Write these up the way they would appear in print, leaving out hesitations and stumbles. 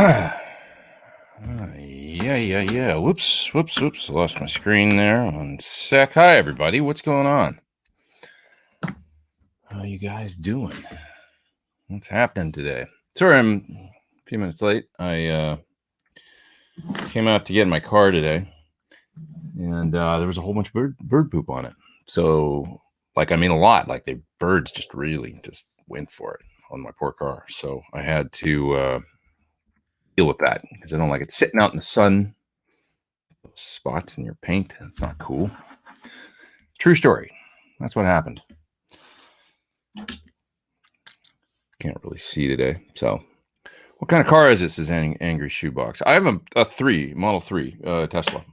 Yeah. Whoops. Lost my screen there. One sec. Hi, everybody. What's going on? How you guys doing? What's happening today? Sorry, I'm a few minutes late. I came out to get in my car today, and there was a whole bunch of bird poop on it. So, a lot. Like the birds just really just went for it on my poor car. So I had to deal with that because I don't like it sitting out in the sun. Spots in your paint. That's not cool. True story. That's what happened. Can't really see today. So, what kind of car is this? Is Angry Shoebox? I have a Model 3 Tesla.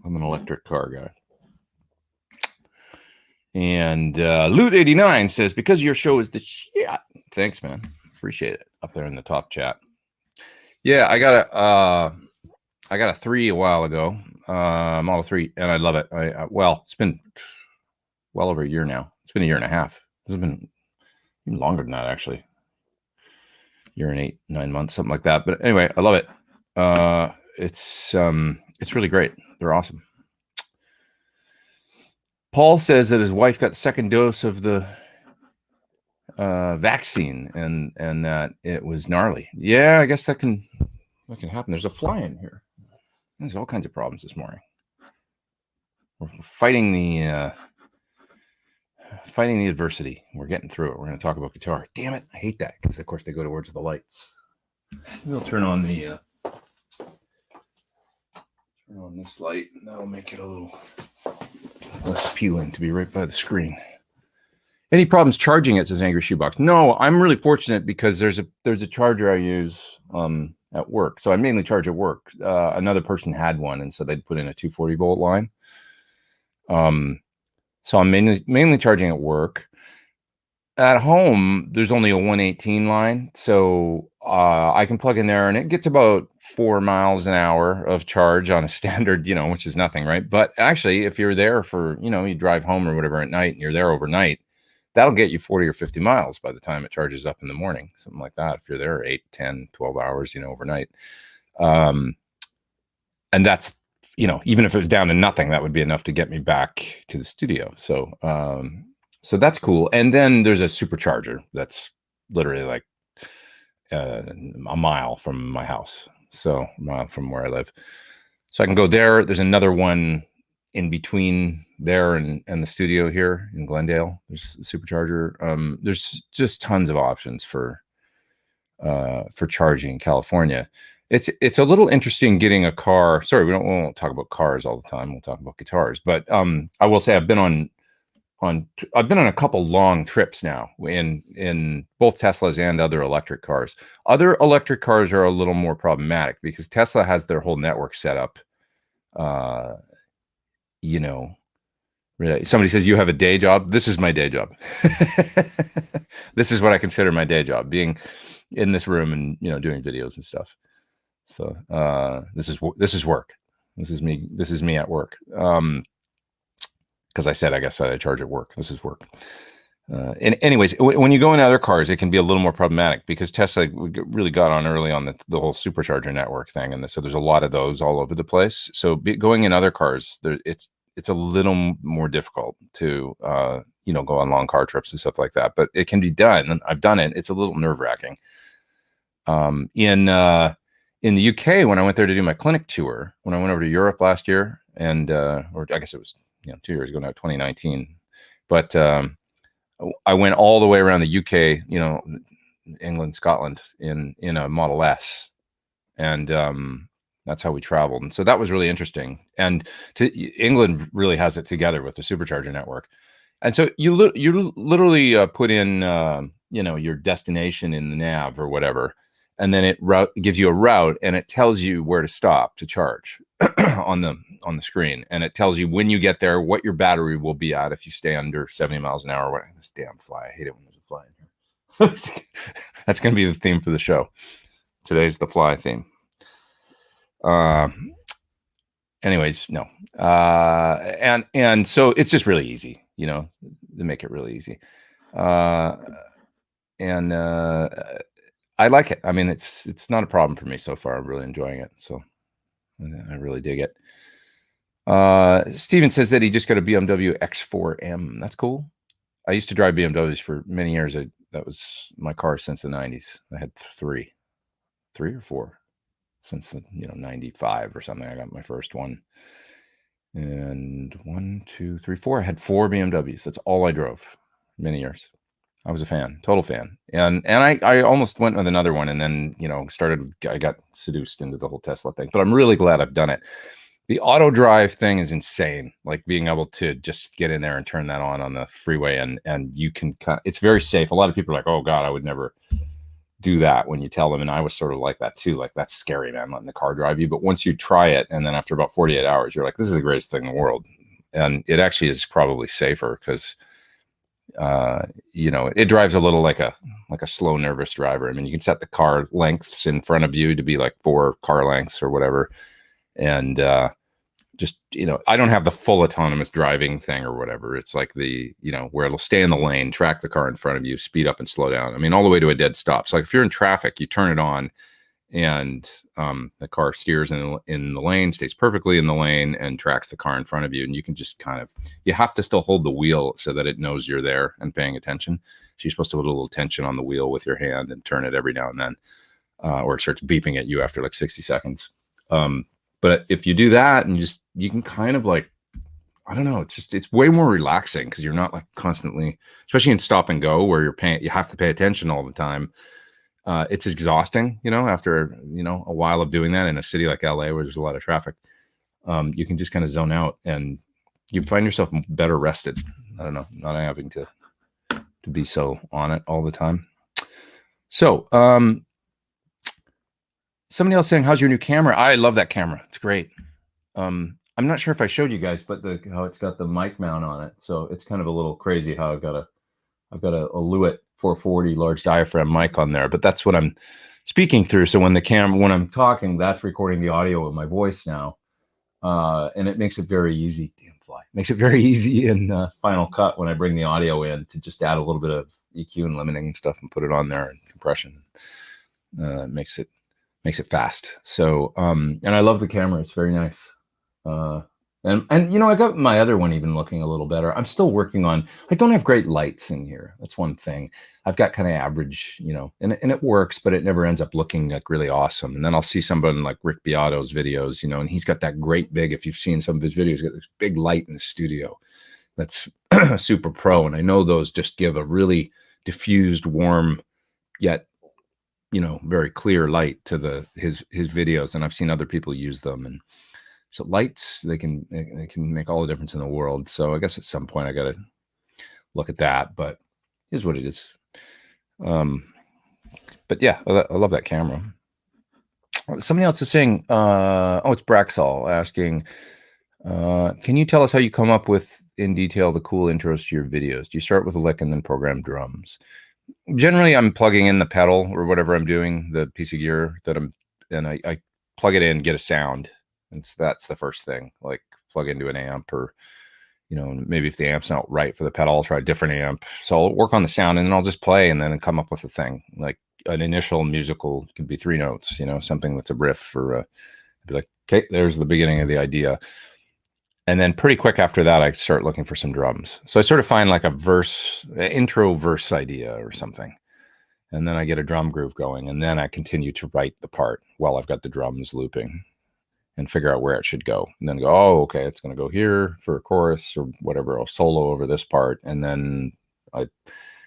I'm an electric car guy. And Loot89 says, because your show is the shit. Thanks, man. Appreciate it. Up there in the top chat. Yeah, I got a 3 a while ago, Model 3, and I love it. It's been well over a year now. It's been a year and a half. It's been even longer than that, actually. Year and 8, 9 months, something like that. But anyway, I love it. It's really great. They're awesome. Paul says that his wife got the second dose of the vaccine and that it was gnarly. Yeah, I guess that can happen. There's a fly in here. There's all kinds of problems this morning. We're fighting the adversity. We're getting through it. We're going to talk about guitar. Damn it, I hate that because of course they go towards the lights. We'll turn on this light, and that'll make it a little less appealing to be right by the screen. Any problems charging it? Says Angry Shoebox. No, I'm really fortunate because there's a charger I use at work. So I mainly charge at work. Another person had one, and so they'd put in a 240 volt line. So I'm mainly charging at work. At home, there's only a 118 line, so I can plug in there, and it gets about 4 miles an hour of charge on a standard, which is nothing, right? But actually, if you're there for, you drive home or whatever at night, and you're there overnight, that'll get you 40 or 50 miles by the time it charges up in the morning, something like that. If you're there 8, 10, 12 hours, overnight. And that's, even if it was down to nothing, that would be enough to get me back to the studio. So that's cool. And then there's a supercharger that's literally like a mile from my house. So a mile from where I live. So I can go there. There's another one in between there and the studio here in Glendale. There's a supercharger. There's just tons of options for charging in California. It's a little interesting getting a car. Sorry, we won't talk about cars all the time. We'll talk about guitars. But I will say I've been on a couple long trips now in both Teslas and other electric cars. Other electric cars are a little more problematic because Tesla has their whole network set up. Really, somebody says you have a day job. This is my day job. This is what I consider my day job, being in this room and doing videos and stuff. So this is work. This is me at work. Because I guess I charge at work. This is work. And anyways, when you go in other cars, it can be a little more problematic because Tesla really got on early on the whole supercharger network thing, and so there's a lot of those all over the place. So going in other cars, it's a little more difficult to go on long car trips and stuff like that. But it can be done. I've done it. It's a little nerve-wracking. In the UK, when I went there to do my clinic tour, when I went over to Europe last year, and or I guess it was 2 years ago now, 2019. But I went all the way around the UK, England, Scotland, in a Model S, and that's how we traveled. And so that was really interesting. And England really has it together with the supercharger network. And so you literally put in your destination in the nav or whatever, and then it gives you a route, and it tells you where to stop to charge on the screen, and it tells you when you get there what your battery will be at if you stay under 70 miles an hour. This damn fly! I hate it when there's a fly in here. That's going to be the theme for the show. Today's the fly theme. Anyways, no. And so it's just really easy, they make it really easy. And I like it. I mean, it's not a problem for me so far. I'm really enjoying it. So I really dig it. Steven says that he just got a BMW X4M. That's cool. I used to drive BMWs for many years. That was my car since the 90s. I had three or four since the 95 or something. I got my first one. And 1, 2, 3, 4. I had 4 BMWs. That's all I drove many years. I was a fan, total fan. And I almost went with another one, and then, I got seduced into the whole Tesla thing. But I'm really glad I've done it. The auto drive thing is insane. Like being able to just get in there and turn that on the freeway, and you can it's very safe. A lot of people are like, oh God, I would never do that when you tell them. And I was sort of like that too. Like, that's scary, man, letting the car drive you. But once you try it, and then after about 48 hours, you're like, this is the greatest thing in the world. And it actually is probably safer because it drives a little like a slow, nervous driver. I mean, you can set the car lengths in front of you to be like 4 car lengths or whatever. And just, I don't have the full autonomous driving thing or whatever. It's like where it'll stay in the lane, track the car in front of you, speed up and slow down. I mean, all the way to a dead stop. So like if you're in traffic, you turn it on, and the car steers in the lane, stays perfectly in the lane, and tracks the car in front of you. And you can just you have to still hold the wheel so that it knows you're there and paying attention. So you're supposed to put a little tension on the wheel with your hand and turn it every now and then, or it starts beeping at you after like 60 seconds. But if you do that, and you can kind of like, I don't know, it's way more relaxing because you're not like constantly, especially in stop and go where you have to pay attention all the time. It's exhausting, after, a while of doing that in a city like LA where there's a lot of traffic. You can just kind of zone out and you find yourself better rested. I don't know, not having to be so on it all the time. So, somebody else saying, how's your new camera? I love that camera. It's great. I'm not sure if I showed you guys, but how it's got the mic mount on it. So it's kind of a little crazy how I've got a Lewitt 440 large diaphragm mic on there, but that's what I'm speaking through. So when I'm talking, that's recording the audio of my voice now. And it makes it very easy. Damn fly. Makes it very easy in Final Cut when I bring the audio in to just add a little bit of EQ and limiting and stuff and put it on there, and compression. Makes it fast. So, and I love the camera. It's very nice. And I got my other one even looking a little better. I'm still working on, I don't have great lights in here. That's one thing. I've got kind of average, and it works, but it never ends up looking like really awesome. And then I'll see somebody like Rick Beato's videos, and he's got that great big, if you've seen some of his videos, he's got this big light in the studio that's super pro. And I know those just give a really diffused, warm, yet very clear light to his videos. And I've seen other people use them. And so lights, they can make all the difference in the world. So I guess at some point I got to look at that, but here's what it is. But yeah, I love that camera. Somebody else is saying, it's Braxall asking, can you tell us how you come up with in detail the cool intros to your videos? Do you start with a lick and then program drums? Generally, I'm plugging in the pedal or whatever I'm doing, the piece of gear and I plug it in, get a sound. And so that's the first thing, like plug into an amp, or, maybe if the amp's not right for the pedal, I'll try a different amp. So I'll work on the sound, and then I'll just play and then come up with a thing. Like an initial musical could be 3 notes, something that's a riff, or I'd be like, okay, there's the beginning of the idea. And then pretty quick after that, I start looking for some drums. So I sort of find like intro verse idea or something. And then I get a drum groove going, and then I continue to write the part while I've got the drums looping, and figure out where it should go. And then go, oh, okay, it's going to go here for a chorus or whatever. I'll solo over this part. And then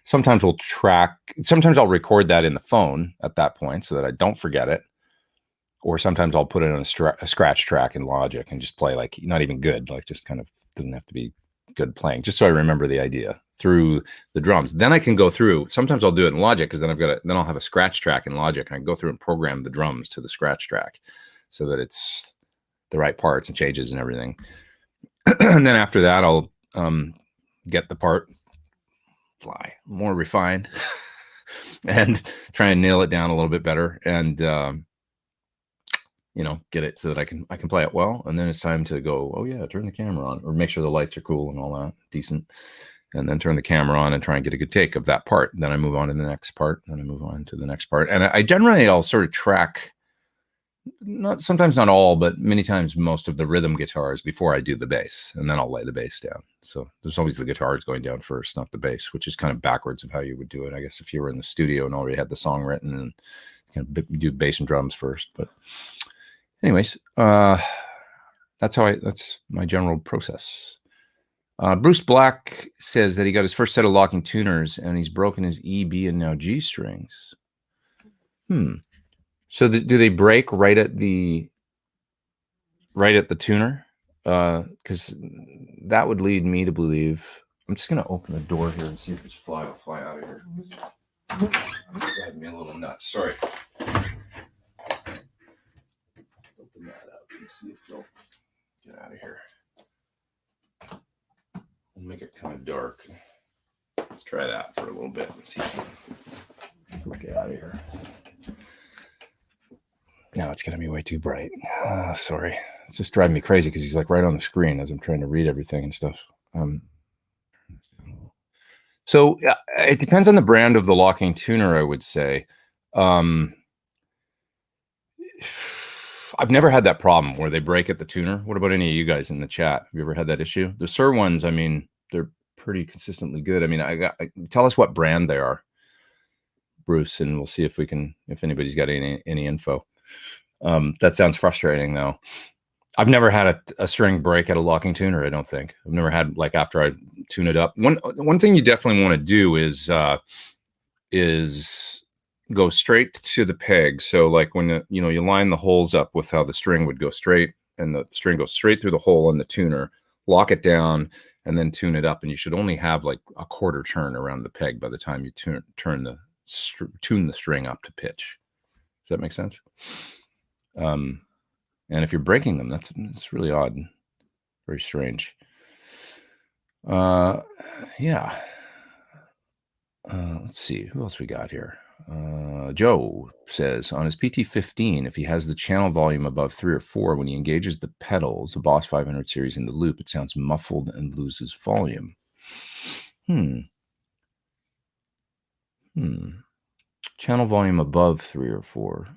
sometimes I'll record that in the phone at that point so that I don't forget it. Or sometimes I'll put it on a scratch track in Logic and just play like not even good, like just kind of doesn't have to be good playing, just so I remember the idea through the drums. Then I can go through, sometimes I'll do it in Logic because then I'll have a scratch track in Logic, and I can go through and program the drums to the scratch track so that it's the right parts and changes and everything. And then after that, I'll get the part more refined and try and nail it down a little bit better, and get it so that I can play it well. And then it's time to go, oh yeah, turn the camera on, or make sure the lights are cool and all that decent. and then turn the camera on and try and get a good take of that part. Then I move on to the next part, then I move on to the next part. And I'll sort of track, sometimes not all, but many times most of the rhythm guitars before I do the bass, and then I'll lay the bass down. So there's always the guitars going down first, not the bass, which is kind of backwards of how you would do it, I guess, if you were in the studio and already had the song written, and kind of do bass and drums first. But anyways, that's my general process. Bruce Black says that he got his first set of locking tuners and he's broken his E, B, and now G strings. So do they break right at the tuner? Because that would lead me to believe. I'm just gonna open the door here and see if this fly will fly out of here. Drive me a little nuts. Sorry. Open that up and see if they'll get out of here. We'll make it kind of dark. Let's try that for a little bit and see if we'll get out of here. No, it's gonna be way too bright. Sorry. It's just driving me crazy because he's like right on the screen as I'm trying to read everything and stuff. So it depends on the brand of the locking tuner, I would say. I've never had that problem where they break at the tuner. What about any of you guys in the chat? Have you ever had that issue? The Sir ones, I mean, they're pretty consistently good. I mean, tell us what brand they are, Bruce, and we'll see if anybody's got any info. That sounds frustrating though. I've never had a string break at a locking tuner. I don't think I've never had, like, after I tune it up. One thing you definitely want to do is go straight to the peg. So like when you line the holes up with how the string would go straight, and the string goes straight through the hole in the tuner, lock it down, and then tune it up. And you should only have like a quarter turn around the peg by the time you tune the string up to pitch. Does that make sense? And if you're breaking them, that's really odd, very strange. Yeah. Let's see, who else we got here? Joe says on his PT15, if he has the channel volume above 3 or 4, when he engages the pedals, the Boss 500 series, in the loop, it sounds muffled and loses volume. Channel volume above 3 or 4.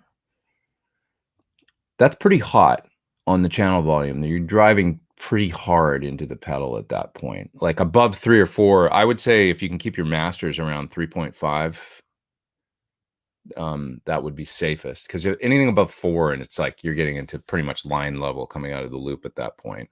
That's pretty hot on the channel volume. You're driving pretty hard into the pedal at that point. Like above 3 or 4, I would say if you can keep your masters around 3.5, that would be safest, because anything above 4 and it's like you're getting into pretty much line level coming out of the loop at that point.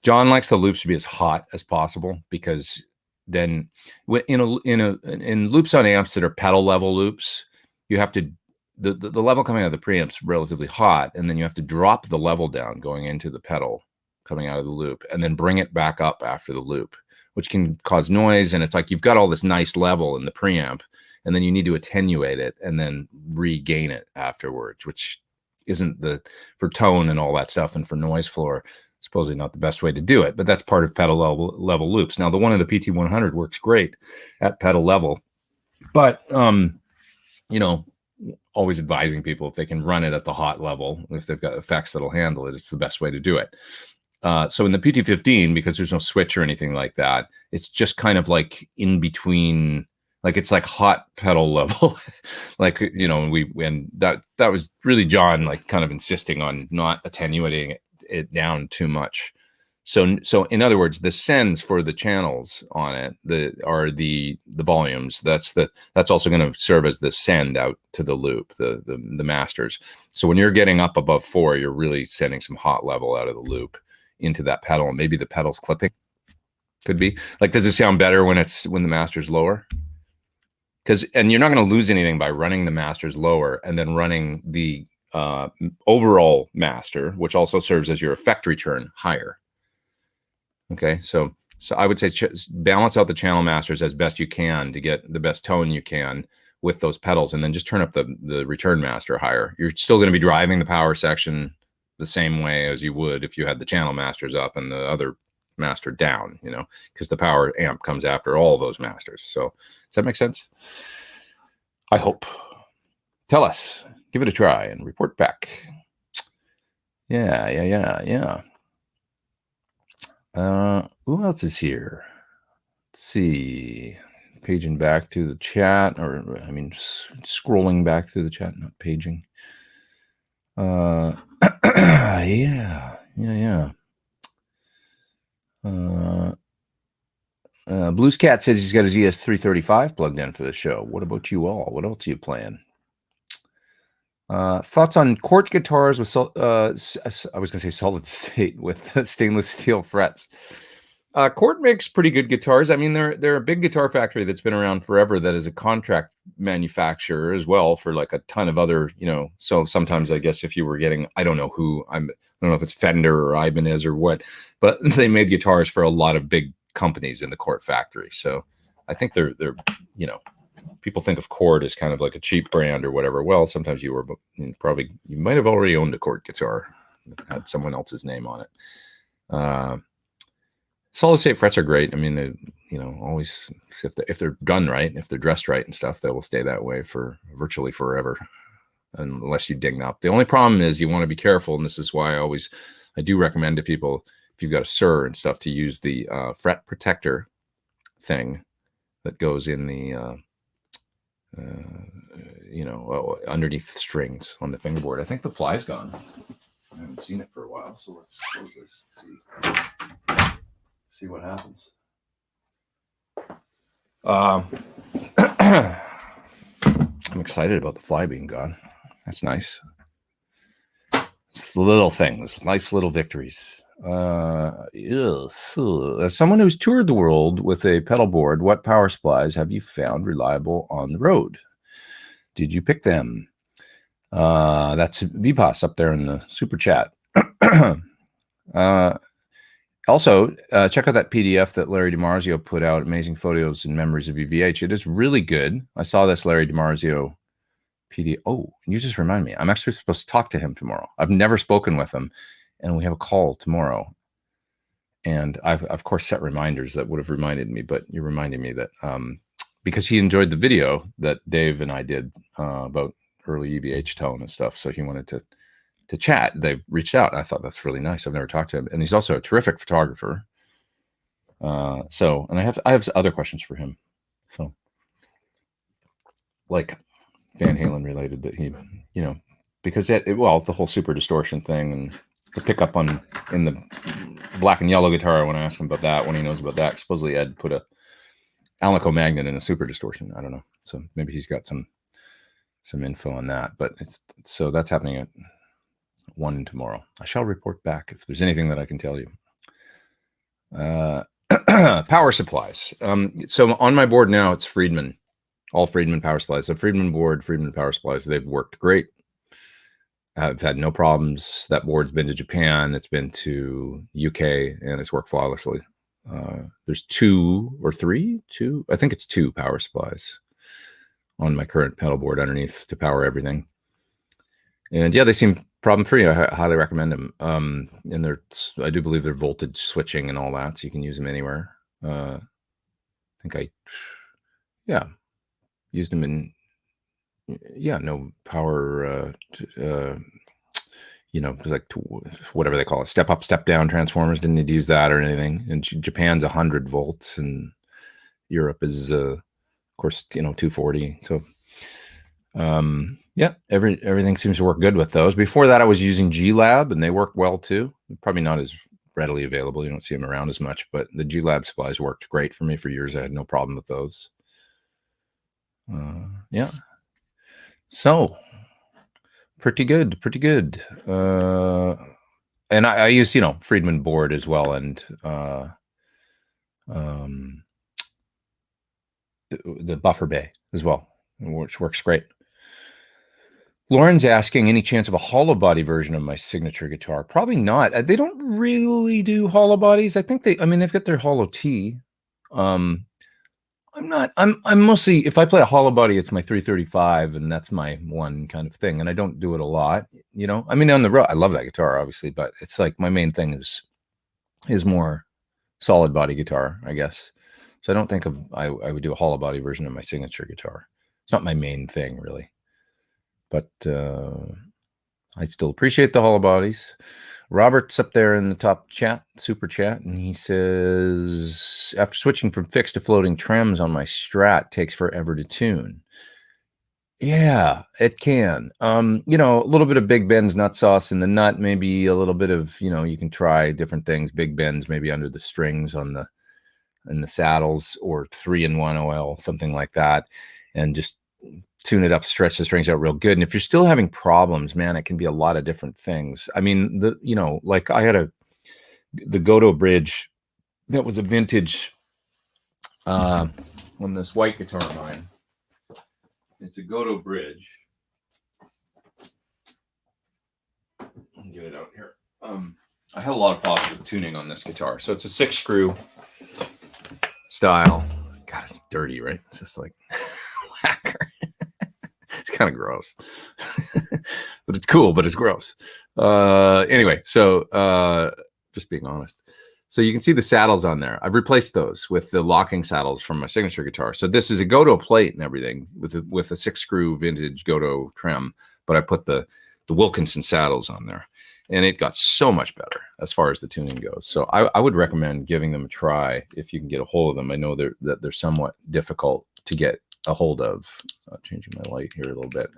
John likes the loops to be as hot as possible, because then in loops on amps that are pedal level loops, you have to the level coming out of the preamp's relatively hot, and then you have to drop the level down going into the pedal coming out of the loop, and then bring it back up after the loop, which can cause noise. And it's like you've got all this nice level in the preamp, and then you need to attenuate it and then regain it afterwards, which isn't for tone and all that stuff, and for noise floor, supposedly not the best way to do it. But that's part of pedal level loops. Now, the one in the PT100 works great at pedal level, but always advising people, if they can run it at the hot level, if they've got effects that'll handle it, it's the best way to do it. So in the PT15, because there's no switch or anything like that, it's just kind of like in between, like it's like hot pedal level. Like, and that was really John, like, kind of insisting on not attenuating it down too much. So in other words, the sends for the channels on it are the volumes. That's also going to serve as the send out to the loop, the masters. So when you're getting up above 4, you're really sending some hot level out of the loop into that pedal, and maybe the pedal's clipping. Could be. Like, does it sound better when the master's lower? And you're not going to lose anything by running the masters lower and then running the overall master, which also serves as your effect return, higher. Okay, so I would say balance out the channel masters as best you can to get the best tone you can with those pedals, and then just turn up the return master higher. You're still going to be driving the power section the same way as you would if you had the channel masters up and the other master down, because the power amp comes after all those masters. So does that make sense? I hope. Tell us, give it a try and report back. Yeah. Who else is here? Let's see. Paging back to the chat, or I mean, scrolling back through the chat, not paging. Yeah. Blues Cat says he's got his ES335 plugged in for the show. What about you all? What else are you playing? Thoughts on Cort guitars with I was going to say solid state with stainless steel frets. Cort makes pretty good guitars. I mean, they're a big guitar factory that's been around forever. That is a contract manufacturer as well for like a ton of other, So sometimes I guess if you were getting, I don't know if it's Fender or Ibanez or what, but they made guitars for a lot of big companies in the Cort factory. So I think they're people think of Cort as kind of like a cheap brand or whatever. Well, sometimes you might have already owned a Cort guitar that had someone else's name on it. Solid state frets are great. I mean, they, always if they're done right, if they're dressed right and stuff, they will stay that way for virtually forever, unless you ding up. The only problem is you want to be careful, and this is why I do recommend to people, if you've got a SIR and stuff, to use the fret protector thing that goes in the underneath the strings on the fingerboard. I think the fly's gone. I haven't seen it for a while, so let's close this and see what happens. I'm excited about the fly being gone. That's nice. It's the little things, life's little victories. As someone who's toured the world with a pedal board, what power supplies have you found reliable on the road? Did you pick them? That's VPOS up there in the super chat. Also, check out that PDF that Larry DiMarzio put out, Amazing Photos and Memories of UVH. It is really good. I saw this Larry DiMarzio PDF. Oh, you just remind me. I'm actually supposed to talk to him tomorrow. I've never spoken with him, and we have a call tomorrow. And I've, of course, set reminders that would have reminded me, but you're reminding me that because he enjoyed the video that Dave and I did about early EVH tone and stuff, so he wanted to chat. They reached out. I thought that's really nice. I've never talked to him, and he's also a terrific photographer. And I have other questions for him. So, like Van Halen related, that he, because the whole super distortion thing and the pickup in the black and yellow guitar. I want to ask him about that when he knows about that. Supposedly Ed put a Alnico magnet in a super distortion. I don't know. So maybe he's got some info on that. But so that's happening at 1 tomorrow. I shall report back if there's anything that I can tell you. Power supplies. So on my board now, it's Friedman, all Friedman power supplies. So Friedman board, Friedman power supplies. They've worked great. I've had no problems. That board's been to Japan. It's been to UK, and it's worked flawlessly. There's two. I think it's 2 power supplies on my current pedal board underneath to power everything. And yeah, they seem problem-free. I highly recommend them. And I do believe they're voltage switching and all that, so you can use them anywhere. I think used them in, no power, like whatever they call it, step up, step down transformers. Didn't need to use that or anything. And Japan's 100 volts, and Europe is, of course, 240. So, everything seems to work good with those. Before that, I was using G-Lab, and they work well too. Probably not as readily available. You don't see them around as much, but the G-Lab supplies worked great for me for years. I had no problem with those. So pretty good. And I use, Friedman board as well. And, the buffer bay as well, which works great. Lauren's asking, any chance of a hollow body version of my signature guitar? Probably not. They don't really do hollow bodies. I think they've got their hollow T. I'm mostly, if I play a hollow body, it's my 335, and that's my one kind of thing. And I don't do it a lot, on the road. I love that guitar, obviously, but it's like my main thing is more solid body guitar, I guess. So I don't think I would do a hollow body version of my signature guitar. It's not my main thing, really. But I still appreciate the hollow bodies. Robert's up there in the top chat, super chat, and he says, after switching from fixed to floating trems on my Strat, takes forever to tune. Yeah, it can. You know, a little bit of Big Ben's nut sauce in the nut, maybe a little bit of, you know, you can try different things. Big Ben's maybe under the strings on the in the saddles, or 3-in-1 oil, something like that, and just tune it up, stretch the strings out real good. And if you're still having problems, man, it can be a lot of different things. I mean, you know, like I had the Godot bridge that was a vintage on this white guitar of mine. It's a Godot bridge. Let me get it out here. I had a lot of problems with tuning on this guitar. So it's a 6-screw style. God, it's dirty, right? It's just like lacquer. It's kind of gross. But it's cool, but it's gross. Anyway, so just being honest. So you can see the saddles on there. I've replaced those with the locking saddles from my signature guitar. So this is a Godot plate and everything with a 6-screw vintage Godot trim, but I put the Wilkinson saddles on there, and it got so much better as far as the tuning goes. So I would recommend giving them a try if you can get a hold of them. I know they're somewhat difficult to get a hold of. Changing my light here a little bit.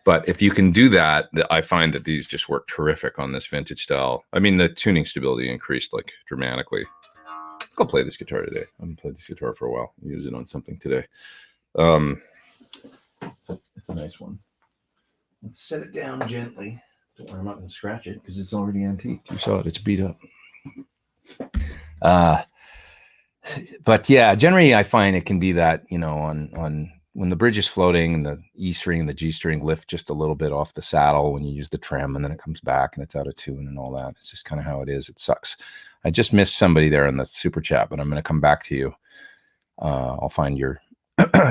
But if you can do that, I find that these just work terrific on this vintage style. I mean, the tuning stability increased like dramatically. I'll play this guitar today. I haven't played this guitar for a while. I'll use it on something today. It's a nice one. Let's set it down gently. Don't worry, I'm not going to scratch it because it's already antique. You saw it. It's beat up. But yeah, generally I find it can be that, you know, on when the bridge is floating and the E string and the G string lift just a little bit off the saddle when you use the trim, and then it comes back and it's out of tune and all that. It's just kind of how it is. It sucks. I just missed somebody there in the super chat, but I'm going to come back to you. I'll find your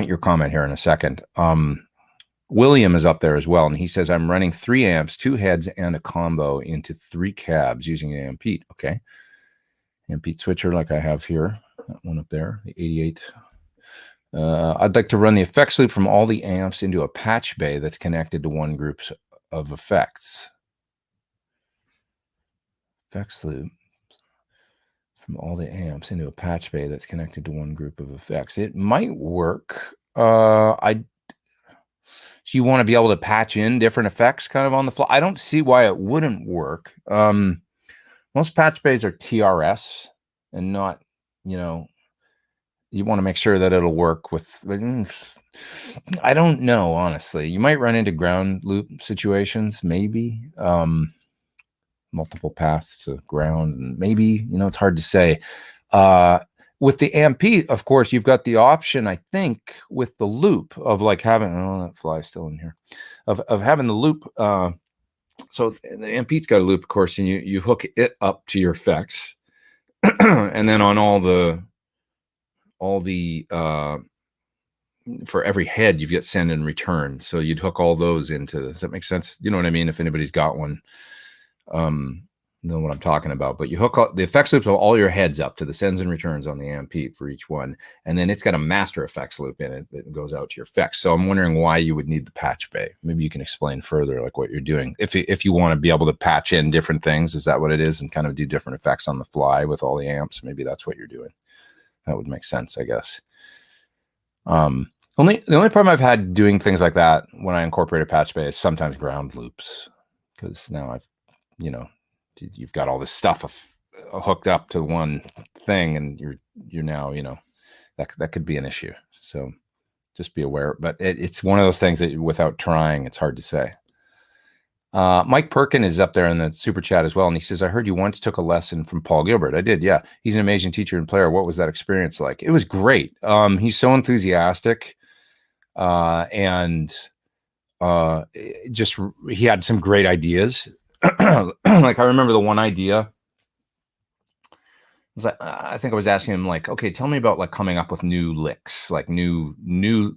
your comment here in a second. William is up there as well, and he says, I'm running 3 amps, 2 heads, and a combo into 3 cabs using an amp Pete. Okay. Amp Pete switcher like I have here. That one up there, the 88. I'd like to run the effects loop from all the amps into a patch bay that's connected to one group of effects. Effects loop from all the amps into a patch bay that's connected to one group of effects. It might work. So you want to be able to patch in different effects kind of on the fly. I don't see why it wouldn't work. Most patch bays are TRS and not, you know, you want to make sure that it'll work with, I don't know, honestly. You might run into ground loop situations, maybe. Multiple paths to ground, and maybe, you know, it's hard to say. With the amp Pete, of course, you've got the option, I think, with the loop of like having, oh, that fly's still in here, of having the loop. So the amp Pete's got a loop, of course, and you hook it up to your effects. And then on all the for every head, you've got send and return. So you'd hook all those into, does that make sense? You know what I mean? If anybody's got one, know what I'm talking about. But you hook all the effects loops of all your heads up to the sends and returns on the amp Pete for each one. And then it's got a master effects loop in it that goes out to your effects. So I'm wondering why you would need the patch bay. Maybe you can explain further like what you're doing. If you want to be able to patch in different things, is that what it is? And kind of do different effects on the fly with all the amps. Maybe that's what you're doing. That would make sense, I guess. The only problem I've had doing things like that when I incorporate a patch bay is sometimes ground loops, because now I've, you know, you've got all this stuff hooked up to one thing, and you're now, you know, that could be an issue. So just be aware. But it's one of those things that without trying, it's hard to say. Mike Perkin is up there in the super chat as well, and he says, I heard you once took a lesson from Paul Gilbert. I did, yeah. He's an amazing teacher and player. What was that experience like? It was great. He's so enthusiastic, and just he had some great ideas. Like I remember the one idea was like, I think I was asking him like, okay, tell me about like coming up with new licks, like new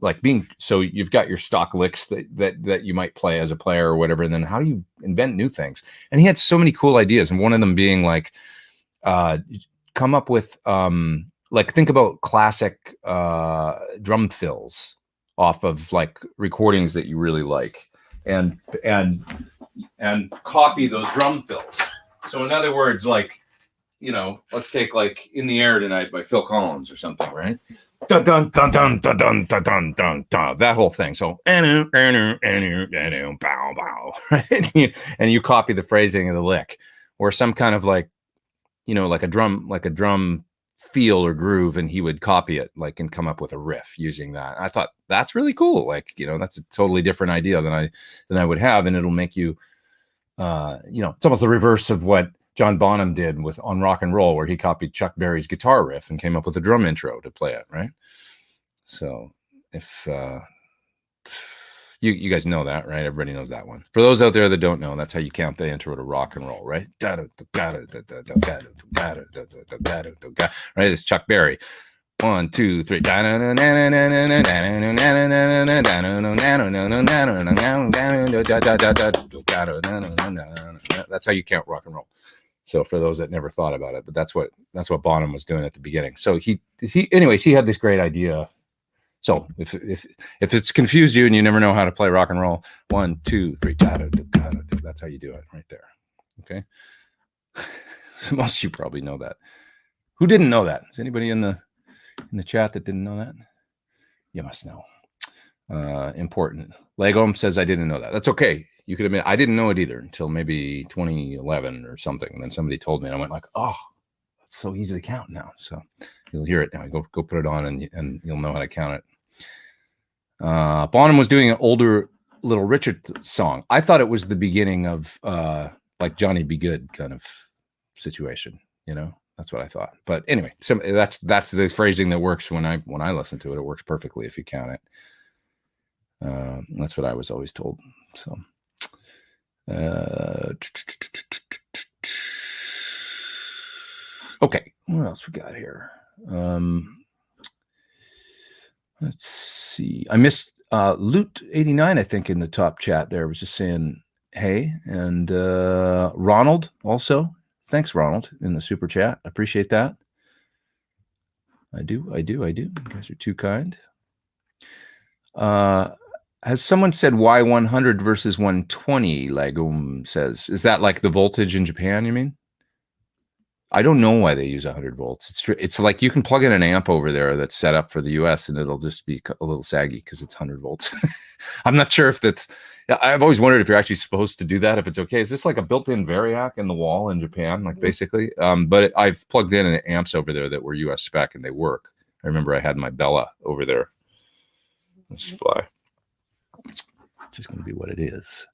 like being, so you've got your stock licks that you might play as a player or whatever, and then how do you invent new things? And he had so many cool ideas, and one of them being like come up with like think about classic drum fills off of like recordings that you really like, and and copy those drum fills. So in other words, like, you know, let's take like "In the Air Tonight" by Phil Collins or something, right? Dun dun dun dun dun dun dun dun dun dun. That whole thing. So bow bow, right? And you copy the phrasing of the lick, or some kind of like, you know, like a drum feel or groove, and he would copy it like and come up with a riff using that. I thought that's really cool. Like, you know, that's a totally different idea than I would have, and it'll make you, you know, it's almost the reverse of what John Bonham did with on Rock and Roll, where he copied Chuck Berry's guitar riff and came up with a drum intro to play it, right? So if you guys know that, right? Everybody knows that one. For those out there that don't know, that's how you count the intro to Rock and Roll, right? Right? It's Chuck Berry. 1, 2, 3. That's how you count rock and roll. So for those that never thought about it, but that's what Bonham was doing at the beginning. So he anyways, he had this great idea. So if it's confused you and you never know how to play rock and roll, 1, 2, 3, that's how you do it right there. Okay. Most of you probably know that. Who didn't know that? Is anybody in the chat that didn't know that? You must know. Important. Legom says I didn't know that. That's okay. You could admit I didn't know it either until maybe 2011 or something. And then somebody told me, and I went like, oh, that's so easy to count now. So you'll hear it now. Go put it on, and you'll know how to count it. Bonham was doing an older Little Richard song. I thought it was the beginning of like Johnny Be Good kind of situation. You know, that's what I thought. But anyway, that's the phrasing that works when I listen to it. It works perfectly if you count it. That's what I was always told. So. Okay, what else we got here? Let's see. I missed Loot 89, I think, in the top chat there. Was just saying hey, and Ronald also. Thanks, Ronald, in the super chat. I appreciate that. I do. You guys are too kind. Has someone said why 100 versus 120? Lagum says, is that like the voltage in Japan, you mean? I don't know why they use 100 volts. It's like you can plug in an amp over there that's set up for the US and it'll just be a little saggy because it's 100 volts. I'm not sure if that's, I've always wondered if you're actually supposed to do that, if it's okay. Is this like a built-in variac in the wall in Japan, like basically? But I've plugged in amps over there that were US spec and they work. I remember I had my Bella over there. Let's fly. It's just going to be what it is.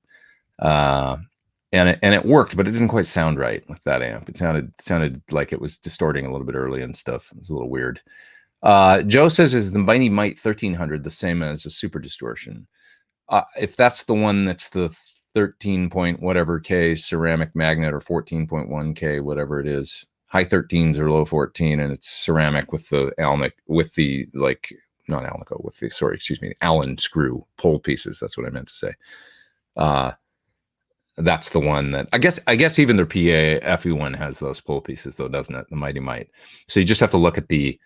And it worked, but it didn't quite sound right with that amp. It sounded like it was distorting a little bit early and stuff. It was a little weird. Joe says, is the Mighty Mite 1300 the same as a super distortion? If that's the one that's the 13 point whatever K ceramic magnet or 14.1 K, whatever it is, high 13s or low 14, and it's ceramic with the Allen screw pole pieces. That's what I meant to say. That's the one that I guess even their PA FE one has those pole pieces though, doesn't it? The Mighty Mite. So you just have to look at the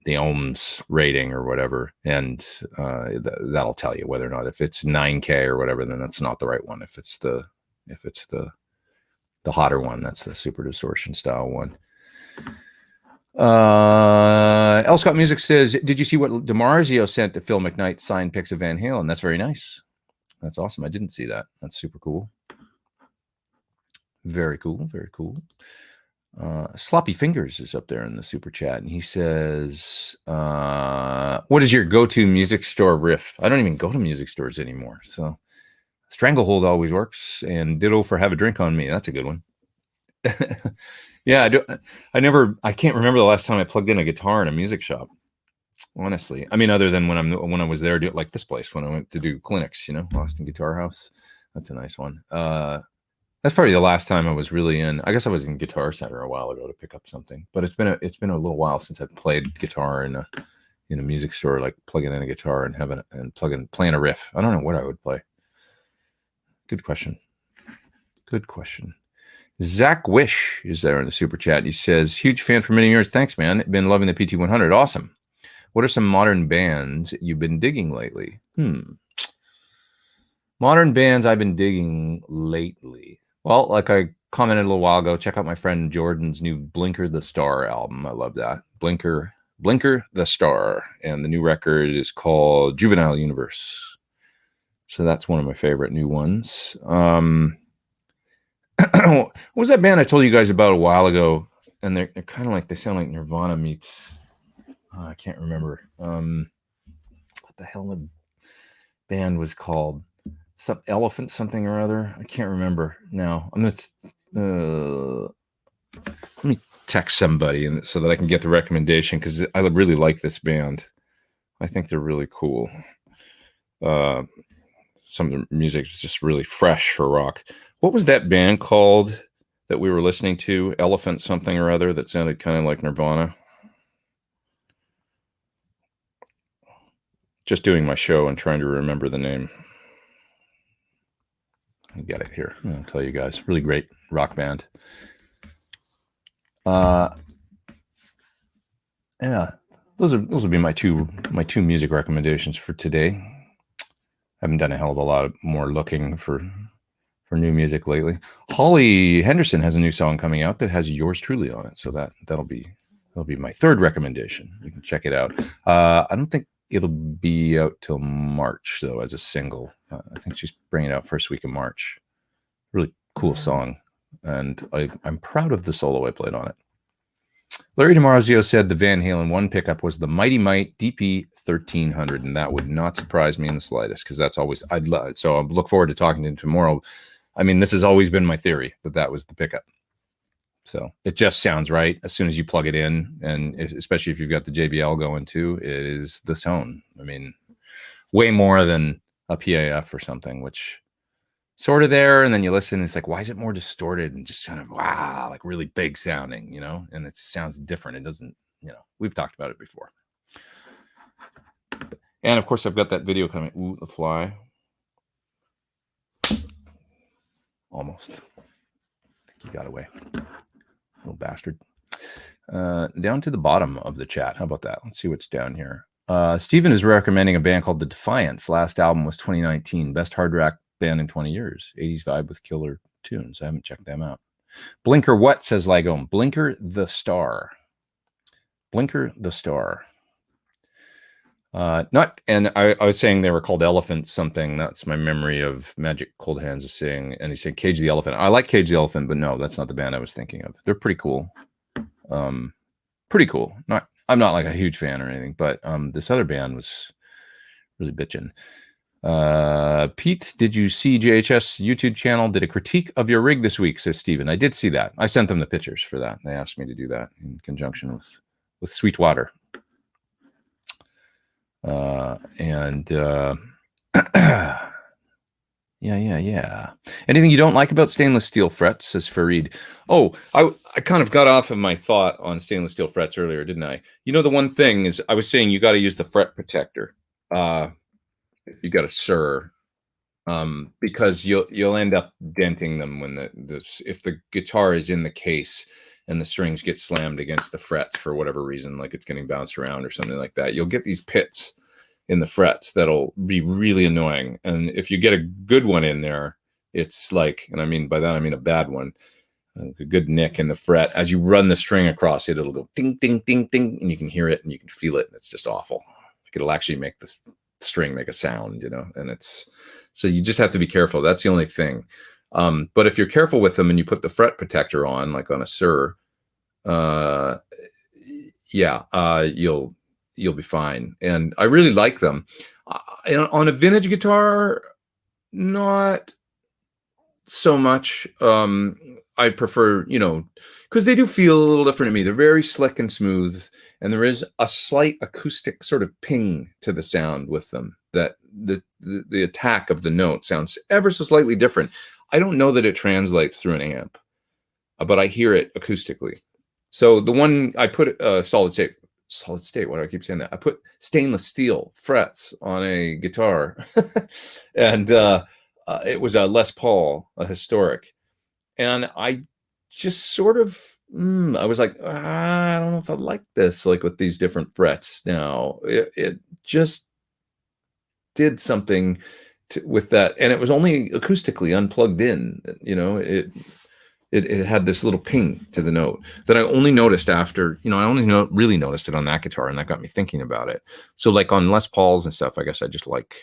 ohms rating or whatever, and that'll tell you whether or not, if it's 9K or whatever, then that's not the right one. If it's the hotter one, that's the super distortion style one. L. Scott Music says, did you see what DiMarzio sent to Phil McKnight signed pics of Van Halen? That's very nice. That's awesome. I didn't see that. That's super cool. Very cool. Very cool. Sloppy Fingers is up there in the super chat, and he says, what is your go-to music store riff? I don't even go to music stores anymore. So Stranglehold always works, and ditto for Have a Drink on Me. That's a good one. Yeah, I can't remember the last time I plugged in a guitar in a music shop. Honestly, I mean, other than when I was there, like this place, when I went to do clinics, Austin Guitar House. That's a nice one. That's probably the last time I was really in. I guess I was in Guitar Center a while ago to pick up something, but it's been a little while since I played guitar in a music store, like plugging in a guitar and playing a riff. I don't know what I would play. Good question. Zach Wish is there in the super chat. He says, huge fan for many years. Thanks, man. Been loving the PT100. Awesome. What are some modern bands you've been digging lately? Modern bands I've been digging lately. Well, like I commented a little while ago, check out my friend Jordan's new Blinker the Star album. I love that. Blinker the Star. And the new record is called Juvenile Universe. So that's one of my favorite new ones. What was that band I told you guys about a while ago? And they're kind of like, they sound like Nirvana meets, I can't remember. What the hell the band was called? Some Elephant something or other. I can't remember now. I'm gonna let me text somebody and so that I can get the recommendation because I really like this band. I think they're really cool. Some of the music is just really fresh for rock. What was that band called that we were listening to? Elephant something or other that sounded kind of like Nirvana. Just doing my show and trying to remember the name. I got it here. I'll tell you guys. Really great rock band. Yeah, those will be my two music recommendations for today. I haven't done a hell of a lot more looking for new music lately. Holly Henderson has a new song coming out that has yours truly on it, so that'll be my third recommendation. You can check it out. I don't think it'll be out till March though as a single. I think she's bringing it out first week of March. Really cool song, and I'm proud of the solo I played on it. Larry DiMarzio said the Van Halen 1 pickup was the Mighty Mite DP 1300, and that would not surprise me in the slightest because that's always so I look forward to talking to him tomorrow. I mean, this has always been my theory that was the pickup. So it just sounds right as soon as you plug it in, and especially if you've got the JBL going too, it is the tone. I mean, way more than a PAF or something, which sort of there, and then you listen, it's like, why is it more distorted and just kind of wow, like really big sounding, and it sounds different. It doesn't, we've talked about it before. And of course, I've got that video coming. Ooh, the fly. Almost. I think he got away. Little bastard. Down to the bottom of the chat. How about that? Let's see what's down here. Stephen is recommending a band called The Defiance. Last album was 2019. Best hard rock band in 20 years. 80s vibe with killer tunes. I haven't checked them out. Blinker what, says Lagom? Blinker the Star. Blinker the Star. And I was saying they were called Elephant something. That's my memory of Magic Cold Hands is saying, and he said Cage the Elephant. I like Cage the Elephant, but no, that's not the band I was thinking of. They're pretty cool. Pretty cool. I'm not like a huge fan or anything, but this other band was really bitching. Pete, did you see JHS YouTube channel did a critique of your rig this week, says Steven. I did see that. I sent them the pictures for that. They asked me to do that in conjunction with Sweetwater. Yeah. Anything you don't like about stainless steel frets, says Farid. Oh, I kind of got off of my thought on stainless steel frets earlier, didn't I? The one thing is I was saying you got to use the fret protector. You got a SIR, because you'll end up denting them when if the guitar is in the case and the strings get slammed against the frets for whatever reason, like it's getting bounced around or something like that. You'll get these pits in the frets that'll be really annoying. And if you get a good one in there, it's like, and I mean by that I mean a bad one, a good nick in the fret. As you run the string across it, it'll go ding, ding, ding, ding, and you can hear it and you can feel it. And it's just awful. Like it'll actually make the string make a sound, and it's so you just have to be careful. That's the only thing. But if you're careful with them and you put the fret protector on, like on a SIR, you'll be fine. And I really like them. On a vintage guitar, not so much. I prefer, because they do feel a little different to me. They're very slick and smooth, and there is a slight acoustic sort of ping to the sound with them, that the attack of the note sounds ever so slightly different. I don't know that it translates through an amp, but I hear it acoustically. So the one I put solid state. Why do I keep saying that? I put stainless steel frets on a guitar, and it was a Les Paul, a historic. And I just sort of, I was like, I don't know if I like this, like with these different frets now. It just did something with that, and it was only acoustically unplugged in. It had this little ping to the note that I only noticed after, I only really noticed it on that guitar, and that got me thinking about it. So like on Les Pauls and stuff, I guess I just like,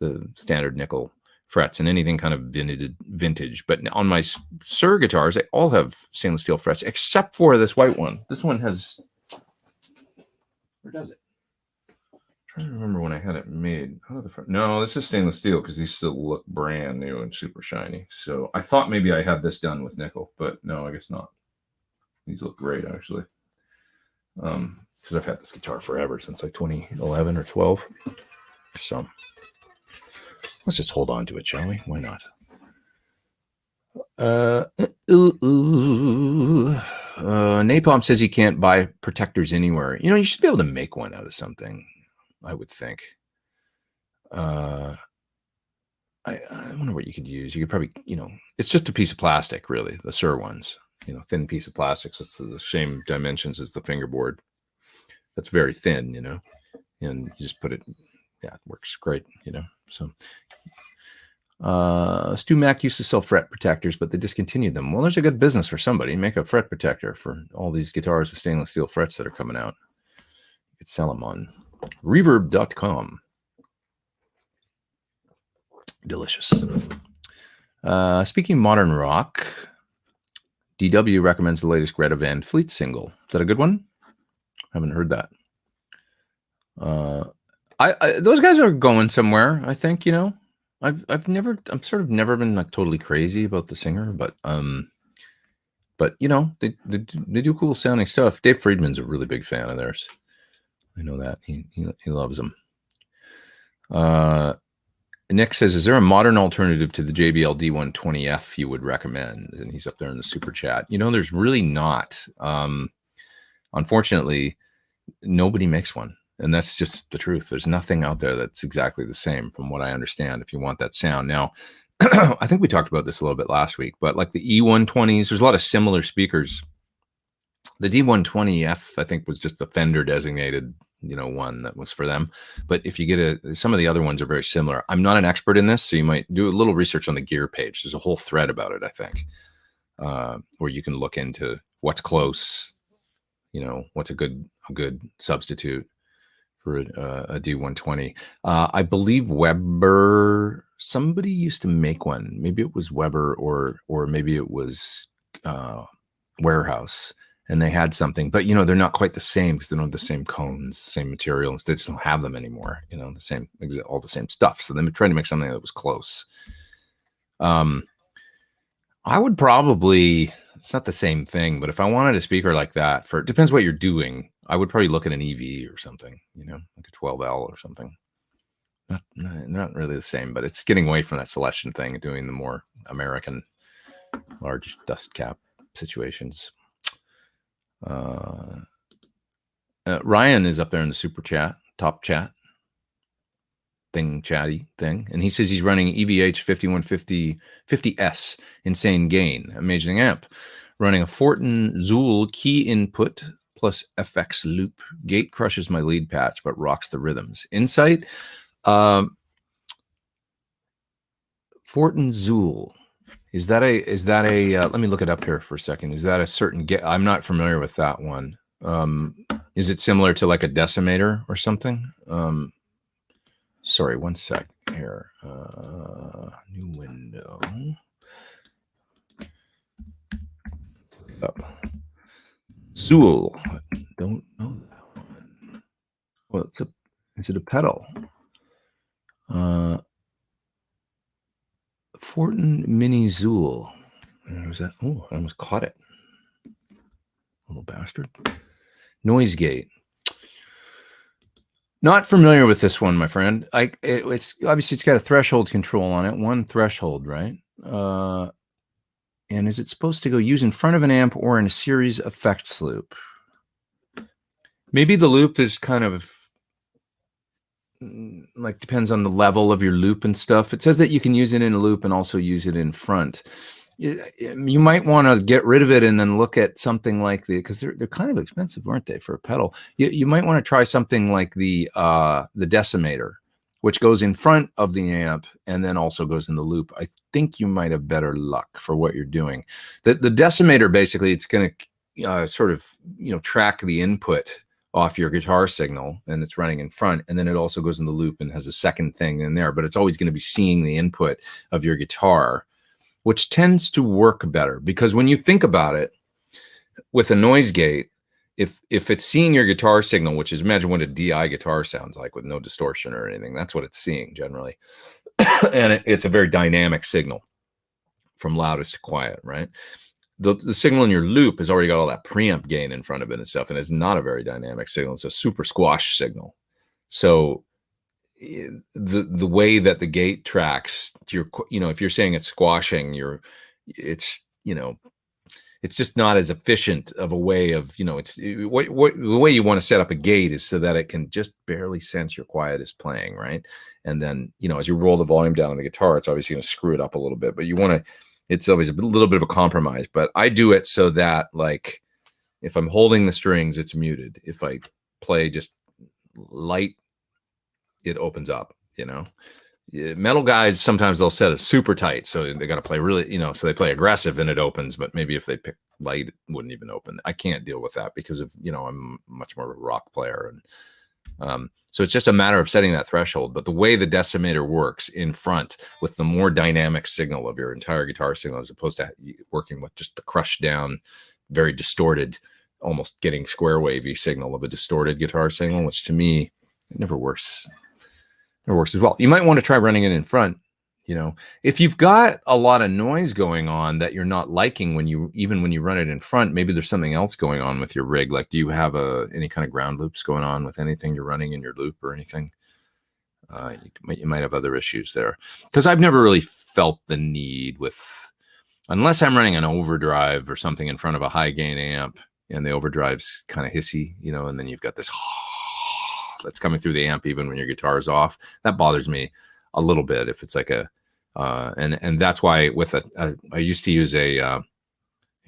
the standard nickel frets and anything kind of vintage. But on my Sir guitars, they all have stainless steel frets except for this white one. This one has, where does it? Trying to remember when I had it made. How the front? No, this is stainless steel because these still look brand new and super shiny. So I thought maybe I had this done with nickel, but no, I guess not. These look great actually. Because I've had this guitar forever, since like 2011 or 12. So let's just hold on to it, shall we? Why not? Napalm says he can't buy protectors anywhere. You should be able to make one out of something, I would think. I wonder what you could use. You could probably, it's just a piece of plastic, really, the Sir ones. Thin piece of plastic. So it's the same dimensions as the fingerboard. That's very thin, and you just put it, it works great, So Stu Mack used to sell fret protectors, but they discontinued them. Well, there's a good business for somebody. Make a fret protector for all these guitars with stainless steel frets that are coming out. You could sell them on reverb.com. Delicious. Speaking modern rock, DW recommends the latest Greta Van Fleet single. Is that a good one? Haven't heard that. Those guys are going somewhere, I think. I'm sort of never been like totally crazy about the singer, but they do cool sounding stuff. Dave Friedman's a really big fan of theirs. I know that he loves them. Nick says, is there a modern alternative to the JBL D120F you would recommend? And he's up there in the super chat. There's really not. Unfortunately, nobody makes one. And that's just the truth. There's nothing out there that's exactly the same, from what I understand, if you want that sound. Now, I think we talked about this a little bit last week, but like the E120s, there's a lot of similar speakers. The D120F, I think, was just the Fender designated, one that was for them. But if you get some of the other ones are very similar. I'm not an expert in this, so you might do a little research on the gear page. There's a whole thread about it, I think, where you can look into what's close, what's a good substitute for a D120. I believe Weber, somebody used to make one. Maybe it was Weber or maybe it was Warehouse, and they had something, but they're not quite the same because they don't have the same cones, same materials. They just don't have them anymore. All the same stuff. So they're trying to make something that was close. I would probably, it's not the same thing, but if I wanted a speaker like that, it depends what you're doing, I would probably look at an EV or something, like a 12L or something. Not really the same, but it's getting away from that Celestion thing and doing the more American large dust cap situations. Ryan is up there in the super chat, top chat chatty thing, and he says he's running EVH 5150S insane gain, amazing amp, running a Fortin Zool key input plus FX loop. Gate crushes my lead patch but rocks the rhythms. Insight, Fortin Zool, is that a let me look it up here for a second. Is that a certain I'm not familiar with that one. Is it similar to like a decimator or something? Sorry, one sec here. New window. Zool. Don't know that one. Well, is it a pedal? Fortin Mini Zool. Was that? Oh, I almost caught it. Little bastard. Noise gate. Not familiar with this one, my friend. It's obviously, it's got a threshold control on it. One threshold, right? And is it supposed to go use in front of an amp or in a series effects loop? Maybe the loop is kind of like depends on the level of your loop and stuff. It says that you can use it in a loop and also use it in front. You might want to get rid of it and then look at something like because they're kind of expensive, aren't they, for a pedal? You might want to try something like the decimator, which goes in front of the amp and then also goes in the loop, I think you might have better luck for what you're doing. The decimator, basically, it's going to sort of, track the input off your guitar signal, and it's running in front, and then it also goes in the loop and has a second thing in there, but it's always going to be seeing the input of your guitar, which tends to work better, because when you think about it, with a noise gate, if it's seeing your guitar signal, which is, imagine what a DI guitar sounds like with no distortion or anything, that's what it's seeing generally. And it's a very dynamic signal from loudest to quiet, right? The signal in your loop has already got all that preamp gain in front of it and stuff, and it's not a very dynamic signal. It's a super squash signal. So the way that the gate tracks your, if you're saying it's squashing, it's just not as efficient of a way of, it's the way you want to set up a gate is so that it can just barely sense your quietest playing, right? And then, as you roll the volume down on the guitar, it's obviously going to screw it up a little bit, but it's always a little bit of a compromise. But I do it so that, like, if I'm holding the strings, it's muted. If I play just light, it opens up, Metal guys, sometimes they'll set it super tight, so they got to play really, so they play aggressive and it opens, but maybe if they pick light, it wouldn't even open. I can't deal with that because of, I'm much more of a rock player. And so it's just a matter of setting that threshold. But the way the decimator works in front with the more dynamic signal of your entire guitar signal, as opposed to working with just the crushed down, very distorted, almost getting square wavy signal of a distorted guitar signal, which to me, it never works. It works as well. You might want to try running it in front. If you've got a lot of noise going on that you're not liking when you run it in front, maybe there's something else going on with your rig. Like, do you have any kind of ground loops going on with anything you're running in your loop or anything? You might have other issues there, because I've never really felt the need unless I'm running an overdrive or something in front of a high gain amp, and the overdrive's kind of hissy, and then you've got this that's coming through the amp even when your guitar is off. That bothers me a little bit if it's like and that's why I used to use it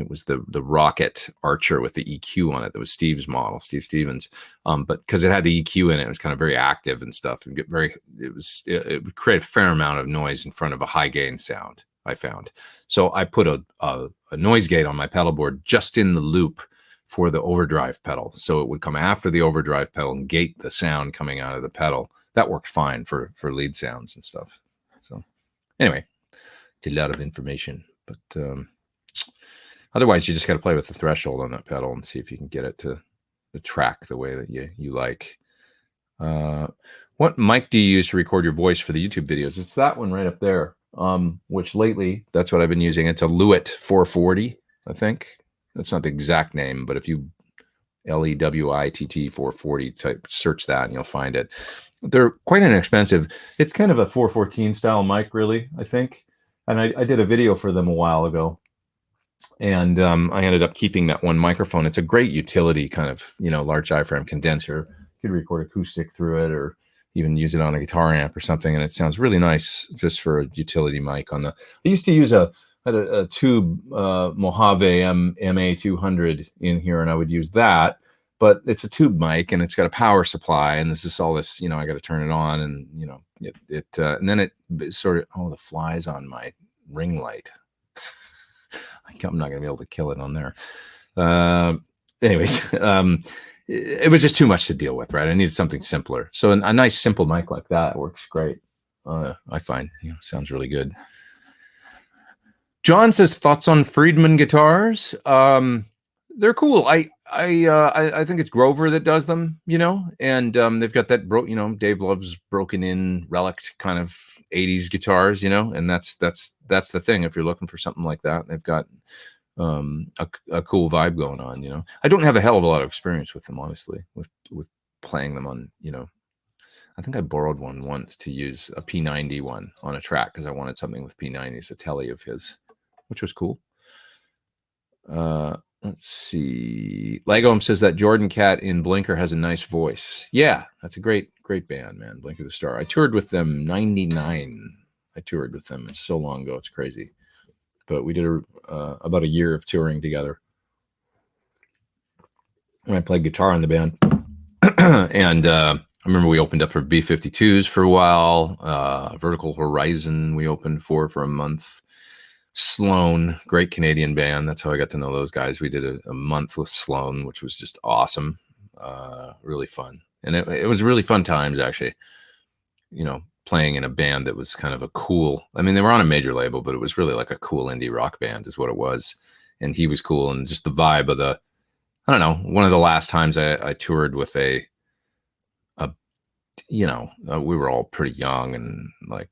was the Rocket Archer with the EQ on it. That was Steve's model, Steve Stevens. But because it had the EQ in it, it was kind of very active and stuff, and it would create a fair amount of noise in front of a high gain sound, I found. So I put a noise gate on my pedal board just in the loop for the overdrive pedal, so it would come after the overdrive pedal and gate the sound coming out of the pedal. That worked fine for lead sounds and stuff. So anyway, a lot of information, but otherwise you just got to play with the threshold on that pedal and see if you can get it to track the way that you like. What mic do you use to record your voice for the YouTube videos? It's that one right up there, which lately that's what I've been using. It's a Lewitt 440, I think. That's not the exact name, but if you LEWITT 440 type, search that and you'll find it. They're quite inexpensive. It's kind of a 414 style mic, really, I think. And I did a video for them a while ago, and I ended up keeping that one microphone. It's a great utility kind of, large diaphragm condenser. You could record acoustic through it, or even use it on a guitar amp or something, and it sounds really nice just for a utility mic. I used to use a tube Mojave MA200 in here, and I would use that, but it's a tube mic and it's got a power supply, and this is all this, I got to turn it on, and and then it sort of, the flies on my ring light. I'm not gonna be able to kill it on there. Anyways, it was just too much to deal with, right? I needed something simpler. So a nice simple mic like that works great. I find, sounds really good. John says, thoughts on Friedman guitars? They're cool. I think it's Grover that does them, and they've got that Dave loves broken in relic kind of 80s guitars, and that's the thing. If you're looking for something like that, they've got a cool vibe going on, I don't have a hell of a lot of experience with them, honestly, with playing them on, I think I borrowed one once to use a P90 one on a track because I wanted something with P90s, a telly of his, which was cool. Let's see. Legom says that Jordan Cat in Blinker has a nice voice. Yeah, that's a great band, man. Blinker the Star. I toured with them 99. I toured with them. It's so long ago. It's crazy. But we did about a year of touring together. And I played guitar in the band. And remember we opened up for B-52s for a while. Vertical Horizon we opened for a month. Sloan, great Canadian band. That's how I got to know those guys. We did a month with Sloan, which was just awesome. Really fun. And it was really fun times, actually. You know, playing in a band that was kind of a cool, I mean, they were on a major label, but it was really like a cool indie rock band is what it was. And he was cool. And just the vibe of the, I don't know, one of the last times I toured with we were all pretty young and like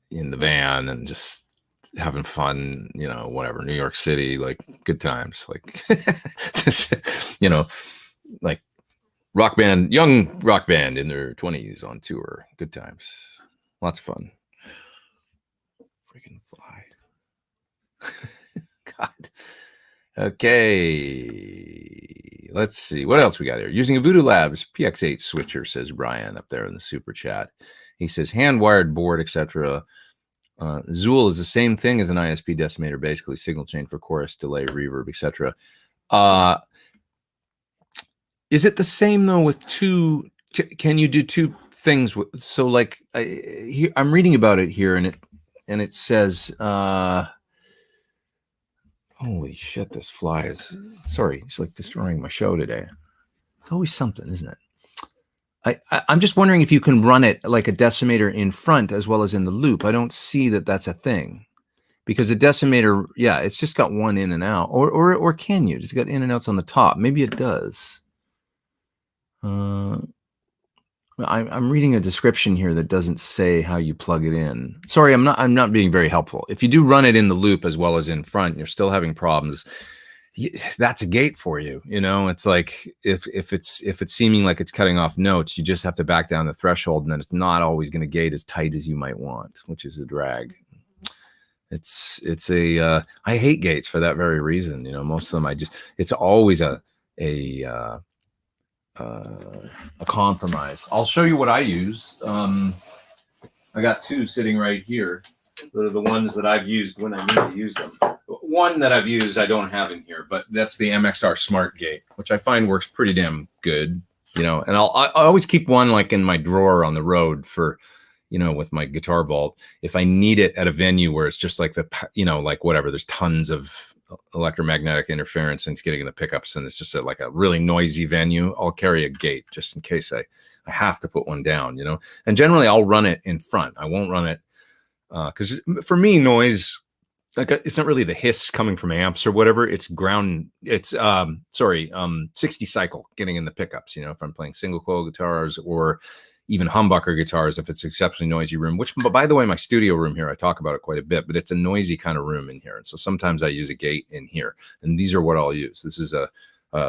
in the van and just having fun, whatever, New York City, like good times, like, just, like young rock band in their 20s on tour. Good times. Lots of fun. Freaking fly. God. Okay. Let's see. What else we got here? Using a Voodoo Labs PX8 switcher, says Brian up there in the super chat. He says hand-wired board, etc. Zool is the same thing as an ISP decimator, basically signal chain for chorus, delay, reverb, etc. Is it the same though with two? Can you do two things? So like I'm reading about it here, and it says, holy shit, this fly is, sorry, it's like destroying my show today. It's always something, isn't it? I'm just wondering if you can run it like a decimator in front as well as in the loop. I don't see that that's a thing, because a decimator, yeah, it's just got one in and out, or can you? It's got in and outs on the top. Maybe it does. I'm reading a description here that doesn't say how you plug it in. Sorry, I'm not being very helpful. If you do run it in the loop as well as in front, you're still having problems. That's a gate for you. It's like if it's seeming like it's cutting off notes, you just have to back down the threshold, and then it's not always going to gate as tight as you might want, which is a drag. I hate gates for that very reason. Most of them it's always a compromise. I'll show you what I use. I got two sitting right here. They're the ones that I've used when I need to use them. One that I've used I don't have in here, but that's the MXR Smart Gate, which I find works pretty damn good. And I always keep one like in my drawer on the road for, with my guitar vault, if I need it at a venue where it's just like like whatever, there's tons of electromagnetic interference and it's getting in the pickups, and it's just like a really noisy venue, I'll carry a gate just in case I have to put one down, and generally I'll run it in front. I won't run it because for me, noise, like it's not really the hiss coming from amps or whatever, it's ground, it's 60 cycle getting in the pickups, if I'm playing single coil guitars or even humbucker guitars, if it's exceptionally noisy room, which, by the way, my studio room here, I talk about it quite a bit, but it's a noisy kind of room in here. And so sometimes I use a gate in here, and these are what I'll use. This is a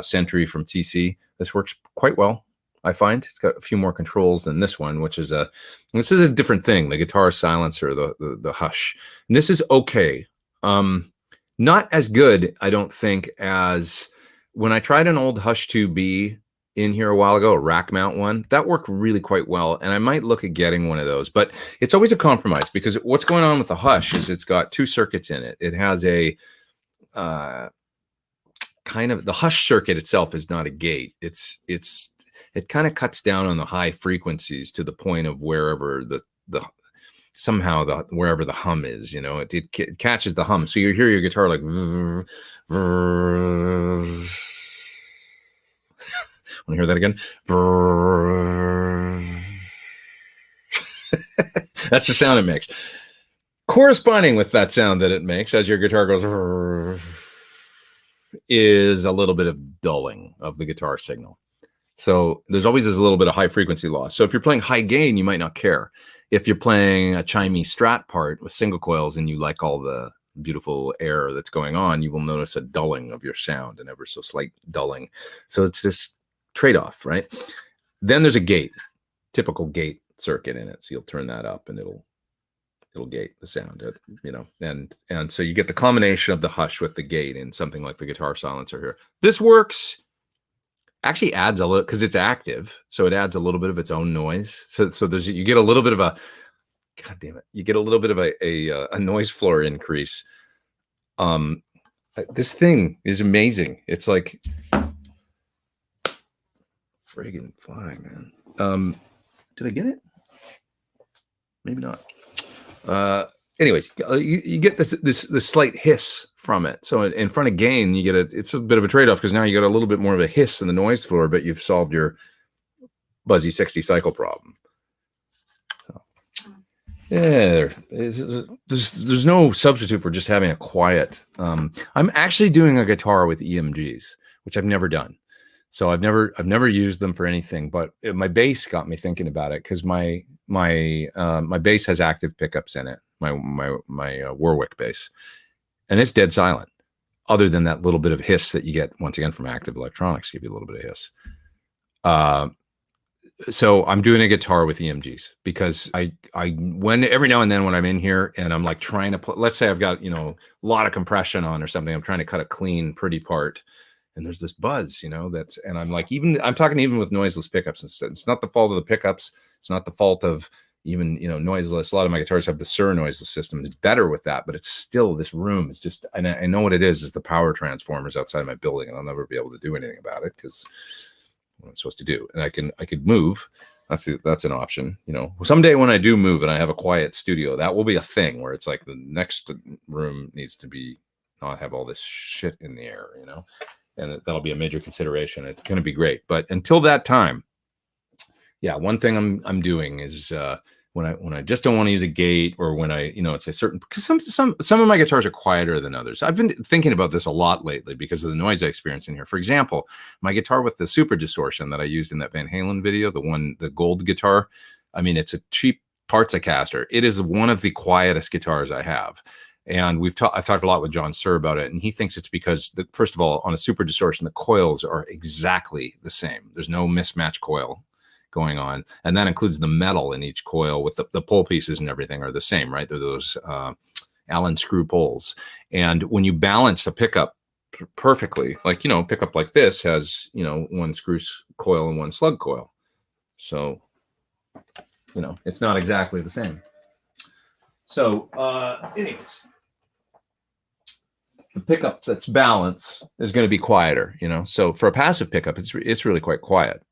Sentry from TC. This works quite well, I find. It's got a few more controls than this one, this is a different thing, the guitar silencer, the hush. And this is okay. Not as good, I don't think, as when I tried an old Hush 2B in here a while ago, a rack mount one, that worked really quite well, and I might look at getting one of those. But it's always a compromise, because what's going on with the Hush is it's got two circuits in it. It has a kind of, the Hush circuit itself is not a gate. It kind of cuts down on the high frequencies to the point of wherever wherever the hum is, it catches the hum. So you hear your guitar like want to hear that again? That's the sound it makes. Corresponding with that sound that it makes as your guitar goes is a little bit of dulling of the guitar signal. So there's always this little bit of high frequency loss. So if you're playing high gain, you might not care. If you're playing a chimey Strat part with single coils and you like all the beautiful air that's going on, you will notice a dulling of your sound, an ever so slight dulling. So it's this trade-off, right? Then there's a gate, typical gate circuit in it. So you'll turn that up and it'll gate the sound, and so you get the combination of the Hush with the gate in something like the guitar silencer here. This works, actually adds a little, because it's active, so it adds a little bit of its own noise. So you get a little bit of a, God damn it, you get a little bit of a noise floor increase. This thing is amazing. It's like friggin' fly, man. Did I get it? Maybe not. Anyways, you get this slight hiss from it. So in front of gain, you get it's a bit of a trade-off because now you got a little bit more of a hiss in the noise floor, but you've solved your buzzy 60 cycle problem. So, yeah, there's no substitute for just having a quiet. I'm actually doing a guitar with EMGs, which I've never done. So I've never used them for anything, but my bass got me thinking about it because my bass has active pickups in it, my Warwick bass, and it's dead silent, other than that little bit of hiss that you get once again from active electronics, give you a little bit of hiss. So I'm doing a guitar with EMGs because when every now and then when I'm in here and I'm like trying to let's say I've got a lot of compression on or something, I'm trying to cut a clean, pretty part. And there's this buzz, and I'm like, I'm talking even with noiseless pickups instead. It's not the fault of the pickups. It's not the fault of even, noiseless. A lot of my guitars have the Sur noiseless system. It's better with that, but it's still this room. It's just, and I know what it is the power transformers outside my building, and I'll never be able to do anything about it because what I'm supposed to do. And I could move. That's an option. Someday when I do move and I have a quiet studio, that will be a thing where it's like the next room needs to be not have all this shit in the air, and that'll be a major consideration. It's going to be great. But until that time, yeah, one thing I'm doing is when I just don't want to use a gate, or when it's a certain, because some of my guitars are quieter than others. I've been thinking about this a lot lately because of the noise I experience in here. For example, my guitar with the super distortion that I used in that Van Halen video, the gold guitar. I mean, it's a cheap Partzacaster. It is one of the quietest guitars I have. And I've talked a lot with John Sur about it, and he thinks it's because, first of all, on a super distortion, the coils are exactly the same. There's no mismatch coil going on, and that includes the metal in each coil with the pole pieces and everything are the same, right? They're those Allen screw poles. And when you balance the pickup perfectly, like, pickup like this has, one screw coil and one slug coil. So, it's not exactly the same. So, anyways, the pickup that's balanced is going to be quieter, So for a passive pickup, it's really quite quiet.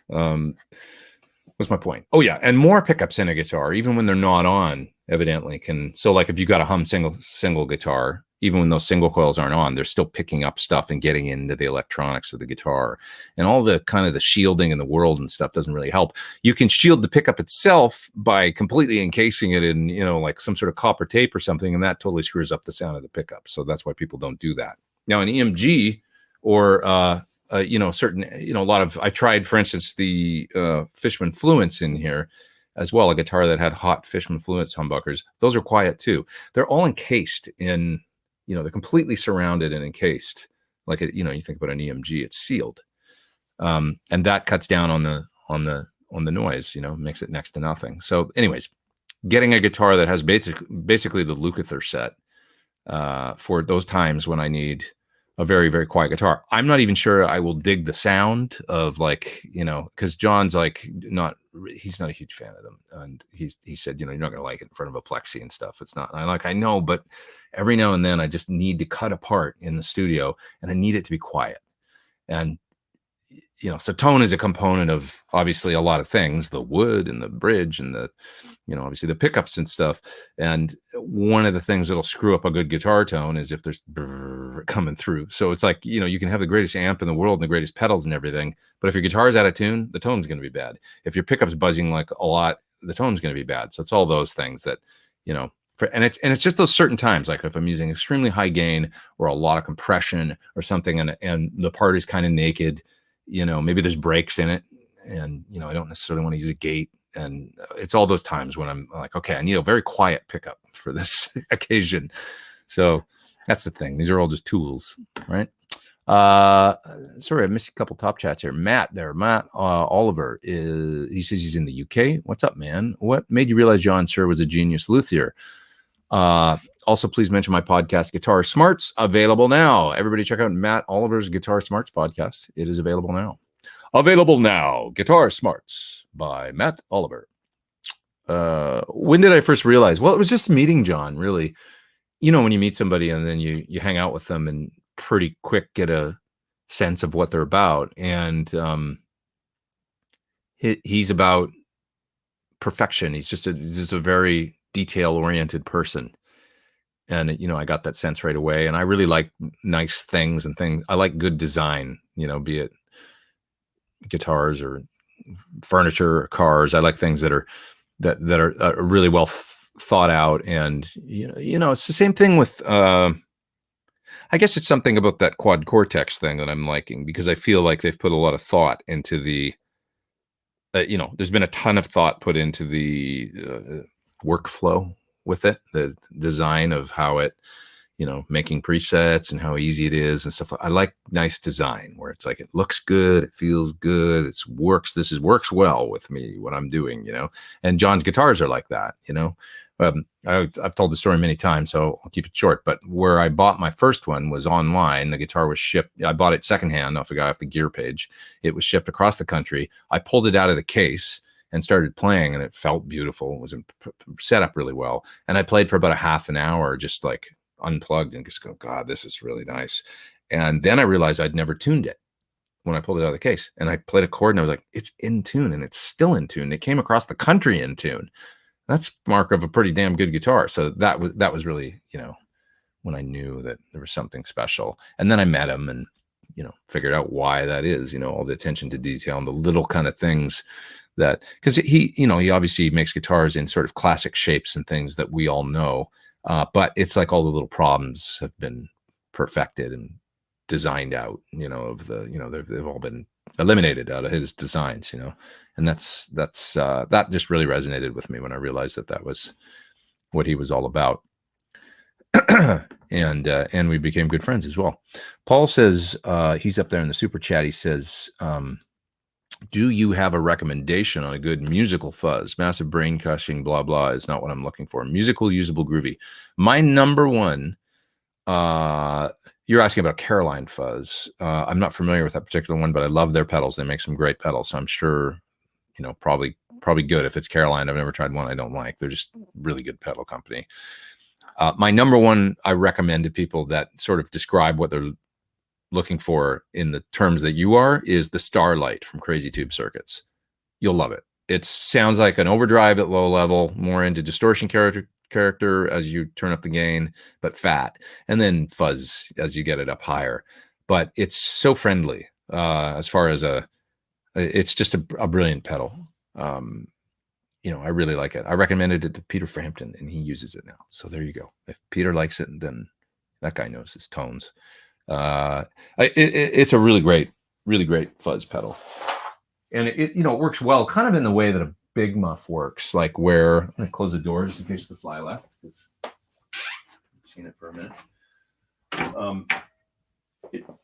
What's my point? Oh yeah, and more pickups in a guitar, even when they're not on, evidently can. So like if you got a hum single guitar, even when those single coils aren't on, they're still picking up stuff and getting into the electronics of the guitar. And all the kind of the shielding in the world and stuff doesn't really help. You can shield the pickup itself by completely encasing it in, like some sort of copper tape or something, and that totally screws up the sound of the pickup. So that's why people don't do that. Now an EMG or certain, a lot of, I tried, for instance, the Fishman Fluence in here as well, a guitar that had hot Fishman Fluence humbuckers. Those are quiet too. They're all encased in, they're completely surrounded and encased. Like, you think about an EMG, it's sealed. And that cuts down on the noise, makes it next to nothing. So anyways, getting a guitar that has basically the Lukather set for those times when I need a very, very quiet guitar. I'm not even sure I will dig the sound of, like, because John's like he's not a huge fan of them. And he said, you're not going to like it in front of a plexi and stuff. It's not. I know, but every now and then I just need to cut a part in the studio and I need it to be quiet. And, so tone is a component of obviously a lot of things, the wood and the bridge and the, obviously the pickups and stuff. And one of the things that'll screw up a good guitar tone is if there's coming through. So it's like, you can have the greatest amp in the world and the greatest pedals and everything, but if your guitar's out of tune, the tone's going to be bad. If your pickup's buzzing like a lot, the tone's going to be bad. So it's all those things that, and it's just those certain times, like if I'm using extremely high gain or a lot of compression or something, and the part is kind of naked, maybe there's breaks in it, and I don't necessarily want to use a gate, and it's all those times when I'm like, okay, I need a very quiet pickup for this occasion. So that's the thing. These are all just tools, right? Sorry, I missed a couple top chats here. Matt Oliver he says he's in the UK. What's up, man? What made you realize John Sur was a genius luthier? Also, please mention my podcast, Guitar Smarts, available now. Everybody check out Matt Oliver's Guitar Smarts podcast. It is available now. Available now. Guitar Smarts by Matt Oliver. When did I first realize? Well, it was just meeting John, really. When you meet somebody and then you hang out with them and pretty quick get a sense of what they're about. And he's about perfection. He's just a very detail-oriented person. And, you know, I got that sense right away. And I really like nice things and things. I like good design, you know, be it guitars or furniture or cars. I like things that are really well thought out. And, you know, it's the same thing with, I guess it's something about that quad cortex thing that I'm liking, because I feel like they've put a lot of thought into the, you know, there's been a ton of thought put into the workflow with it, the design of how it, you know, making presets and how easy it is and stuff. I like nice design where it's like, it looks good, it feels good, it works. Works well with me, what I'm doing, you know. And John's guitars are like that, you know. I've told the story many times, so I'll keep it short. But where I bought my first one was online. The guitar was shipped. I bought it secondhand off a guy off the gear page. It was shipped across the country. I pulled it out of the case and started playing, and it felt beautiful. It was set up really well. And I played for about a half an hour, just like unplugged, and just go, God, this is really nice. And then I realized I'd never tuned it when I pulled it out of the case. And I played a chord, and I was like, it's in tune, and it's still in tune. It came across the country in tune. That's mark of a pretty damn good guitar. So that was really, you know, when I knew that there was something special. And then I met him and, you know, figured out why that is, you know, all the attention to detail and the little kind of things that, because he, you know, he obviously makes guitars in sort of classic shapes and things that we all know. But it's like all the little problems have been perfected and designed out, you know, of the, you know, they've all been eliminated out of his designs, you know. And that just really resonated with me when I realized that was what he was all about. And we became good friends as well. Paul says, he's up there in the super chat. He says, do you have a recommendation on a good musical fuzz? Massive brain crushing, blah, blah, is not what I'm looking for. Musical, usable, groovy. My number one, you're asking about Caroline fuzz. I'm not familiar with that particular one, but I love their pedals. They make some great pedals. So I'm sure, you know, probably good. If it's Caroline, I've never tried one I don't like. They're just really good pedal company. My number one, I recommend to people that sort of describe what they're looking for in the terms that you are, is the Starlight from Crazy Tube Circuits. You'll love it. It sounds like an overdrive at low level, more into distortion character as you turn up the gain, but fat, and then fuzz as you get it up higher. But it's so friendly as far as it's just a brilliant pedal. You know, I really like it. I recommended it to Peter Frampton, and he uses it now. So there you go. If Peter likes it, then that guy knows his tones. It's a really great fuzz pedal, and it, you know, it works well, kind of in the way that a big muff works. Like where I'm going to close the doors in case the fly left, because I've seen it for a minute.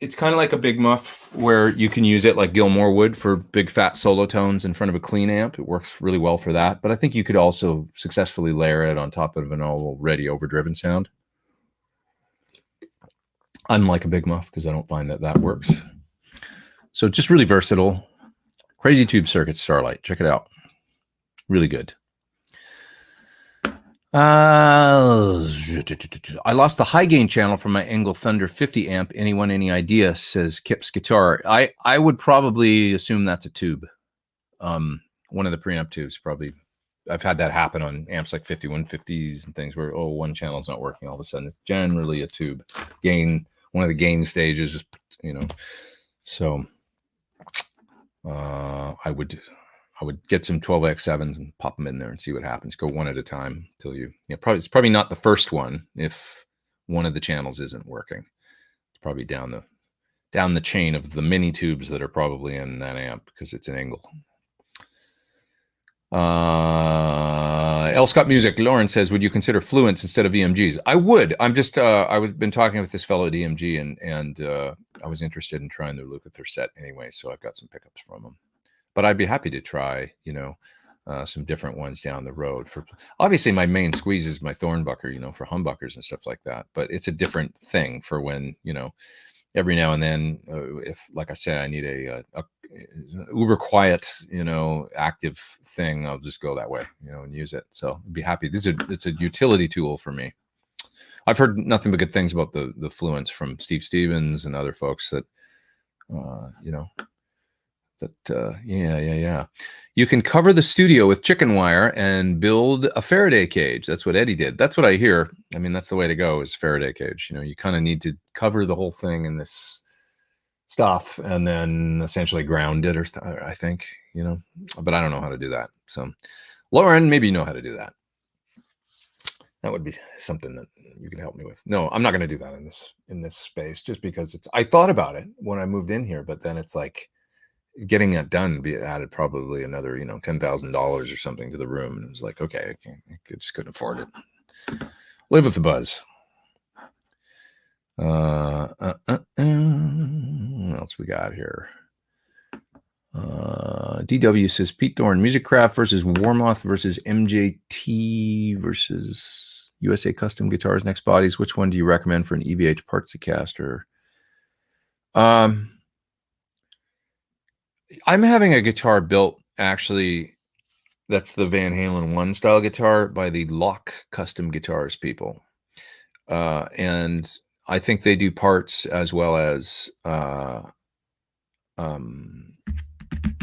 It's kind of like a big muff where you can use it like Gilmore would for big fat solo tones in front of a clean amp. It works really well for that. But I think you could also successfully layer it on top of an already overdriven sound. Unlike a big muff, because I don't find that works. So just really versatile. Crazy Tube Circuits Starlight. Check it out. Really good. I lost the high gain channel from my Engel Thunder 50 amp. Anyone, any idea? Says Kip's Guitar. I would probably assume that's a tube. One of the preamp tubes, probably. I've had that happen on amps like 5150s and things where, one channel's not working all of a sudden. It's generally a tube. Gain, one of the gain stages, you know. So I would get some 12X7s and pop them in there and see what happens. Go one at a time until it's probably not the first one if one of the channels isn't working. It's probably down the chain of the mini tubes that are probably in that amp because it's an Engel. L. Scott Music. Lauren says, would you consider Fluents instead of EMGs? I would. I'm just, I've been talking with this fellow at EMG and I was interested in trying to look at their set anyway. So I've got some pickups from them. But I'd be happy to try, some different ones down the road. For obviously, my main squeeze is my Thornbucker, for humbuckers and stuff like that. But it's a different thing for when, every now and then, if, like I said, I need a uber quiet, active thing, I'll just go that way, and use it. So I'd be happy. It's a utility tool for me. I've heard nothing but good things about the Fluents from Steve Stevens and other folks that, Yeah. You can cover the studio with chicken wire and build a Faraday cage. That's what Eddie did. That's what I hear. I mean, that's the way to go, is Faraday cage. You know, you kind of need to cover the whole thing in this stuff and then essentially ground it, or I think, you know, but I don't know how to do that. So Lauren, maybe you know how to do that. That would be something that you can help me with. No, I'm not going to do that in this space, just because I thought about it when I moved in here, but then it's like, getting it done be added probably another, you know, $10,000 or something to the room, and it was like, okay, I just couldn't afford it. Live with the buzz. What else we got here? DW says Pete Thorn, Musiccraft versus Warmoth versus MJT versus USA Custom Guitars Next Bodies. Which one do you recommend for an EVH Partsacaster? I'm having a guitar built, actually. That's the Van Halen 1 style guitar by the Lock Custom Guitars people. And I think they do parts as well as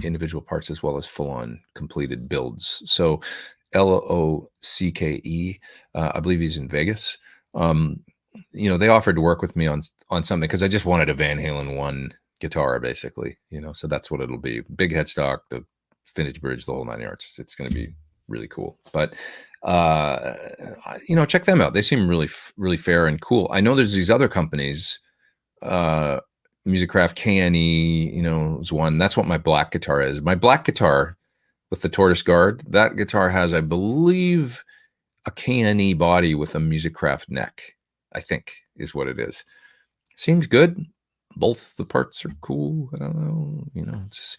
individual parts, as well as full-on completed builds. So LOCKE, I believe he's in Vegas. You know, they offered to work with me on something, because I just wanted a Van Halen 1 guitar, basically, you know, so that's what it'll be. Big headstock, the vintage bridge, the whole 9 yards. It's going to be really cool. But you know, check them out. They seem really fair and cool. I know there's these other companies, Musiccraft, KNE, you know, is one. That's what my black guitar is. My black guitar with the tortoise guard, that guitar has, I believe, a KNE body with a Musiccraft neck, I think is what it is. Seems good. Both the parts are cool. I don't know, you know, it's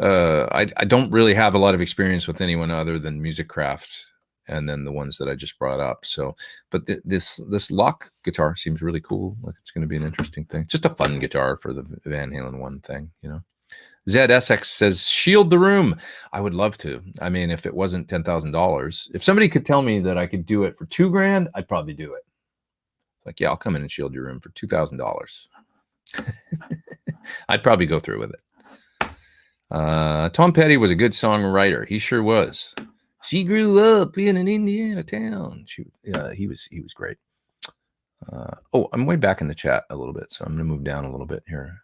I don't really have a lot of experience with anyone other than Musiccraft, and then the ones that I just brought up. So, but this Lock guitar seems really cool. Like, it's going to be an interesting thing. Just a fun guitar for the Van Halen 1 thing, you know. ZSX says, shield the room. I would love to. I mean, if it wasn't $10,000, if somebody could tell me that I could do it for $2,000, I'd probably do it. Like, yeah, I'll come in and shield your room for $2,000. I'd probably go through with it. Tom Petty was a good songwriter. He sure was. She grew up in an Indiana town. He was great. Oh, I'm way back in the chat a little bit, so I'm going to move down a little bit here.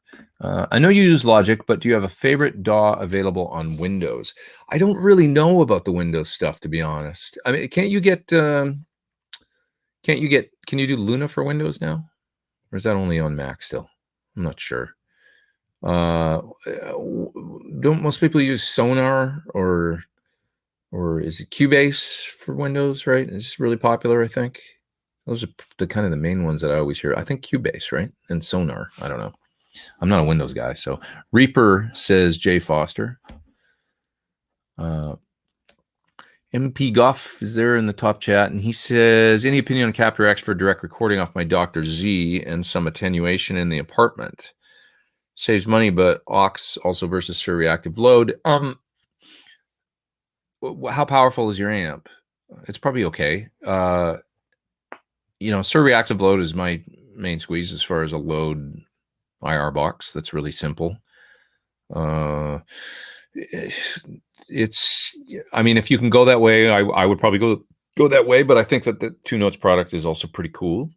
I know you use Logic, but do you have a favorite DAW available on Windows? I don't really know about the Windows stuff, to be honest. I mean, can you do Luna for Windows now? Or is that only on Mac still? I'm not sure. Don't most people use Sonar or is it Cubase for Windows, right? It's really popular, I think. Those are the kind of the main ones that I always hear. I think Cubase, right? And Sonar. I don't know. I'm not a Windows guy. So Reaper says Jay Foster. MP Goff is there in the top chat, and he says, any opinion on Capture X for direct recording off my Dr. Z and some attenuation in the apartment? Saves money, but aux also versus Sir Reactive Load. How powerful is your amp? It's probably okay. You know, Sir Reactive Load is my main squeeze as far as a load IR box. That's really simple. It's, I mean, if you can go that way, I would probably go that way, but I think that the Two Notes product is also pretty cool.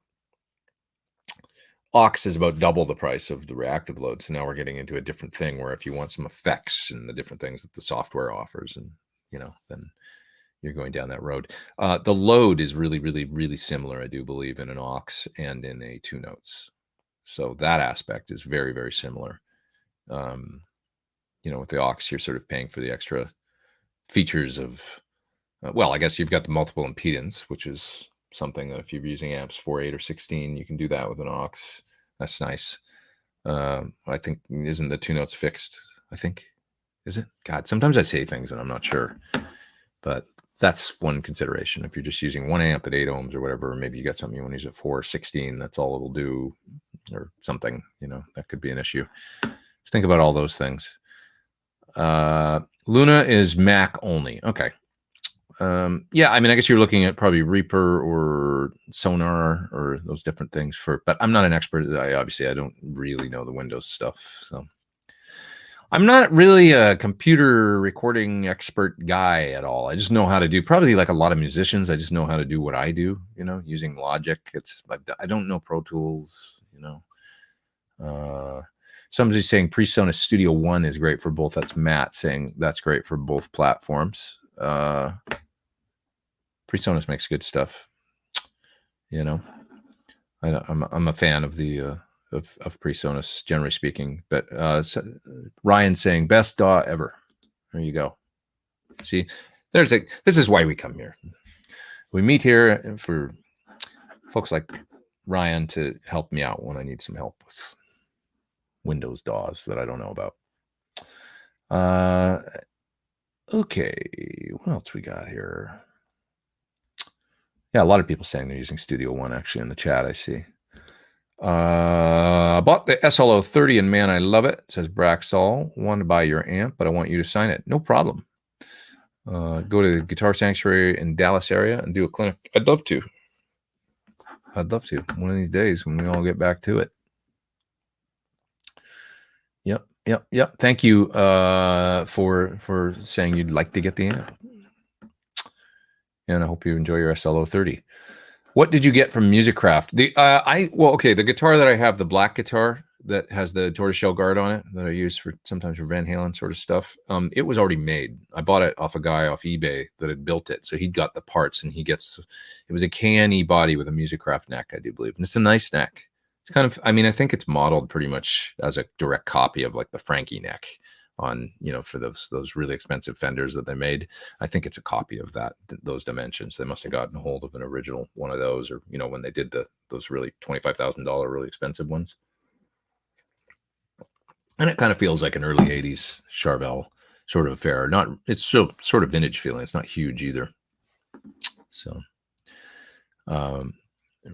Aux is about double the price of the Reactive Load, so now we're getting into a different thing where if you want some effects and the different things that the software offers, and you know, then you're going down that road. The load is really similar, I do believe, in an aux and in a Two Notes. So that aspect is very similar. You know, with the aux, you're sort of paying for the extra features of, well, I guess you've got the multiple impedance, which is something that if you're using amps 4, 8, or 16, you can do that with an aux. That's nice. I think, isn't the Two Notes fixed? I think, is it? God, sometimes I say things and I'm not sure, but that's one consideration. If you're just using one amp at 8 ohms or whatever, or maybe you got something you want to use at 4 or 16, that's all it'll do, or something, you know, that could be an issue. Just think about all those things. Luna is Mac only. Okay. Yeah, I mean, I guess you're looking at probably Reaper or Sonar or those different things but I'm not an expert. I don't really know the Windows stuff. So I'm not really a computer recording expert guy at all. I just know how to do, probably like a lot of musicians, I just know how to do what I do, using Logic. I don't know Pro Tools, Somebody's saying PreSonus Studio One is great for both. That's Matt saying that's great for both platforms. PreSonus makes good stuff. I'm a fan of the of PreSonus, generally speaking. But Ryan saying best DAW ever. There you go. See, this is why we come here. We meet here for folks like Ryan to help me out when I need some help with Windows DAWs that I don't know about. Okay, what else we got here? Yeah, a lot of people saying they're using Studio One actually in the chat, I see. I bought the SLO 30 and man, I love it. It says Braxall. Want to buy your amp, but I want you to sign it. No problem. Go to the Guitar Sanctuary in Dallas area and do a clinic. I'd love to. One of these days when we all get back to it. Yep. Thank you for saying you'd like to get the amp. And I hope you enjoy your SLO 30. What did you get from Musicraft? The guitar that I have, the black guitar that has the tortoiseshell guard on it that I use sometimes for Van Halen sort of stuff. It was already made. I bought it off a guy off eBay that had built it. So he got the parts and it was a KNE body with a Musicraft neck, I do believe. And it's a nice neck. It's kind of, I think it's modeled pretty much as a direct copy of like the Frankie neck on, for those really expensive Fenders that they made. I think it's a copy of those dimensions. They must have gotten a hold of an original one of those, or, when they did those really $25,000 really expensive ones. And it kind of feels like an early 80s Charvel sort of affair. It's so sort of vintage feeling. It's not huge either. So,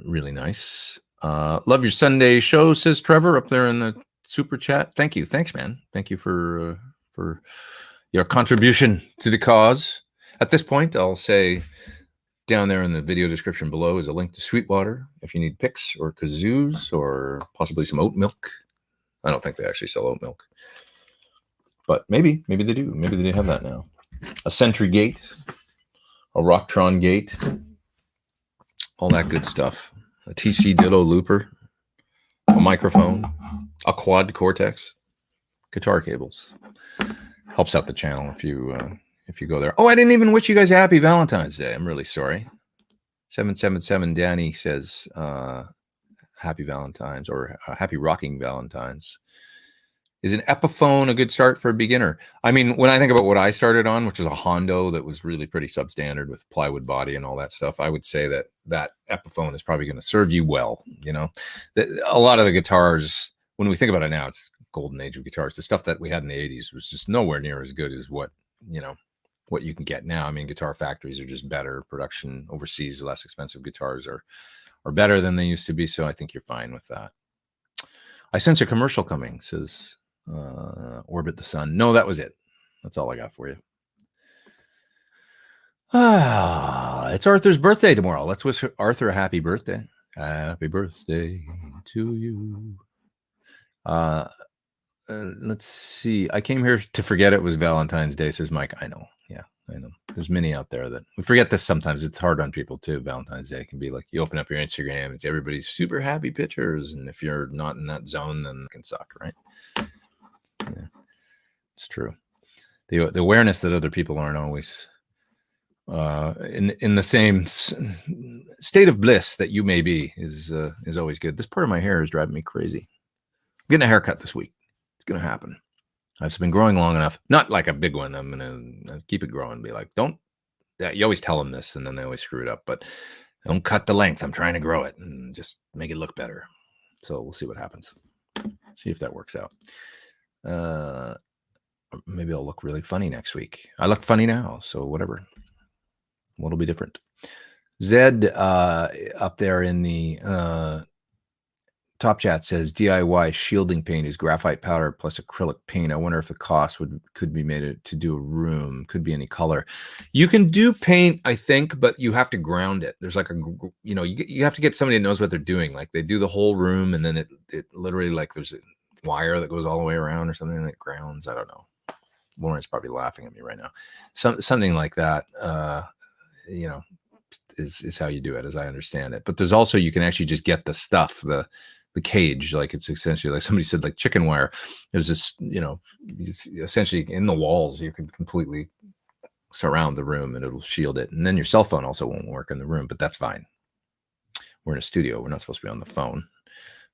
really nice. Love your Sunday show, says Trevor up there in the super chat. Thank you. Thanks, man. Thank you for your contribution to the cause. At this point, I'll say down there in the video description below is a link to Sweetwater if you need picks or kazoos or possibly some oat milk. I don't think they actually sell oat milk, but maybe they do. Maybe they have that now. A Sentry gate, a Rocktron gate, all that good stuff. A TC Ditto looper, a microphone, a quad Cortex, guitar cables. Helps out the channel if you go there. Oh, I didn't even wish you guys a happy Valentine's Day. I'm really sorry. 777 Danny says happy Valentine's or happy rocking Valentine's. Is an Epiphone a good start for a beginner? When I think about what I started on, which is a Hondo that was really pretty substandard with plywood body and all that stuff, I would say that Epiphone is probably going to serve you well. A lot of the guitars, when we think about it now, it's golden age of guitars. The stuff that we had in the 80s was just nowhere near as good as what you can get now. Guitar factories are just better. Production overseas, less expensive guitars are better than they used to be. So I think you're fine with that. I sense a commercial coming, says Orbit the Sun. No, that was it. That's all I got for you. It's Arthur's birthday tomorrow. Let's wish Arthur a happy birthday. Happy birthday to you. Let's see. I came here to forget it was Valentine's Day, says Mike. I know. Yeah, I know. There's many out there that we forget this sometimes. It's hard on people too. Valentine's Day can be like you open up your Instagram, it's everybody's super happy pictures. And if you're not in that zone, then it can suck, right? Yeah, it's true. The awareness that other people aren't always in the same state of bliss that you may be is always good. This part of my hair is driving me crazy. I'm getting a haircut this week. It's going to happen. I've been growing long enough, not like a big one. I'm going to keep it growing. Be like, don't, you always tell them this and then they always screw it up, but don't cut the length. I'm trying to grow it and just make it look better. So we'll see what happens. See if that works out. Maybe I'll look really funny next week. I look funny now, so whatever. What'll be different? Zed up there in the top chat says DIY shielding paint is graphite powder plus acrylic paint. I wonder if the cost could be made to do a room. Could be any color. You can do paint, I think, but you have to ground it. There's like you have to get somebody that knows what they're doing. Like they do the whole room, and then it literally like there's wire that goes all the way around or something that grounds. I don't know. Lauren's probably laughing at me right now. Something like that, is how you do it, as I understand it. But there's also, you can actually just get the stuff, the cage, like it's essentially like somebody said, like chicken wire. There's this, essentially in the walls, you can completely surround the room and it'll shield it. And then your cell phone also won't work in the room, but that's fine. We're in a studio. We're not supposed to be on the phone.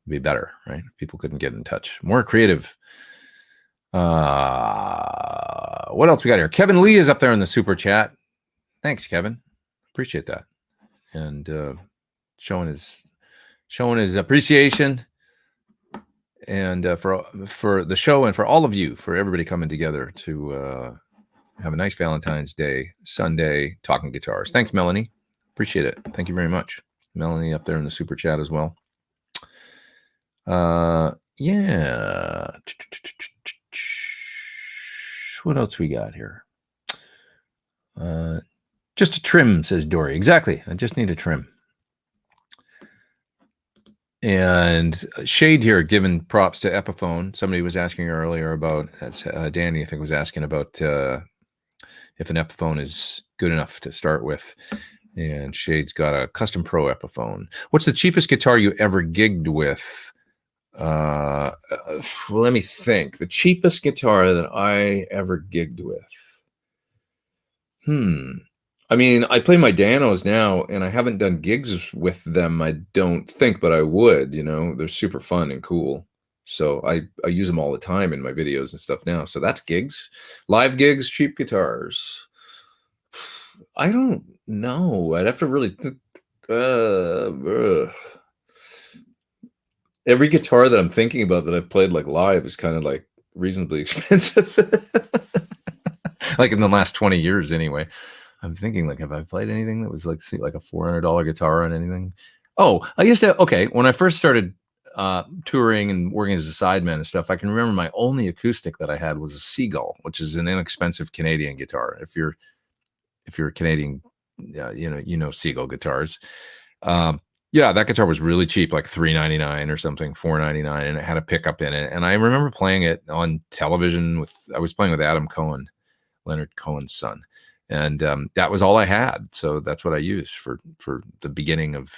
It'd be better, right? People couldn't get in touch. More creative. What else we got here? Kevin Lee is up there in the super chat. Thanks, Kevin. Appreciate that. And showing his appreciation, and for the show, and for all of you, for everybody coming together to have a nice Valentine's Day Sunday talking guitars. Thanks, Melanie. Appreciate it. Thank you very much. Melanie up there in the super chat as well. Yeah. What else we got here? Just a trim, says Dory. Exactly. I just need a trim. And Shade here, giving props to Epiphone. Somebody was asking earlier about, Danny, I think, was asking about if an Epiphone is good enough to start with. And Shade's got a Custom Pro Epiphone. What's the cheapest guitar you ever gigged with? Well, let me think. The cheapest guitar that I ever gigged with. I mean, I play my Danos now, and I haven't done gigs with them, I don't think, but I would. They're super fun and cool. So I use them all the time in my videos and stuff now. So that's gigs. Live gigs, cheap guitars. I don't know. I'd have to really every guitar that I'm thinking about that I've played like live is kind of like reasonably expensive. Like in the last 20 years anyway. I'm thinking, like, have I played anything that was like a $400 guitar on anything? Oh, I used to, when I first started touring and working as a sideman and stuff, I can remember my only acoustic that I had was a Seagull, which is an inexpensive Canadian guitar. If you're a Canadian, Seagull guitars. Yeah, that guitar was really cheap, like $399 or something, $499, and it had a pickup in it. And I remember playing it on television I was playing with Adam Cohen, Leonard Cohen's son. And that was all I had. So that's what I used for the beginning of,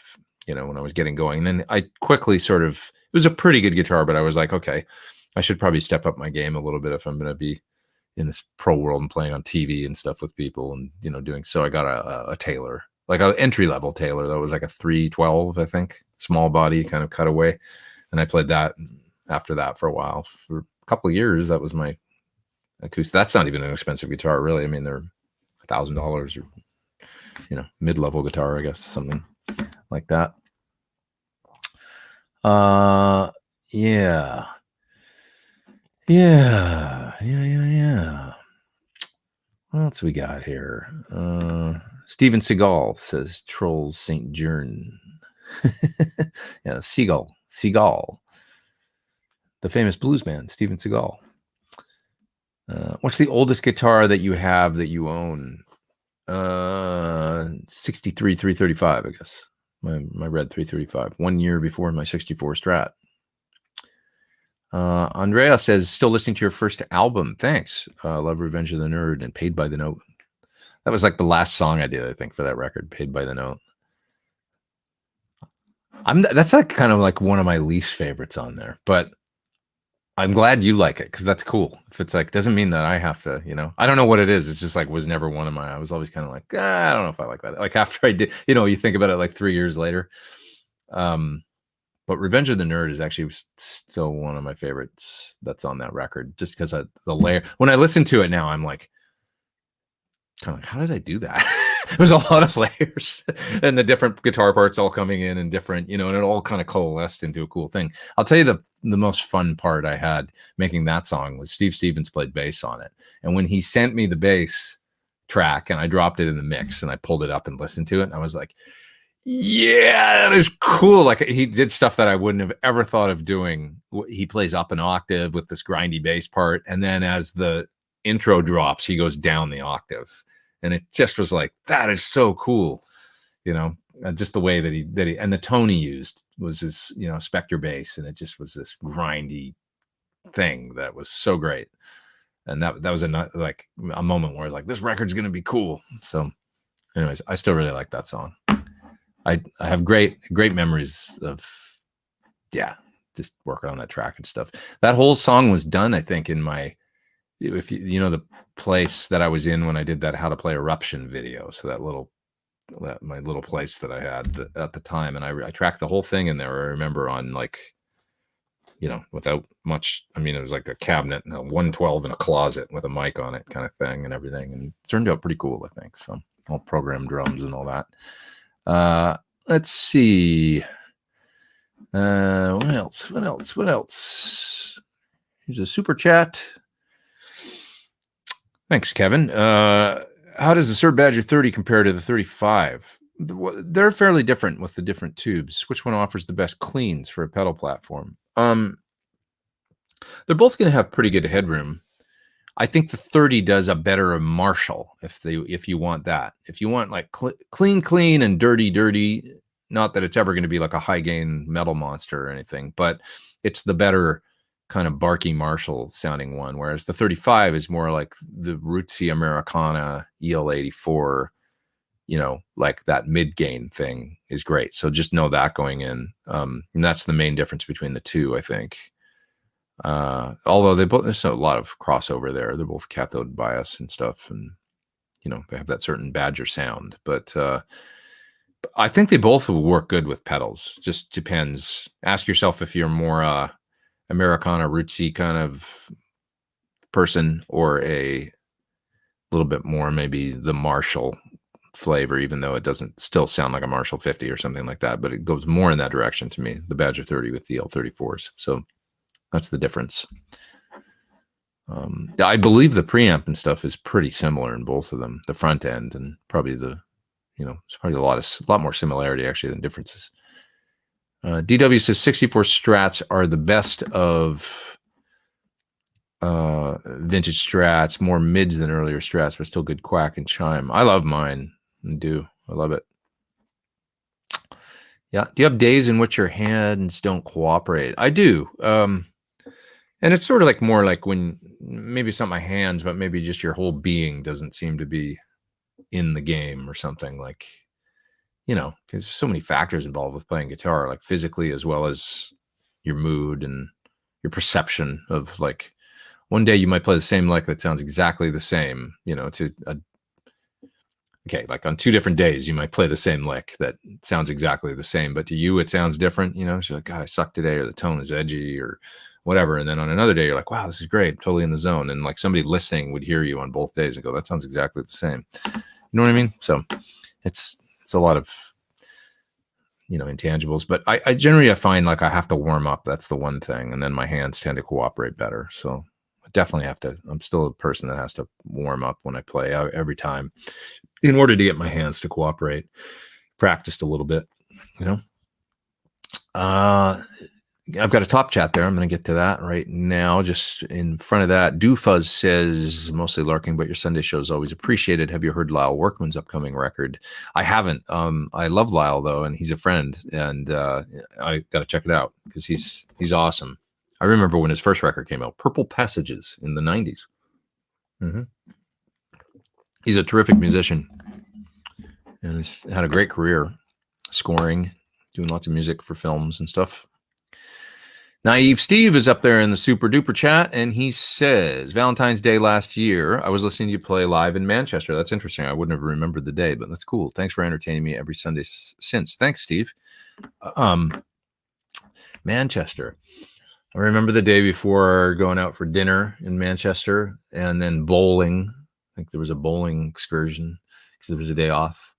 when I was getting going. And then I quickly it was a pretty good guitar, but I was like, okay, I should probably step up my game a little bit if I'm going to be in this pro world and playing on TV and stuff with people and, doing. So I got a Taylor, like an entry-level Taylor that was like a 312, I think, small body kind of cutaway. And I played that after that for a while. For a couple of years, that was my acoustic. That's not even an expensive guitar, really. I mean, they're $1,000 or mid-level guitar, I guess, something like that. Yeah. What else we got here? Steven Seagal says Trolls St. Jern. Yeah, Seagal, the famous blues man, Steven Seagal. What's the oldest guitar that you have that you own? 63 335, I guess. My red 335. 1 year before my 64 Strat. Andrea says, still listening to your first album. Thanks. Love Revenge of the Nerd and Paid by the Note. That was like the last song I did, I think, for that record, Paid by the Note. That's like kind of like one of my least favorites on there, but I'm glad you like it because that's cool. If it's like, doesn't mean that I have to, I don't know what it is. It's just like, was never one of I was always kind of like, I don't know if I like that. Like after I did, you think about it like 3 years later. But Revenge of the Nerd is actually still one of my favorites that's on that record, just because the layer, when I listen to it now, I'm like, kind of like, how did I do that? There's a lot of layers and the different guitar parts all coming in and different, and it all kind of coalesced into a cool thing. I'll tell you the most fun part I had making that song was Steve Stevens played bass on it. And when he sent me the bass track and I dropped it in the mix and I pulled it up and listened to it, and I was like, yeah, that is cool. Like he did stuff that I wouldn't have ever thought of doing. He plays up an octave with this grindy bass part. And then as the intro drops, he goes down the octave. And it just was like, that is so cool. Just the way that he, and the tone he used was his, Spectre bass. And it just was this grindy, thing that was so great. And that was a moment where like this record's gonna be cool. So anyways, I still really like that song. I have great memories of just working on that track and stuff. That whole song was done, I think, in my, if you know the place that I was in when I did that How to Play Eruption video. So my little place that I had at the time, and I tracked the whole thing in there. I remember on like, without much. I mean, it was like a cabinet, a 112 in a closet with a mic on it, kind of thing, and everything, and it turned out pretty cool, I think. So all programmed drums and all that. Let's see. What else? Here's a super chat. Thanks, Kevin. How does the Sir Badger 30 compare to the 35? They're fairly different with the different tubes. Which one offers the best cleans for a pedal platform? They're both going to have pretty good headroom. I think the 30 does a better Marshall if you want that. If you want like clean and dirty, not that it's ever going to be like a high gain metal monster or anything, but it's the better kind of barky Marshall sounding one. Whereas the 35 is more like the rootsy Americana EL84, like that mid gain thing is great. So just know that going in. And that's the main difference between the two, I think. Although there's a lot of crossover there. They're both cathode bias and stuff, and they have that certain Badger sound. But I think they both will work good with pedals. Just depends. Ask yourself if you're more Americana rootsy kind of person, or a little bit more maybe the Marshall flavor, even though it doesn't still sound like a Marshall 50 or something like that. But it goes more in that direction to me. The Badger 30 with the L34s. So that's the difference. I believe the preamp and stuff is pretty similar in both of them. The front end, and probably it's probably a lot more similarity actually than differences. DW says 64 Strats are the best of vintage Strats, more mids than earlier Strats, but still good quack and chime. I love mine. I love it. Yeah. Do you have days in which your hands don't cooperate? I do. And it's sort of like more like when maybe it's not my hands, but maybe just your whole being doesn't seem to be in the game or something, like, because there's so many factors involved with playing guitar, like physically as well as your mood and your perception of, like, one day you might play the same lick that sounds exactly the same, like on 2 different days, you might play the same lick that sounds exactly the same, but to you, it sounds different. So you're like, God, I suck today, or the tone is edgy, or whatever. And then on another day, you're like, wow, this is great. I'm totally in the zone. And like somebody listening would hear you on both days and go, that sounds exactly the same. You know what I mean? So it's a lot of, intangibles, but I generally find like I have to warm up. That's the one thing. And then my hands tend to cooperate better. So I definitely have to, I'm still a person that has to warm up when I play every time in order to get my hands to cooperate. Practiced a little bit, I've got a top chat there. I'm going to get to that right now. Just in front of that, Doofuzz says, mostly larking, but your Sunday show is always appreciated. Have you heard Lyle Workman's upcoming record? I haven't. I love Lyle, though, and he's a friend, and I got to check it out because he's awesome. I remember when his first record came out, Purple Passages, in the 90s. Mm-hmm. He's a terrific musician, and he's had a great career scoring, doing lots of music for films and stuff. Naive Steve is up there in the super duper chat, and he says, Valentine's Day last year, I was listening to you play live in Manchester. That's interesting. I wouldn't have remembered the day, but that's cool. Thanks for entertaining me every Sunday since. Thanks, Steve. Manchester. I remember the day before going out for dinner in Manchester, and then bowling. I think there was a bowling excursion because there was a day off.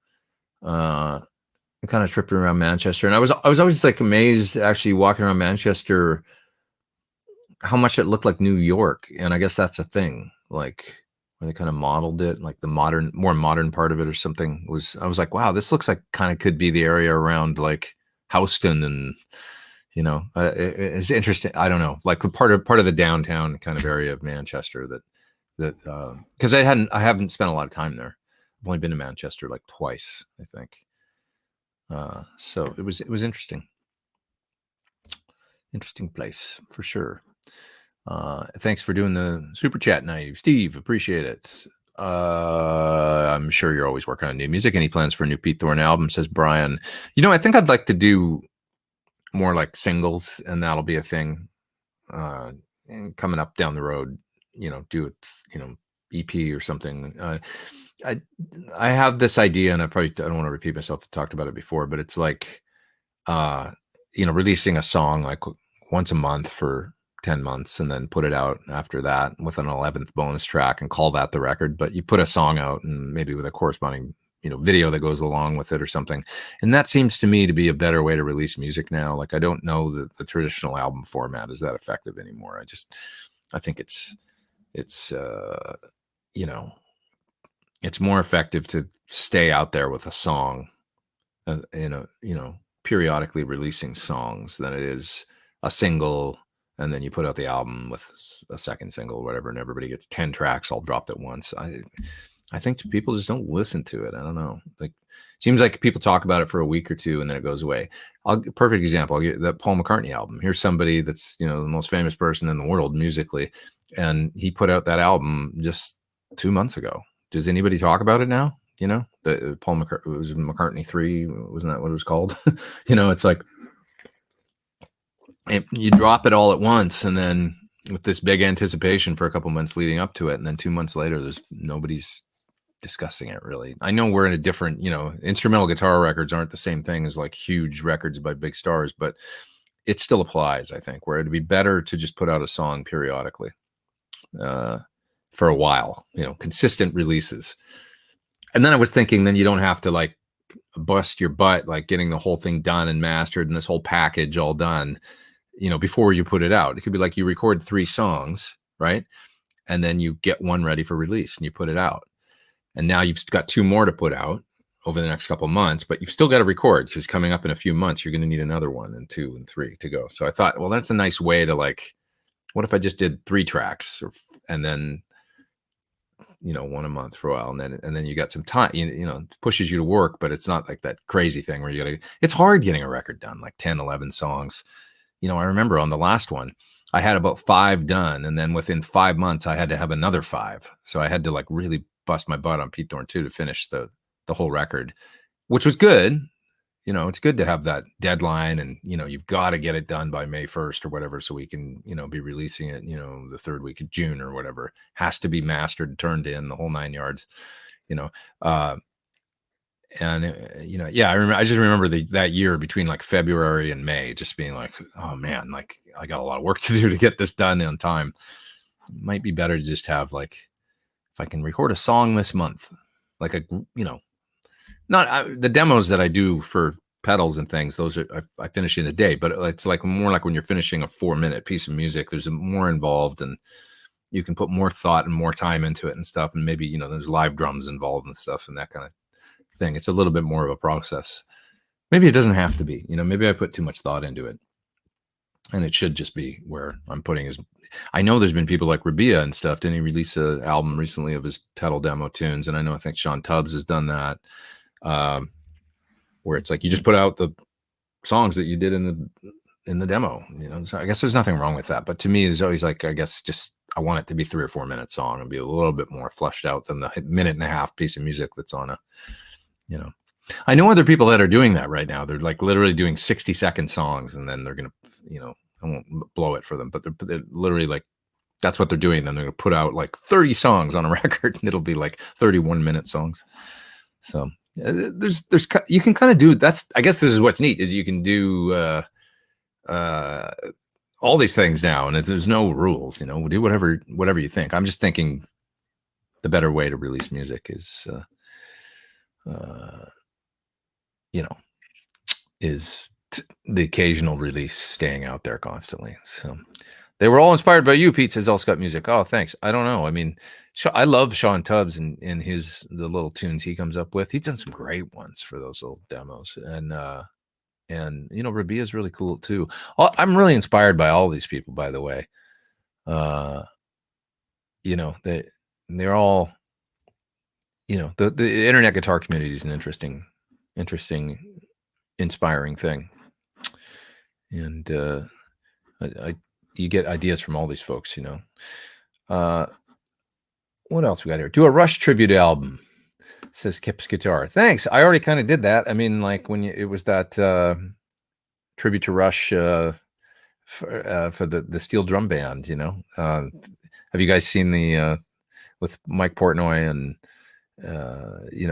I kind of tripped around Manchester, and I was always like amazed actually walking around Manchester how much it looked like New York. And I guess that's a thing, like when they kind of modeled it, like the more modern part of it or something I was like, wow, this looks like kind of could be the area around like Houston, and it's interesting. I don't know, like part of the downtown kind of area of Manchester that because I haven't spent a lot of time there. I've only been to Manchester like twice, I think. So it was interesting place for sure. Thanks for doing the super chat, Naive. Steve, appreciate it. I'm sure you're always working on new music. Any plans for a new Pete Thorn album, says Brian. I think I'd like to do more like singles, and that'll be a thing and coming up down the road, do it, EP or something. I I have this idea, and I don't want to repeat myself. I talked about it before, but it's like, releasing a song like once a month for 10 months and then put it out after that with an 11th bonus track and call that the record. But you put a song out and maybe with a corresponding, video that goes along with it or something. And that seems to me to be a better way to release music now. Like, I don't know that the traditional album format is that effective anymore. I think it's, it's more effective to stay out there with a song, periodically releasing songs than it is a single, and then you put out the album with a second single or whatever, and everybody gets 10 tracks all dropped at once. I think people just don't listen to it. I don't know. Like, seems like people talk about it for a week or two and then it goes away. Perfect example, I'll get that Paul McCartney album. Here's somebody that's, the most famous person in the world musically, and he put out that album just 2 months ago. Does anybody talk about it now? The Paul McCartney, it was McCartney 3, wasn't that what it was called? It's like, you drop it all at once, and then with this big anticipation for a couple months leading up to it, and then 2 months later, nobody's discussing it really. I know we're in a different, instrumental guitar records aren't the same thing as like huge records by big stars, but it still applies, I think, where it'd be better to just put out a song periodically for a while, consistent releases. And then I was thinking, then you don't have to like bust your butt, like getting the whole thing done and mastered and this whole package all done, before you put it out. It could be like you record 3 songs, right? And then you get one ready for release and you put it out. And now you've got 2 more to put out over the next couple of months, but you've still got to record, because coming up in a few months, you're going to need another 1 and 2 and 3 to go. So I thought, well, that's a nice way to like, what if I just did 3 tracks and then, 1 a month for a while, and then you got some time, it pushes you to work, but it's not like that crazy thing where it's hard getting a record done, like 10, 11 songs. I remember on the last one, I had about 5 done, and then within 5 months, I had to have another 5. So I had to like really bust my butt on Pete Thorn 2 to finish the whole record, which was good. It's good to have that deadline, and, you've got to get it done by May 1st or whatever, so we can, be releasing it, the 3rd week of June or whatever. Has to be mastered, turned in, the whole 9 yards, and I just remember that year between like February and May, just being like, oh man, like I got a lot of work to do to get this done on time. It might be better to just have like, if I can record a song this month, like not the demos that I do for pedals and things, those are I finish in a day, but it's like more like when you're finishing a 4-minute piece of music, there's more involved, and you can put more thought and more time into it and stuff, and maybe there's live drums involved and stuff and that kind of thing. It's a little bit more of a process. Maybe it doesn't have to be, maybe I put too much thought into it, and it should just be where I'm putting his. I know there's been people like Rabia and stuff. Didn't he release an album recently of his pedal demo tunes? And I think Sean Tubbs has done that. Where it's like you just put out the songs that you did in the demo, So I guess there's nothing wrong with that. But to me, it's always like, I guess just I want it to be 3 or 4 minute song and be a little bit more fleshed out than the 1.5-minute piece of music that's on a, I know other people that are doing that right now. They're like literally doing 60-second songs, and then they're gonna, I won't blow it for them, but they're literally like, that's what they're doing. Then they're gonna put out like 30 songs on a record, and it'll be like 31-minute songs. So there's you can kind of do that's. I guess this is what's neat, is you can do all these things now, and there's no rules. Do whatever you think. I'm just thinking the better way to release music is the occasional release, staying out there constantly. So they were all inspired by you, Pete, says All Scott Music. Oh, thanks. I don't know. I mean, I love Sean Tubbs and the little tunes he comes up with. He's done some great ones for those little demos, and Rabia is really cool too. I'm really inspired by all these people, by the way. They're all, the internet guitar community is an interesting, inspiring thing. And you get ideas from all these folks, what else we got here? Do a Rush tribute album, says Kip's Guitar. Thanks. I already kind of did that. I mean, like when it was that tribute to Rush for the steel drum band, have you guys seen the with Mike Portnoy and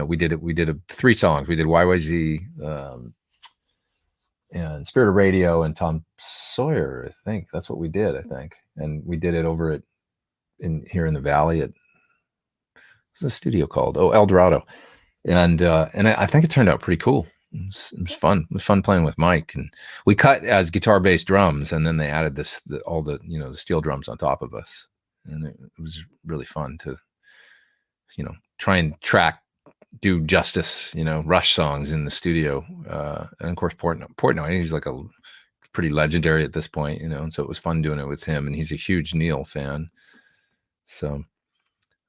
we did 3 songs. We did YYZ and Spirit of Radio and Tom Sawyer. I think that's what we did. And we did it over here in the Valley at, what's the studio called? Oh, El Dorado. And I think it turned out pretty cool. It was fun. It was fun playing with Mike, and we cut as guitar based drums, and then they added all the the steel drums on top of us, and it was really fun to try and do justice, Rush songs in the studio. And of course, Portnoy, he's like a pretty legendary at this point, and so it was fun doing it with him, and he's a huge Neil fan. So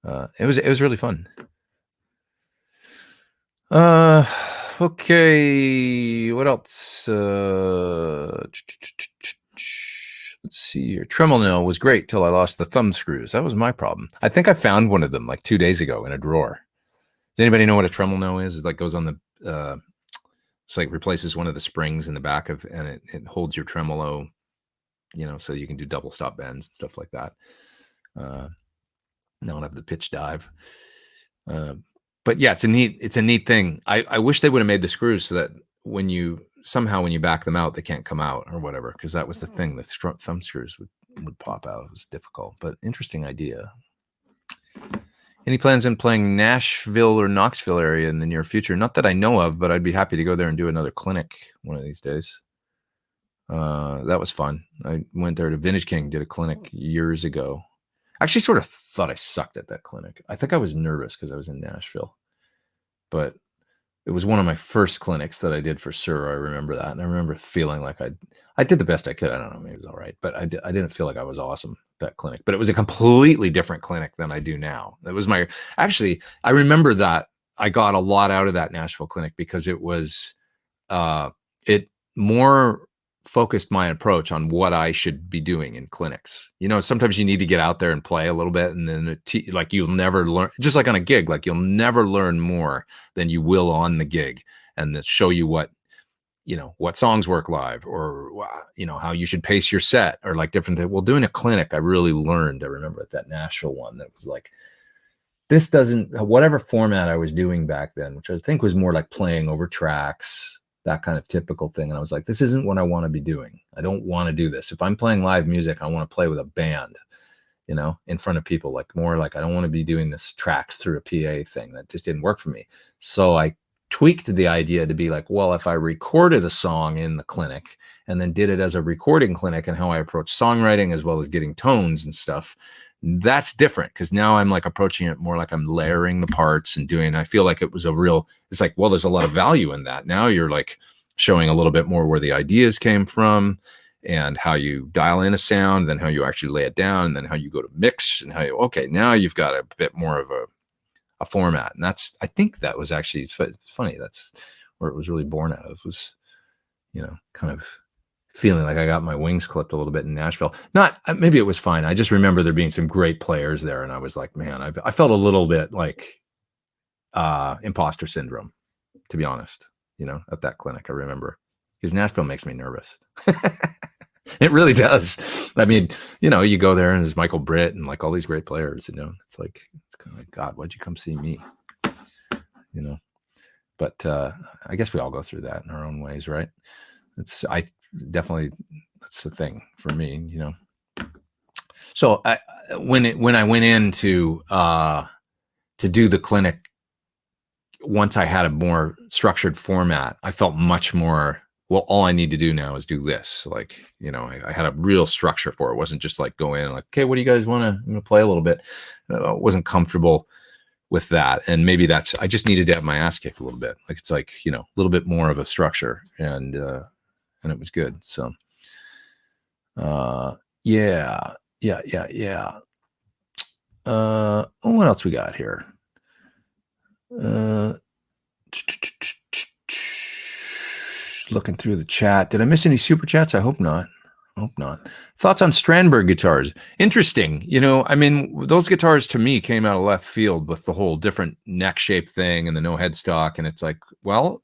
it was really fun. Okay, what else? Let's see here. Tremolo was great till I lost the thumb screws. That was my problem. I think I found one of them like 2 days ago in a drawer. Does anybody know what a tremolo is? It's like goes on the it's like replaces one of the springs in the back and it holds your tremolo, so you can do double stop bends and stuff like that. Not have the pitch dive. But yeah, it's a neat thing. I wish they would have made the screws so that when you back them out, they can't come out or whatever, because that was the thing. The thumb screws would pop out. It was difficult, but interesting idea. Any plans on playing Nashville or Knoxville area in the near future? Not that I know of, but I'd be happy to go there and do another clinic one of these days. That was fun. I went there to Vintage King, did a clinic years ago. I actually sort of thought I sucked at that clinic. I think I was nervous because I was in Nashville, but it was one of my first clinics that I did for Sir. I remember that. And I remember feeling like I did the best I could. I don't know, maybe it was all right, but I didn't feel like I was awesome at that clinic, but it was a completely different clinic than I do now. It was I remember that I got a lot out of that Nashville clinic because it was, it more focused my approach on what I should be doing in clinics. Sometimes you need to get out there and play a little bit, and then you'll never learn, just like on a gig, like you'll never learn more than you will on the gig, and that show you what songs work live, or how you should pace your set, or like different things. Well, doing a clinic, I really learned. I remember at that Nashville one that was like, this doesn't, whatever format I was doing back then, which I think was more like playing over tracks, that kind of typical thing. And I was like, this isn't what I want to be doing. I don't want to do this. If I'm playing live music, I want to play with a band, in front of people, like more like I don't want to be doing this tracked through a PA thing. That just didn't work for me. So I tweaked the idea to be like, well, if I recorded a song in the clinic and then did it as a recording clinic, and how I approach songwriting as well as getting tones and stuff, that's different, because now I'm like approaching it more like I'm layering the parts and doing, I feel like it's like, well, there's a lot of value in that. Now you're like showing a little bit more where the ideas came from and how you dial in a sound, then how you actually lay it down, and then how you go to mix, and okay, now you've got a bit more of a format. And I think that was actually, it's funny. That's where it was really born out of, was, kind of feeling like I got my wings clipped a little bit in Nashville. Maybe it was fine. I just remember there being some great players there, and I was like, man, I felt a little bit like imposter syndrome, to be honest, at that clinic. I remember, because Nashville makes me nervous. It really does. I mean, you go there and there's Michael Britt and like all these great players, it's kind of like, God, why'd you come see me? But I guess we all go through that in our own ways, right? Definitely, that's the thing for me, So when I went in to do the clinic, once I had a more structured format, I felt much more, well, all I need to do now is do this. Like, I had a real structure for it. It wasn't just like go in and like, okay, what do you guys want to play a little bit? I wasn't comfortable with that. And maybe I just needed to have my ass kicked a little bit. Like, it's like, a little bit more of a structure, and it was good. So, yeah. What else we got here? Looking through the chat. Did I miss any super chats? I hope not. Hope not. Thoughts on Strandberg guitars? Interesting. I mean, those guitars to me came out of left field with the whole different neck shape thing and the no headstock. And it's like, well,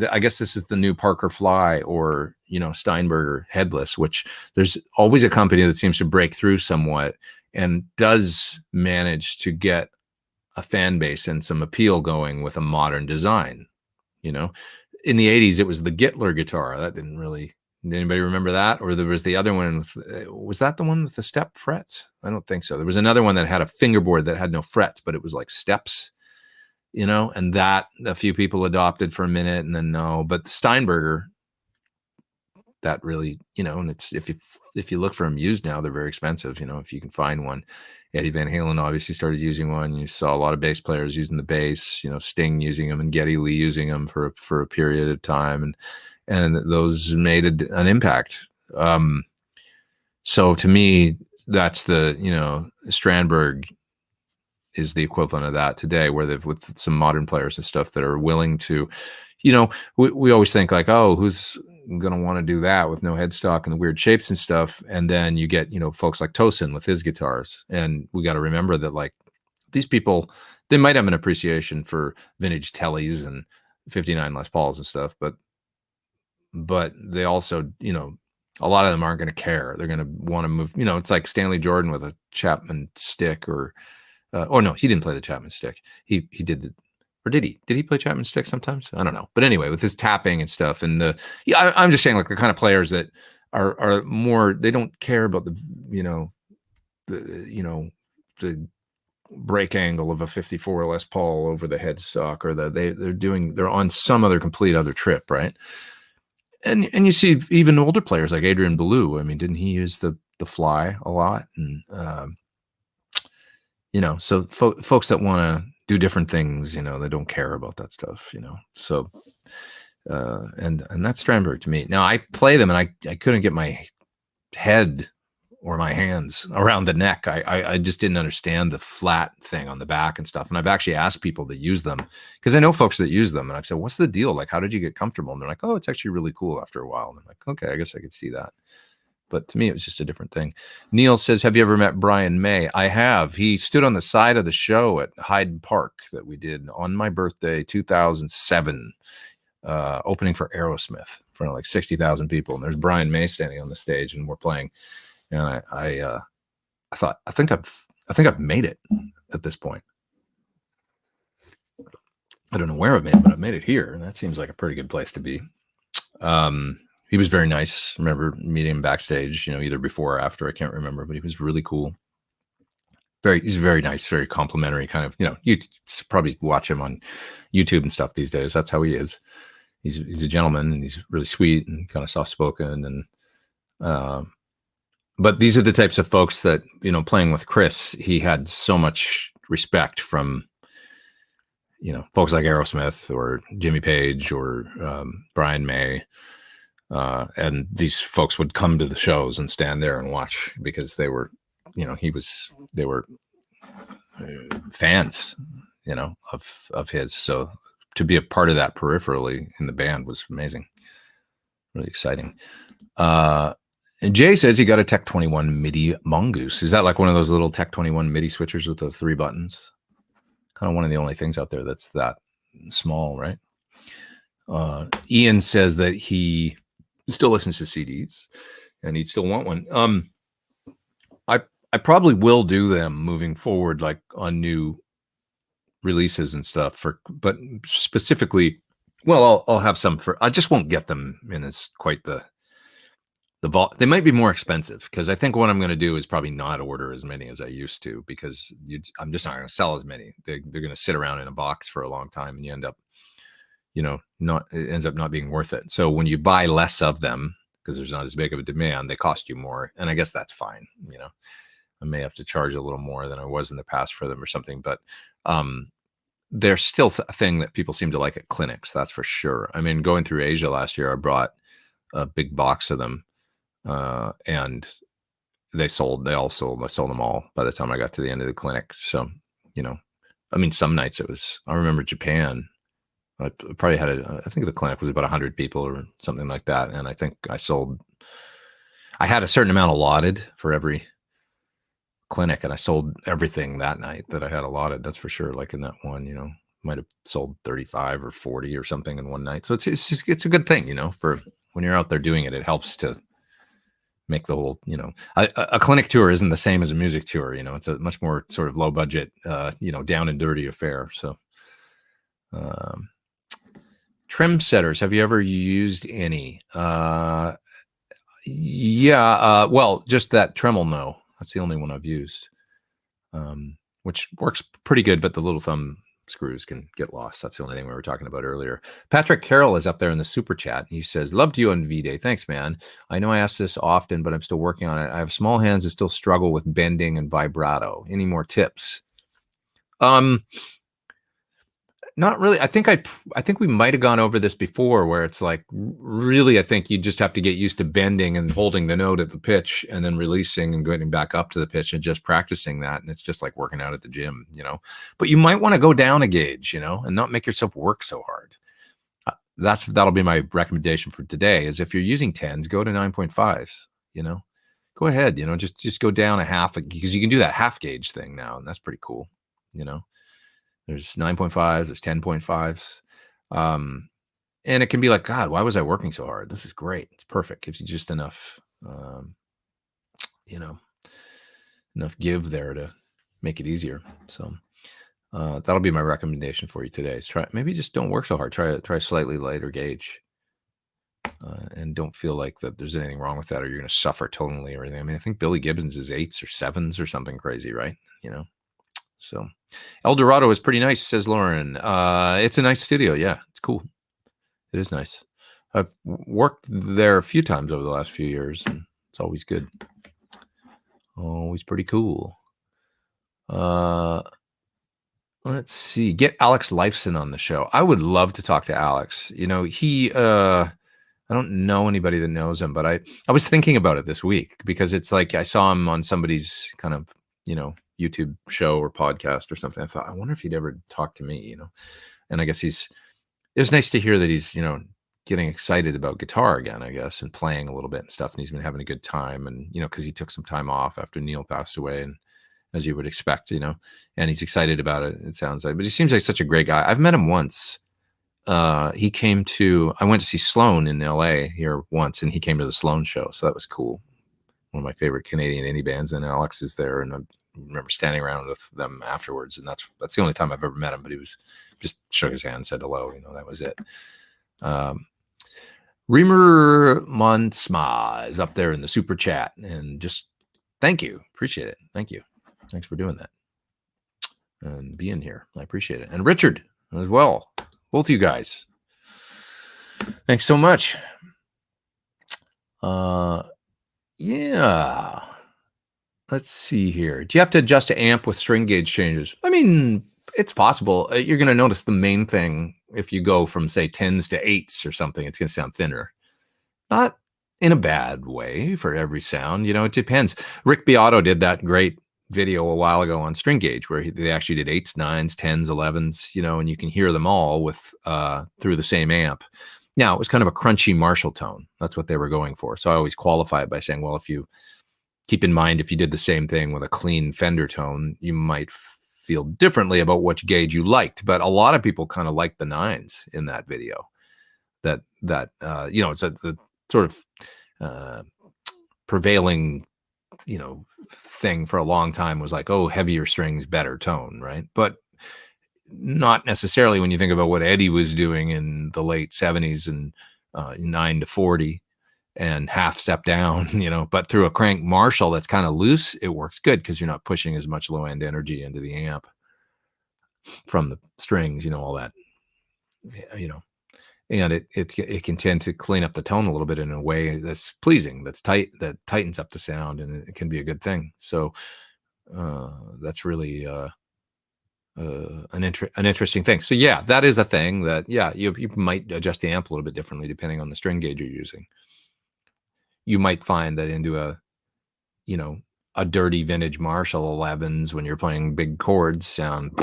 I guess this is the new Parker Fly or, Steinberger headless, which there's always a company that seems to break through somewhat and does manage to get a fan base and some appeal going with a modern design. In the 80s, it was the Gittler guitar. That didn't really... Did anybody remember that? Or there was the other one. Was that the one with the step frets? I don't think so. There was another one that had a fingerboard that had no frets, but it was like steps, and that a few people adopted for a minute and then no. But the Steinberger, that really, and it's if you look for them used now, they're very expensive, if you can find one. Eddie Van Halen obviously started using one. You saw a lot of bass players using the bass, Sting using them and Geddy Lee using them for a period of time. And those made an impact. So to me, that's the, Strandberg is the equivalent of that today, where they've with some modern players and stuff that are willing to, we always think like, oh, who's going to want to do that with no headstock and the weird shapes and stuff. And then you get, folks like Tosin with his guitars. And we got to remember that like these people, they might have an appreciation for vintage Tellys and 59 Les Pauls and stuff, but they also, a lot of them aren't going to care. They're going to want to move, it's like Stanley Jordan with a Chapman stick or no, he didn't play the Chapman stick. He did or did he? Did he play Chapman stick sometimes? I don't know. But anyway, with his tapping and stuff and I'm just saying like the kind of players that are more, they don't care about the break angle of a 54 Les Paul over the headstock or they're on some other complete other trip, right? And you see even older players like Adrian Belew. I mean, didn't he use the Fly a lot? And so folks that want to do different things, they don't care about that stuff, So and that's Strandberg to me. Now I play them and I couldn't get my head or my hands around the neck. I just didn't understand the flat thing on the back and stuff. And I've actually asked people that use them because I know folks that use them and I've said, what's the deal? Like, how did you get comfortable? And they're like, oh, it's actually really cool after a while. And I'm like, okay, I guess I could see that. But to me, it was just a different thing. Neil says, have you ever met Brian May? I have. He stood on the side of the show at Hyde Park that we did on my birthday, 2007, opening for Aerosmith in front of like 60,000 people. And there's Brian May standing on the stage and we're playing. And I thought, I think I've made it at this point. I don't know where I've made it, but I've made it here. And that seems like a pretty good place to be. He was very nice. I remember meeting him backstage, either before or after, I can't remember, but he was really cool. He's very nice, very complimentary kind of, you probably watch him on YouTube and stuff these days. That's how he is. He's a gentleman and he's really sweet and kind of soft spoken. And, but these are the types of folks that, playing with Chris, he had so much respect from, folks like Aerosmith or Jimmy Page or Brian May. And these folks would come to the shows and stand there and watch because they were, they were fans, of his. So to be a part of that peripherally in the band was amazing. Really exciting. And Jay says he got a Tech 21 MIDI Mongoose. Is that like one of those little Tech 21 MIDI switchers with the 3 buttons? Kind of one of the only things out there that's that small, right? Ian says that he still listens to CDs and he'd still want one. I probably will do them moving forward, like on new releases and stuff but specifically, well, I'll have some I just won't get them in as quite they might be more expensive because I think what I'm going to do is probably not order as many as I used to because I'm just not going to sell as many. They're going to sit around in a box for a long time and you end up, it ends up not being worth it. So when you buy less of them, because there's not as big of a demand, they cost you more. And I guess that's fine. I may have to charge a little more than I was in the past for them or something, but they're still a thing that people seem to like at clinics. That's for sure. I mean, going through Asia last year, I brought a big box of them. And I sold them all by the time I got to the end of the clinic. So, some nights I remember Japan, I probably had I think the clinic was about 100 people or something like that. And I think I sold, I had a certain amount allotted for every clinic, and I sold everything that night that I had allotted. That's for sure. Like in that one, might have sold 35 or 40 or something in one night. So it's a good thing, for when you're out there doing it. It helps to make the whole, a clinic tour isn't the same as a music tour. It's a much more sort of low budget, down and dirty affair. So, trim setters, have you ever used any? Yeah. Well, just that Tremel, no. That's the only one I've used, which works pretty good, but the little thumb screws can get lost. That's the only thing we were talking about earlier. Patrick Carroll is up there in the super chat. He says, loved you on V-Day. Thanks, man. I know I ask this often, but I'm still working on it. I have small hands and still struggle with bending and vibrato. Any more tips? Not really. I think we might have gone over this before, where it's like, really, I think you just have to get used to bending and holding the note at the pitch and then releasing and getting back up to the pitch and just practicing that. And it's just like working out at the gym, but you might want to go down a gauge, and not make yourself work so hard. That'll be my recommendation for today, is if you're using 10s, go to 9.5s, go ahead, just go down a half, because you can do that half gauge thing now. And that's pretty cool. There's 9.5s, there's 10.5s. And it can be like, God, why was I working so hard? This is great. It's perfect. Gives you just enough, enough give there to make it easier. So that'll be my recommendation for you today. Is maybe just don't work so hard. Try a slightly lighter gauge. And don't feel like that there's anything wrong with that, or you're going to suffer tonally or anything. I mean, I think Billy Gibbons is 8s or 7s or something crazy, right? So El Dorado is pretty nice, says Lauren. It's a nice studio. Yeah, it's cool. It is nice. I've worked there a few times over the last few years, and it's always good. Always pretty cool. Let's see. Get Alex Lifeson on the show. I would love to talk to Alex. He I don't know anybody that knows him, but I was thinking about it this week, because it's like I saw him on somebody's kind of, YouTube show or podcast or something. I thought, I wonder if he'd ever talk to me, and I guess it's nice to hear that he's, getting excited about guitar again, I guess, and playing a little bit and stuff. And he's been having a good time, and, because he took some time off after Neil passed away, and as you would expect, and he's excited about it. It sounds like, but he seems like such a great guy. I've met him once. I went to see Sloan in LA here once, and he came to the Sloan show. So that was cool. One of my favorite Canadian indie bands, and Alex is there, and I remember standing around with them afterwards, and that's the only time I've ever met him. But he was just shook his hand, said hello. That was it. Reamer Monsma is up there in the super chat, and just thank you, appreciate it. Thank you, thanks for doing that and being here. I appreciate it. And Richard as well, both you guys. Thanks so much. Yeah. Let's see here. Do you have to adjust the amp with string gauge changes? I mean, it's possible. You're going to notice the main thing if you go from, say, 10s to 8s or something, it's going to sound thinner. Not in a bad way for every sound. It depends. Rick Beato did that great video a while ago on string gauge, where they actually did 8s, 9s, 10s, 11s, and you can hear them all with through the same amp. Now, it was kind of a crunchy Marshall tone. That's what they were going for. So I always qualify it by saying, well, if you keep in mind, if you did the same thing with a clean Fender tone, you might feel differently about which gauge you liked. But a lot of people kind of liked the 9s in that video. That it's the sort of prevailing, thing for a long time was like, oh, heavier strings, better tone, right? But not necessarily when you think about what Eddie was doing in the late 70s and 9 to 40 and half step down, but through a crank Marshall that's kind of loose, it works good because you're not pushing as much low end energy into the amp from the strings, all that, and it can tend to clean up the tone a little bit in a way that's pleasing, that's tight, that tightens up the sound, and it can be a good thing. So that's really an interesting thing. So yeah, that is a thing that, you might adjust the amp a little bit differently depending on the string gauge you're using. You might find that into a dirty vintage Marshall 11s, when you're playing big chords, sound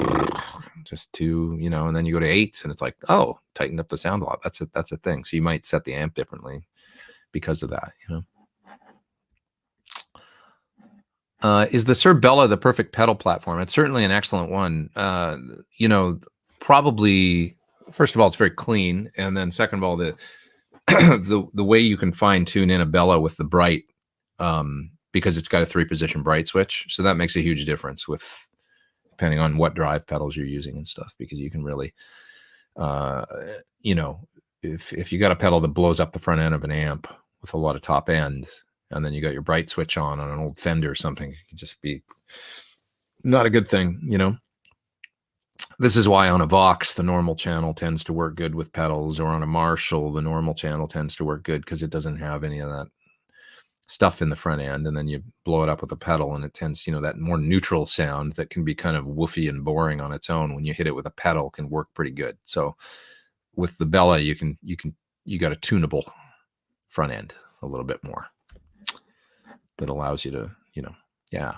just too, and then you go to 8s and it's like, oh, tightened up the sound a lot. That's a thing. So you might set the amp differently because of that, Is the Sir Bella the perfect pedal platform? It's certainly an excellent one. Probably first of all, it's very clean, and then second of all, the the way you can fine tune in a Bella with the bright, because it's got a 3-position bright switch, so that makes a huge difference with depending on what drive pedals you're using and stuff, because you can really, if you got a pedal that blows up the front end of an amp with a lot of top end, and then you got your bright switch on an old Fender or something, it can just be not a good thing, This is why on a Vox, the normal channel tends to work good with pedals, or on a Marshall, the normal channel tends to work good because it doesn't have any of that stuff in the front end. And then you blow it up with a pedal and it tends, that more neutral sound that can be kind of woofy and boring on its own, when you hit it with a pedal, can work pretty good. So with the Bella, you got a tunable front end a little bit more that allows you to, yeah.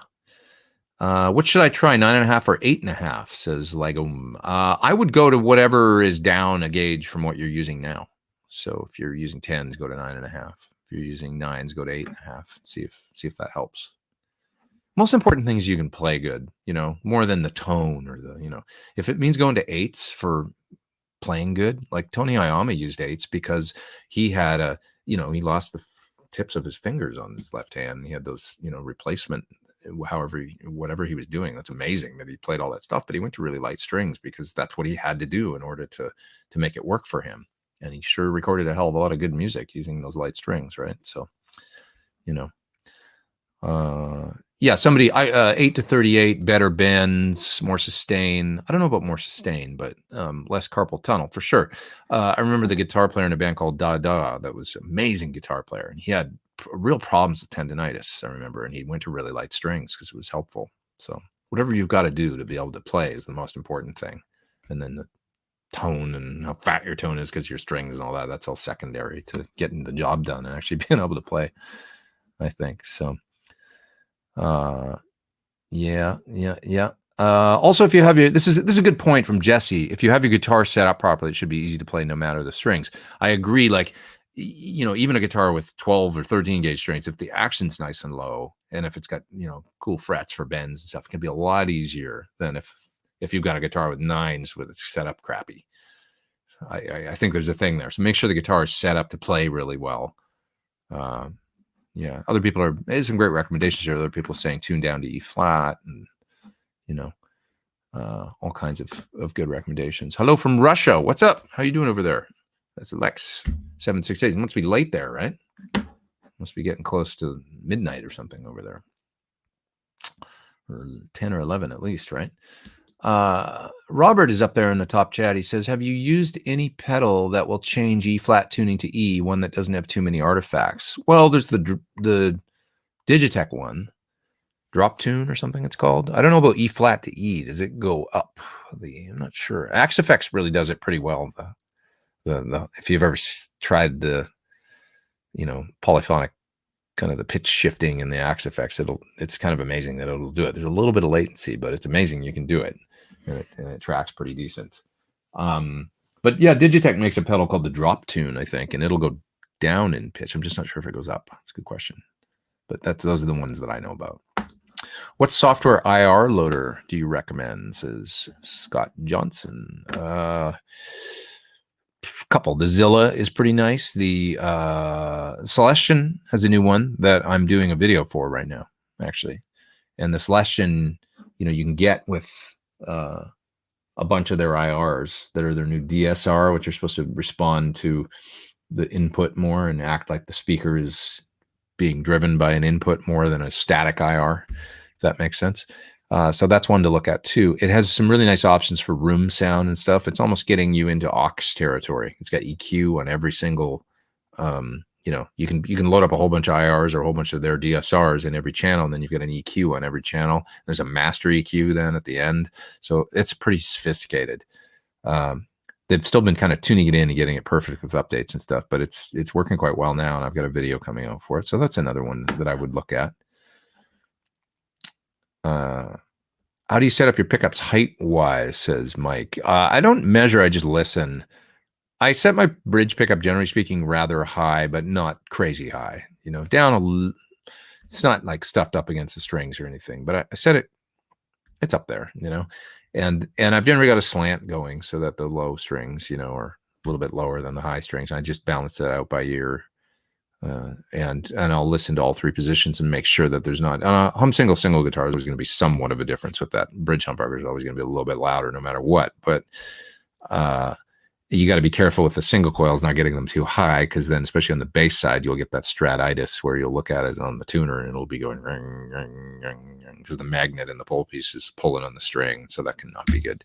What should I try, 9.5 or 8.5? Says Lego. I would go to whatever is down a gauge from what you're using now. So if you're using 10s, go to 9.5. If you're using 9s, go to 8.5. See if that helps. Most important thing is you can play good, more than the tone or the, if it means going to 8s for playing good, like Tony Iommi used 8s because he had he lost the tips of his fingers on his left hand. He had those, replacement, whatever he was doing. That's amazing that he played all that stuff, but he went to really light strings because that's what he had to do in order to make it work for him. And he sure recorded a hell of a lot of good music using those light strings, right? So, somebody, 8 to 38, better bends, more sustain. I don't know about more sustain, but less carpal tunnel for sure. I remember the guitar player in a band called DAW that was an amazing guitar player, and he had real problems with tendinitis, I remember, and he went to really light strings because it was helpful. So whatever you've got to do to be able to play is the most important thing. And then the tone and how fat your tone is because your strings and all that, that's all secondary to getting the job done and actually being able to play, I think. So yeah. Also, if you have this is a good point from Jesse. If you have your guitar set up properly, it should be easy to play no matter the strings. I agree. Like, even a guitar with 12 or 13 gauge strings, if the action's nice and low, and if it's got, cool frets for bends and stuff, it can be a lot easier than if you've got a guitar with 9s with it set up crappy. I think there's a thing there. So make sure the guitar is set up to play really well. Other people there's some great recommendations here. Other people saying tune down to E flat, and all kinds of good recommendations. Hello from Russia. What's up? How you doing over there? That's Lex 768. It must be late there, right? Must be getting close to midnight or something over there, or 10 or 11 at least, right? Robert is up there in the top chat. He says, have you used any pedal that will change E flat tuning to E, one that doesn't have too many artifacts? Well, there's the Digitech one, drop tune or something it's called. I don't know about E flat to E. Does it go up? I'm not sure. Axe Effects really does it pretty well. If you've ever tried the, polyphonic kind of the pitch shifting and the Axe Effects, it's kind of amazing that it'll do it. There's a little bit of latency, but it's amazing you can do it, and it tracks pretty decent. But yeah, Digitech makes a pedal called the drop tune, I think, and it'll go down in pitch. I'm just not sure if it goes up. It's a good question, but those are the ones that I know about. What software IR loader do you recommend? Says Scott Johnson. Couple. The Zilla is pretty nice. The Celestion has a new one that I'm doing a video for right now, actually. And the Celestion, you can get with a bunch of their IRs that are their new DSR, which are supposed to respond to the input more and act like the speaker is being driven by an input more than a static IR, if that makes sense. So that's one to look at too. It has some really nice options for room sound and stuff. It's almost getting you into aux territory. It's got EQ on every single, you can load up a whole bunch of IRs or a whole bunch of their DSRs in every channel, and then you've got an EQ on every channel. There's a master EQ then at the end. So it's pretty sophisticated. They've still been kind of tuning it in and getting it perfect with updates and stuff, but it's working quite well now, and I've got a video coming out for it. So that's another one that I would look at. How do you set up your pickups height-wise, says Mike. I don't measure, I just listen. I set my bridge pickup, generally speaking, rather high, but not crazy high. Down It's not like stuffed up against the strings or anything, but I set it, it's up there, and I've generally got a slant going so that the low strings, are a little bit lower than the high strings. I just balance that out by ear. And I'll listen to all three positions and make sure that there's not hum single guitar. There's going to be somewhat of a difference with that. Bridge humbucker is always going to be a little bit louder no matter what. But you got to be careful with the single coils, not getting them too high, because then, especially on the bass side, you'll get that stratitis where you'll look at it on the tuner and it'll be going ring, ring, ring, ring, because the magnet in the pole piece is pulling on the string, so that cannot be good.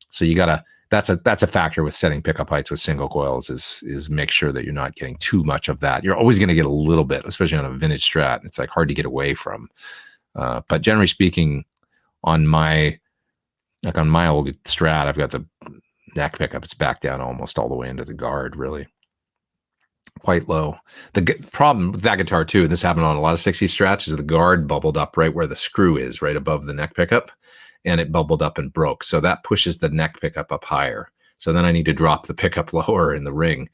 So you gotta. That's a factor with setting pickup heights with single coils is make sure that you're not getting too much of that. You're always going to get a little bit, especially on a vintage Strat. It's like hard to get away from. But generally speaking, on my old Strat, I've got the neck pickup. It's back down almost all the way into the guard, really quite low. The problem with that guitar too, and this happened on a lot of 60s Strats, is the guard bubbled up right where the screw is, right above the neck pickup. And it bubbled up and broke. So that pushes the neck pickup up higher. So then I need to drop the pickup lower in the ring,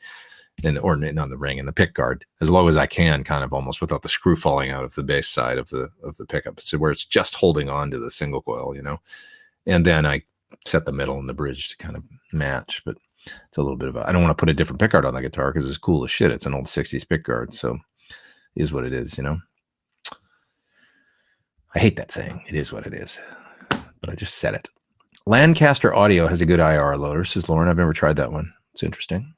or not the ring, in the pick guard as low as I can, kind of almost without the screw falling out of the bass side of the pickup. So where it's just holding on to the single coil, And then I set the middle and the bridge to kind of match. But it's a little bit of I don't want to put a different pick guard on the guitar because it's cool as shit. It's an old 60s pick guard. So it is what it is, I hate that saying. It is what it is. But I just said it. Lancaster Audio has a good IR loader, says Lauren. I've never tried that one. It's interesting.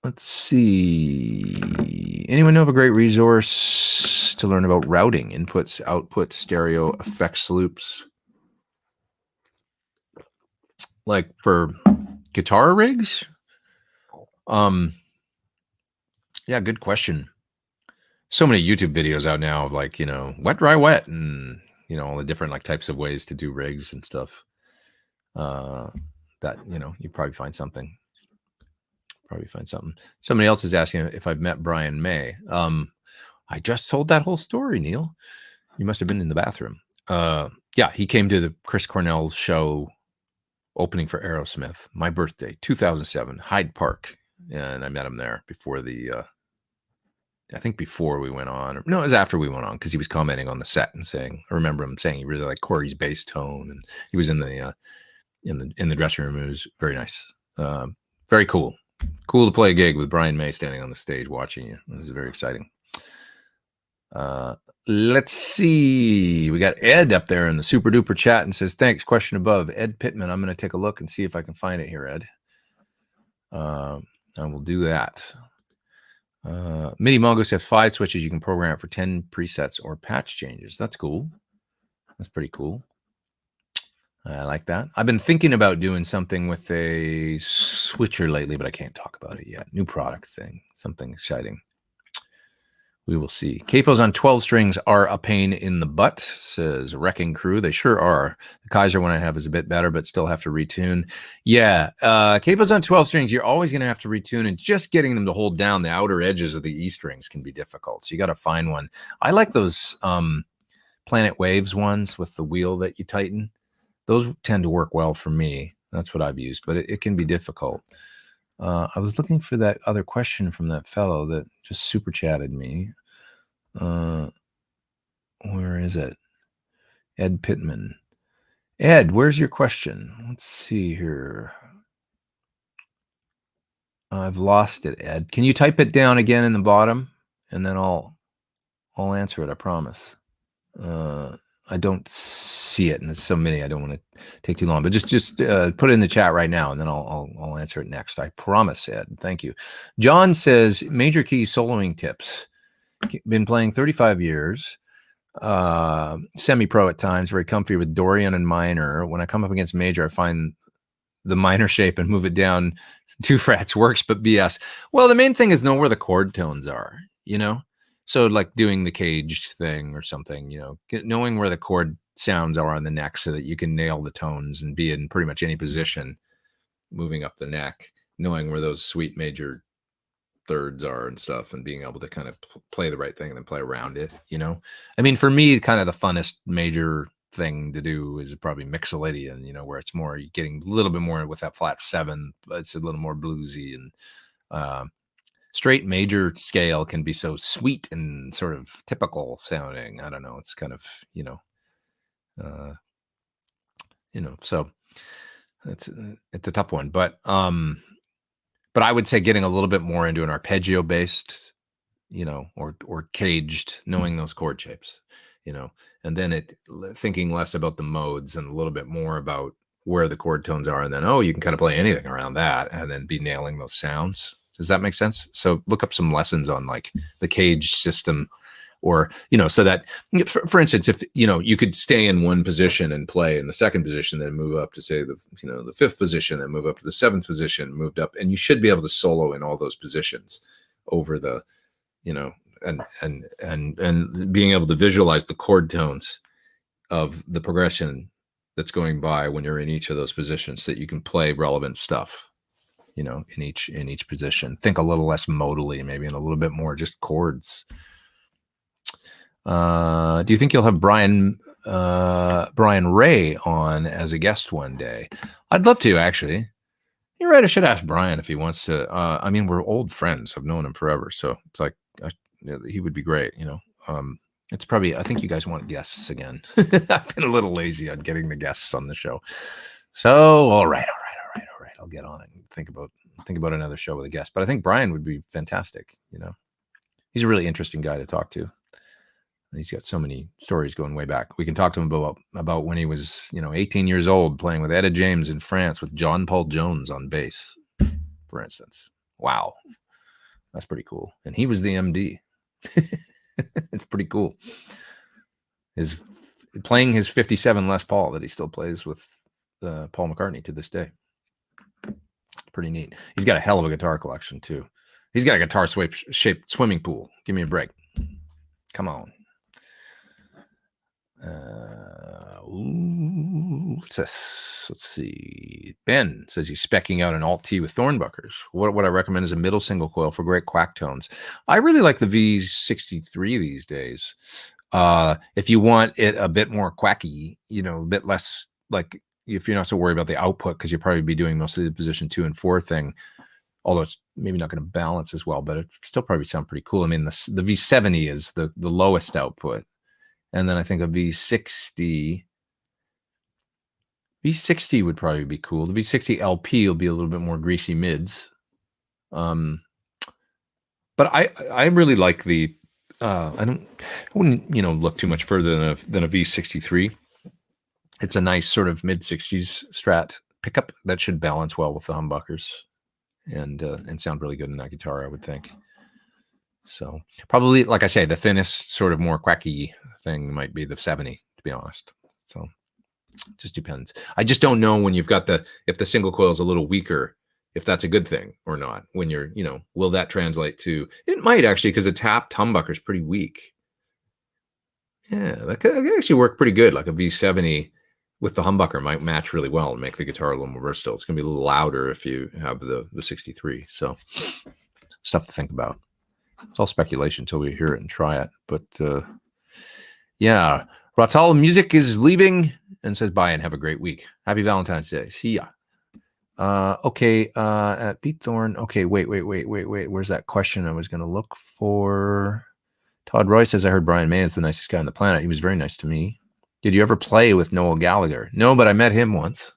Let's see. Anyone know of a great resource to learn about routing, inputs, outputs, stereo, effects loops? Like for guitar rigs? Yeah, good question. So many YouTube videos out now of like, wet, dry, wet, and all the different like types of ways to do rigs and stuff. That you probably find something. Somebody else is asking if I've met Brian May. I just told that whole story, Neil. You must have been in the bathroom. Yeah, he came to the Chris Cornell's show opening for Aerosmith. My birthday, 2007, Hyde Park, and I met him there before I think before we went on. No, it was after we went on because he was commenting on the set and saying, I remember him saying he really liked Corey's bass tone, and he was in the dressing room. It was very nice, very cool. Cool to play a gig with Brian May standing on the stage watching you. It was very exciting. Let's see. We got Ed up there in the super duper chat and says, thanks. Question above. Ed Pittman. I'm going to take a look and see if I can find it here, Ed. I will do that. MIDI Mongoose has 5 switches. You can program it for 10 presets or patch changes. That's cool. That's pretty cool. I like that. I've been thinking about doing something with a switcher lately, but I can't talk about it yet. New product thing, something exciting. We will see. Capos on 12 strings are a pain in the butt, says Wrecking Crew. They sure are. The Kaiser one I have is a bit better, but still have to retune. Yeah, capos on 12 strings, you're always going to have to retune, and just getting them to hold down the outer edges of the E strings can be difficult. So you got to find one. I like those Planet Waves ones with the wheel that you tighten. Those tend to work well for me. That's what I've used, but it can be difficult. I was looking for that other question from that fellow that just super chatted me. Where is it? Ed Pittman. Ed, where's your question? Let's see here. I've lost it, Ed. Can you type it down again in the bottom? And then I'll answer it, I promise. I don't see it, and there's so many. I don't want to take too long, but just put it in the chat right now, and then I'll answer it next. I promise, Ed. Thank you. John says major key soloing tips. Been playing 35 years, semi-pro at times, very comfy with Dorian and minor. When I come up against major, I find the minor shape and move it down 2 frets works, but BS. Well, the main thing is know where the chord tones are, So like doing the caged thing or something, knowing where the chord sounds are on the neck so that you can nail the tones and be in pretty much any position moving up the neck, knowing where those sweet major thirds are and stuff, and being able to kind of play the right thing and then play around it, I mean, for me, kind of the funnest major thing to do is probably Mixolydian, where it's more getting a little bit more with that flat 7, but it's a little more bluesy and straight major scale can be so sweet and sort of typical sounding. I don't know. It's kind of, so it's a tough one, but I would say getting a little bit more into an arpeggio based, or caged, knowing those chord shapes, and then thinking less about the modes and a little bit more about where the chord tones are. And then, you can kind of play anything around that and then be nailing those sounds. Does that make sense? So look up some lessons on like the cage system, or, so that, for instance, if, you could stay in one position and play in the second position, then move up to say the fifth position, then move up to the seventh position, moved up, and you should be able to solo in all those positions over the, and being able to visualize the chord tones of the progression that's going by when you're in each of those positions, so that you can play relevant stuff, in each position. Think a little less modally, maybe, and a little bit more just chords. Do you think you'll have Brian Ray on as a guest one day? I'd love to, actually. You're right. I should ask Brian if he wants to. I mean, we're old friends. I've known him forever, so it's like he would be great. It's probably. I think you guys want guests again. I've been a little lazy on getting the guests on the show. So all right. I'll get on it and think about another show with a guest. But I think Brian would be fantastic. He's a really interesting guy to talk to. He's got so many stories going way back. We can talk to him about when he was, 18 years old, playing with Etta James in France with John Paul Jones on bass, for instance. Wow. That's pretty cool. And he was the MD. It's pretty cool. Playing his 57 Les Paul that he still plays with Paul McCartney to this day. Pretty neat. He's got a hell of a guitar collection, too. He's got a guitar-shaped swimming pool. Give me a break. Come on. What's this? Let's see. Ben says he's specking out an alt T with Thornbuckers. What I recommend is a middle single coil for great quack tones. I really like the V63 these days. If you want it a bit more quacky, a bit less, like, if you're not so worried about the output, because you'll probably be doing mostly the position 2 and 4 thing, although it's maybe not going to balance as well, but it still probably sound pretty cool. I mean, the V70 is the lowest output. And then I think a V60 would probably be cool. The V60 LP will be a little bit more greasy mids. But I really like the, I wouldn't, look too much further than a V63. It's a nice sort of mid 60s Strat pickup that should balance well with the humbuckers and sound really good in that guitar, I would think. So probably, like I say, the thinnest sort of more quacky thing might be the 70, to be honest. So it just depends. I just don't know when you've got if the single coil is a little weaker, if that's a good thing or not. When you're, will that translate to, it might actually, because a tapped humbucker is pretty weak. Yeah, that could actually work pretty good. Like a V70 with the humbucker might match really well and make the guitar a little more versatile. It's going to be a little louder if you have the 63. So stuff to think about. It's all speculation until we hear it and try it. But yeah, Ratal Music is leaving and says bye and have a great week. Happy Valentine's Day. See ya. Okay, at Pete Thorn. Okay, wait. Where's that question I was going to look for? Todd Roy says, I heard Brian May is the nicest guy on the planet. He was very nice to me. Did you ever play with Noel Gallagher? No, but I met him once.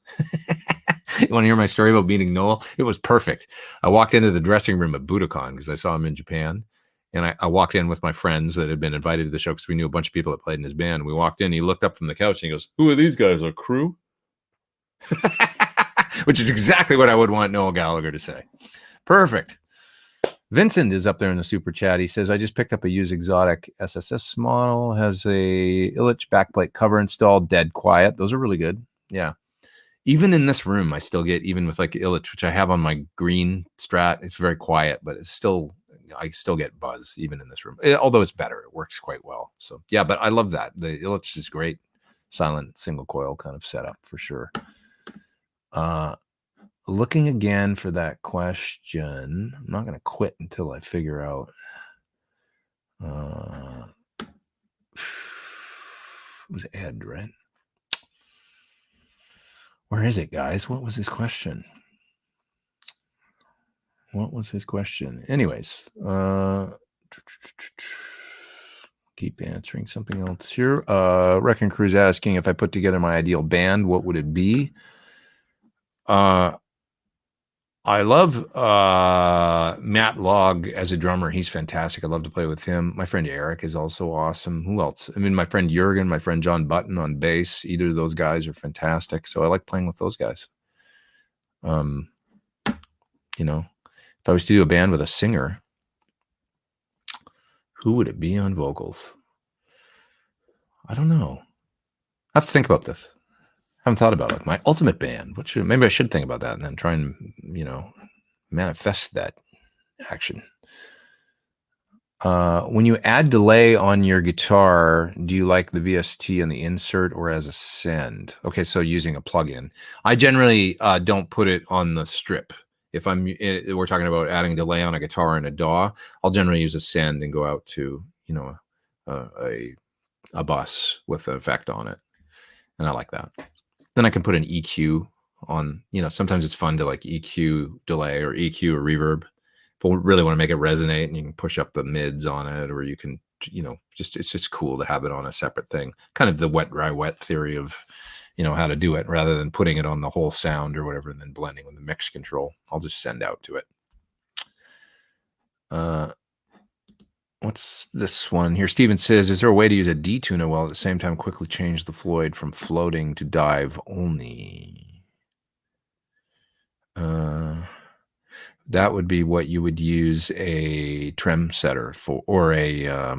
You want to hear my story about meeting Noel? It was perfect. I walked into the dressing room at Budokan because I saw him in Japan. And I walked in with my friends that had been invited to the show because we knew a bunch of people that played in his band. And we walked in, he looked up from the couch and he goes, who are these guys, a crew? Which is exactly what I would want Noel Gallagher to say. Perfect. Vincent is up there in the super chat. He says, I just picked up a used exotic SSS model, has a Illich backplate cover installed, dead quiet. Those are really good. Yeah. Even in this room, I still get, even with like Illich, which I have on my green Strat, it's very quiet, but it's still, I still get buzz even in this room. Although it's better. It works quite well. So yeah, but I love that. The Illich is great. Silent single coil kind of setup for sure. Looking again for that question. I'm not going to quit until I figure out. It was Ed, right? Where is it, guys? What was his question? What was his question? Anyways, keep answering something else here. Wrecking Crew's asking if I put together my ideal band, what would it be? I love Matt Logg as a drummer. He's fantastic. I love to play with him. My friend Eric is also awesome. Who else? I mean, my friend Jurgen, my friend John Button on bass. Either of those guys are fantastic. So I like playing with those guys. You know, if I was to do a band with a singer, who would it be on vocals? I don't know. I have to think about this. I haven't thought about it. My ultimate band. Maybe I should think about that and then try and, manifest that action. When you add delay on your guitar, do you like the VST and the insert or as a send? Okay, so using a plugin. I generally don't put it on the strip. If we're talking about adding delay on a guitar and a DAW, I'll generally use a send and go out to, a bus with an effect on it. And I like that. Then I can put an EQ on, sometimes it's fun to like EQ delay or EQ or reverb. If I really want to make it resonate, and you can push up the mids on it, or you can, it's just cool to have it on a separate thing. Kind of the wet, dry, wet theory of, how to do it rather than putting it on the whole sound or whatever and then blending with the mix control. I'll just send out to it. What's this one here? Steven says, is there a way to use a detuner while at the same time quickly change the Floyd from floating to dive only? That would be what you would use a trem setter for, or a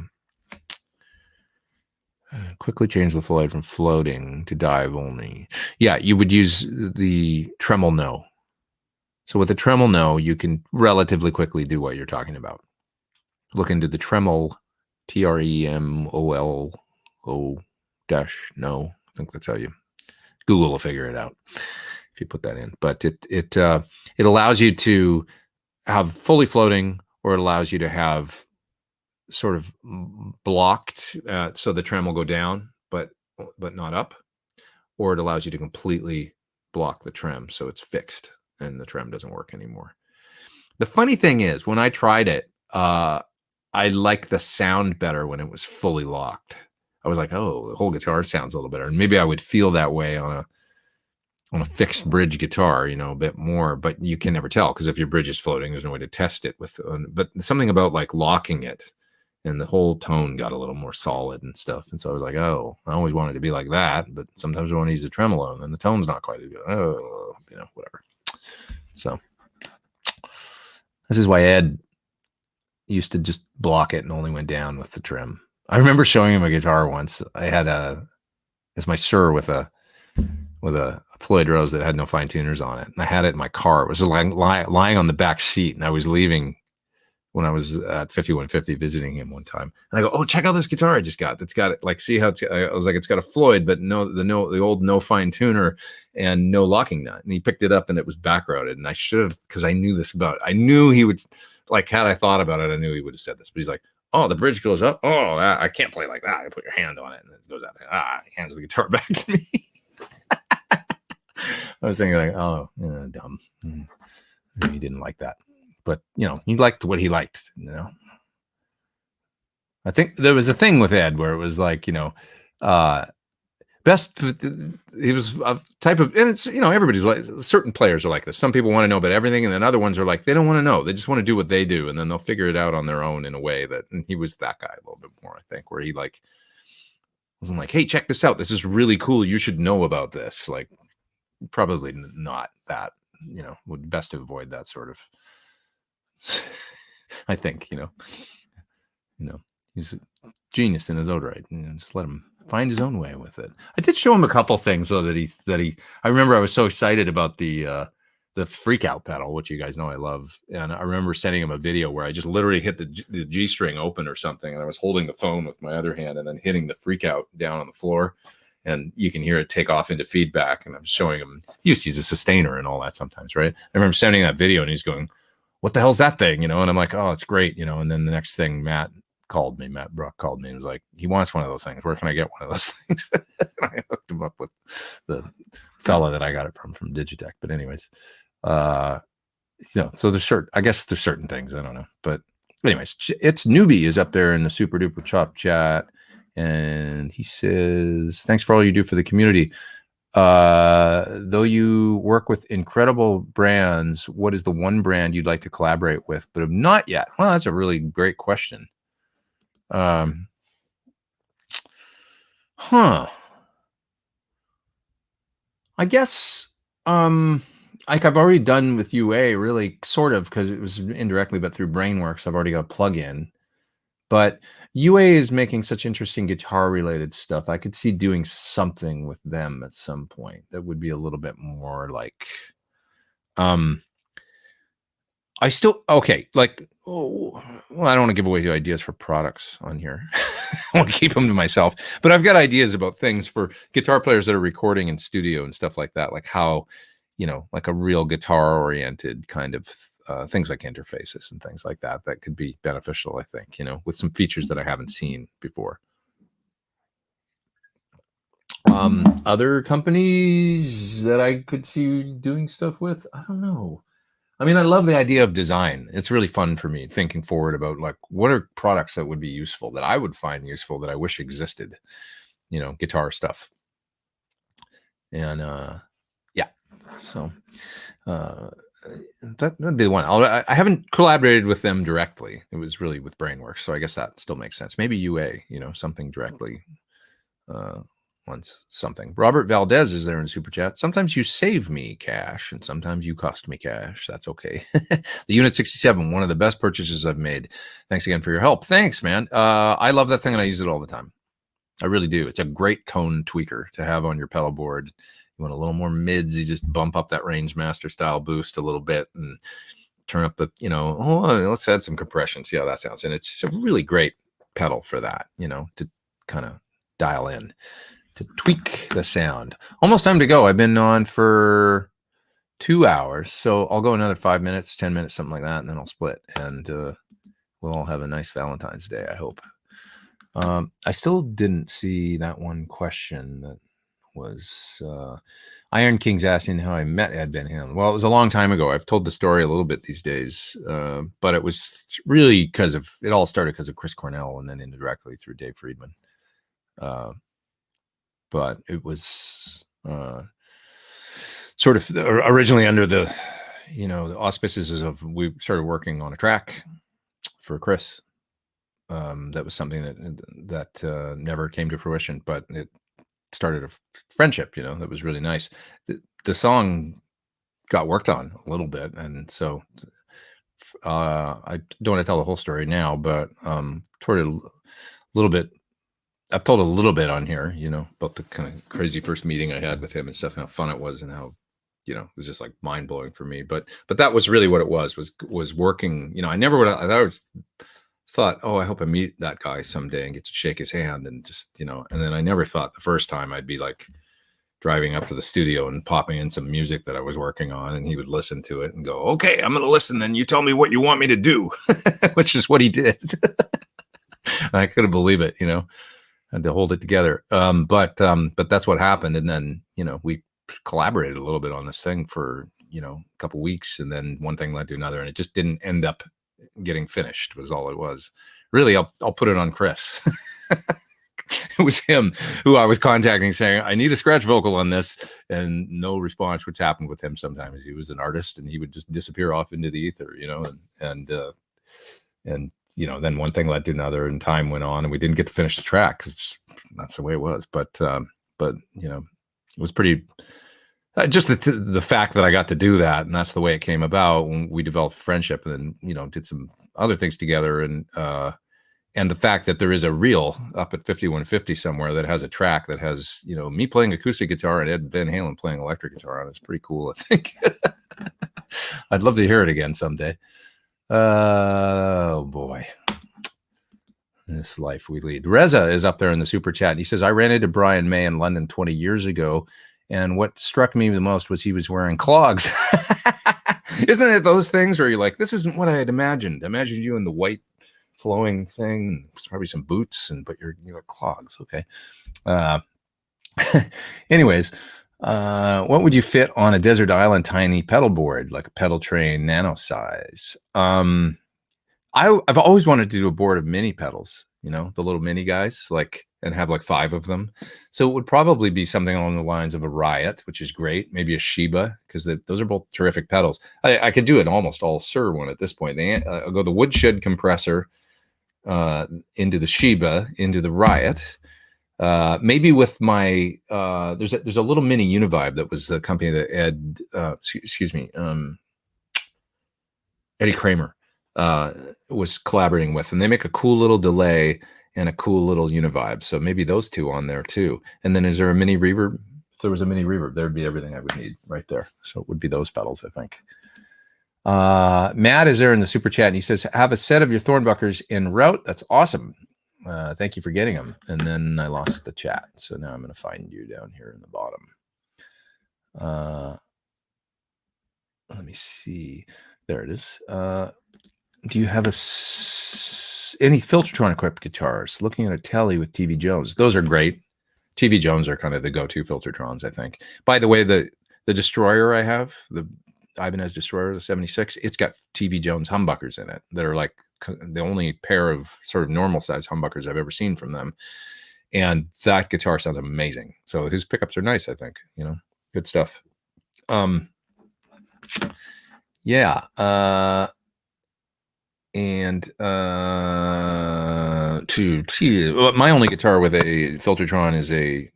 quickly change the Floyd from floating to dive only. Yeah, you would use the Tremol No. So with the Tremol No, you can relatively quickly do what you're talking about. Look into the Tremol, TREMOLO -no. I think that's how you. Google will figure it out if you put that in. But it allows you to have fully floating, or it allows you to have sort of blocked, so the trem will go down, but not up, or it allows you to completely block the trem, so it's fixed and the trem doesn't work anymore. The funny thing is, when I tried it, I like the sound better when it was fully locked. I was like, oh, the whole guitar sounds a little better. And maybe I would feel that way on a fixed bridge guitar, a bit more, but you can never tell, because if your bridge is floating, there's no way to test it with, but something about like locking it, and the whole tone got a little more solid and stuff. And so I was like, oh, I always wanted to be like that, but sometimes I want to use a tremolo and then the tone's not quite as good. Oh, whatever. So this is why Ed used to just block it and only went down with the trim. I remember showing him a guitar once. I had it's my Sir with a Floyd Rose that had no fine tuners on it. And I had it in my car. It was lying on the back seat, and I was leaving when I was at 5150 visiting him one time. And I go, oh, check out this guitar I just got. It's got it, like, see how I was like, it's got a Floyd, but the old no fine tuner and no locking nut. And he picked it up and it was back routed. And I should have, because I knew this about it. I knew he would, like, had I thought about it, I knew he would have said this. But he's like, oh, the bridge goes up. Oh, I can't play like that. I put your hand on it and it goes out. He hands the guitar back to me. I was thinking like, oh, dumb. He didn't like that. But, he liked what he liked, I think there was a thing with Ed where it was like, best, he was a type of, and it's, everybody's like, certain players are like this. Some people want to know about everything, and then other ones are like, they don't want to know. They just want to do what they do, and then they'll figure it out on their own in a way that, and he was that guy a little bit more, I think, where he like, wasn't like, hey, check this out. This is really cool. You should know about this. Like, probably not that, would best to avoid that sort of, I think, he's a genius in his own right. Just let him find his own way with it. I did show him a couple things though that he. I remember I was so excited about the freak out pedal, which you guys know I love, and I remember sending him a video where I just literally hit the G string open or something, and I was holding the phone with my other hand and then hitting the freak out down on the floor, and you can hear it take off into feedback. And I'm showing him. He used to use a sustainer and all that sometimes, right? I remember sending that video, and he's going, what the hell's that thing? And I'm like, oh, it's great. And then the next thing, Matt Brock called me and was like, he wants one of those things. Where can I get one of those things? I hooked him up with the fella that I got it from Digitech. But anyways, So I guess there's certain things, I don't know. But anyways, it's Newbie is up there in the super duper chop chat. And he says, thanks for all you do for the community. Though you work with incredible brands, what is the one brand you'd like to collaborate with, but have not yet? Well, that's a really great question. I guess, like I've already done with UA, really, sort of, because it was indirectly, but through Brainworks, I've already got a plug-in. But UA is making such interesting guitar-related stuff. I could see doing something with them at some point that would be a little bit more like, I still, okay, like, well, I don't want to give away ideas for products on here. I want to keep them to myself. But I've got ideas about things for guitar players that are recording in studio and stuff like that, like how, like a real guitar-oriented kind of things like interfaces and things like that could be beneficial, I think, with some features that I haven't seen before. Other companies that I could see doing stuff with, I don't know. I mean, I love the idea of design. It's really fun for me thinking forward about like what are products that would be useful, that I would find useful, that I wish existed, guitar stuff. And yeah, so that'd be the one. I haven't collaborated with them directly. It was really with Brainworks, so I guess that still makes sense. Maybe UA, something directly. Once something. Robert Valdez is there in super chat. Sometimes you save me cash and sometimes you cost me cash. That's okay. The Unit 67, one of the best purchases I've made. Thanks again for your help. Thanks, man. I love that thing and I use it all the time. I really do. It's a great tone tweaker to have on your pedal board. You want a little more mids, you just bump up that Rangemaster style boost a little bit and turn up the, let's add some compression. See how that sounds. And it's a really great pedal for that, to kind of dial in, to tweak the sound. Almost time to go. I've been on for 2 hours, so I'll go another 5 minutes, 10 minutes, something like that, and then I'll split, and we'll all have a nice Valentine's Day, I hope. I still didn't see that one question that was Iron King's asking how I met Ed Van Halen. Well, it was a long time ago. I've told the story a little bit these days, but it was really it all started because of Chris Cornell and then indirectly through Dave Friedman. But it was sort of originally under the, the auspices of, we started working on a track for Chris. That was something that never came to fruition, but it started a friendship, that was really nice. The song got worked on a little bit. And so I don't want to tell the whole story now, but toward a little bit, I've told a little bit on here, about the kind of crazy first meeting I had with him and stuff, and how fun it was, and how, it was just like mind blowing for me. But that was really what it was working. I never would. I always thought, oh, I hope I meet that guy someday and get to shake his hand and just, and then I never thought the first time I'd be like driving up to the studio and popping in some music that I was working on, and he would listen to it and go, okay, I'm going to listen. Then you tell me what you want me to do, which is what he did. I couldn't believe it, had to hold it together. But that's what happened. And then, we collaborated a little bit on this thing for, a couple weeks, and then one thing led to another, and it just didn't end up getting finished, was all it was. Really, I'll put it on Chris. It was him who I was contacting saying, I need a scratch vocal on this, and no response, which happened with him sometimes. He was an artist and he would just disappear off into the ether, and then one thing led to another, and time went on, and we didn't get to finish the track because that's the way it was. But it was pretty. Just the fact that I got to do that, and that's the way it came about when we developed friendship, and then did some other things together, and the fact that there is a reel up at 5150 somewhere that has a track that has me playing acoustic guitar and Ed Van Halen playing electric guitar on it. It's pretty cool, I think. I'd love to hear it again someday. Oh boy, this life we lead. Reza is up there in the super chat, and he says, I ran into Brian May in London 20 years ago, and what struck me the most was he was wearing clogs. Isn't it those things where you're like, this isn't what I had imagined. Imagine you in the white flowing thing, probably some boots, but you got clogs. Okay. Anyways, What would you fit on a desert island tiny pedal board, like a pedal train nano size? I've always wanted to do a board of mini pedals, the little mini guys, and have like 5 of them. So it would probably be something along the lines of a Riot, which is great. Maybe a Shiba, because those are both terrific pedals. I could do an almost all Sur one at this point. I'll go the woodshed compressor into the Shiba, into the Riot. Maybe with my there's a little mini Univibe that was the company that Eddie Kramer was collaborating with, and they make a cool little delay and a cool little Univibe. So maybe those 2 on there too. And then is there a mini reverb? If there was a mini reverb, there'd be everything I would need right there. So it would be those pedals, I think. Matt is there in the super chat, and he says, have a set of your Thornbuckers en route. That's awesome. Thank you for getting them. And then I lost the chat. So now I'm going to find you down here in the bottom. Let me see. There it is. Do you have any Filtertron equipped guitars? Looking at a Telly with TV Jones. Those are great. TV Jones are kind of the go-to Filtertrons, I think. By the way, the Destroyer I have, the Ibanez Destroyer, the 76, it's got TV Jones humbuckers in it that are like the only pair of sort of normal size humbuckers I've ever seen from them. And that guitar sounds amazing. So his pickups are nice, I think, good stuff. Yeah. To see, my only guitar with a Filtertron is a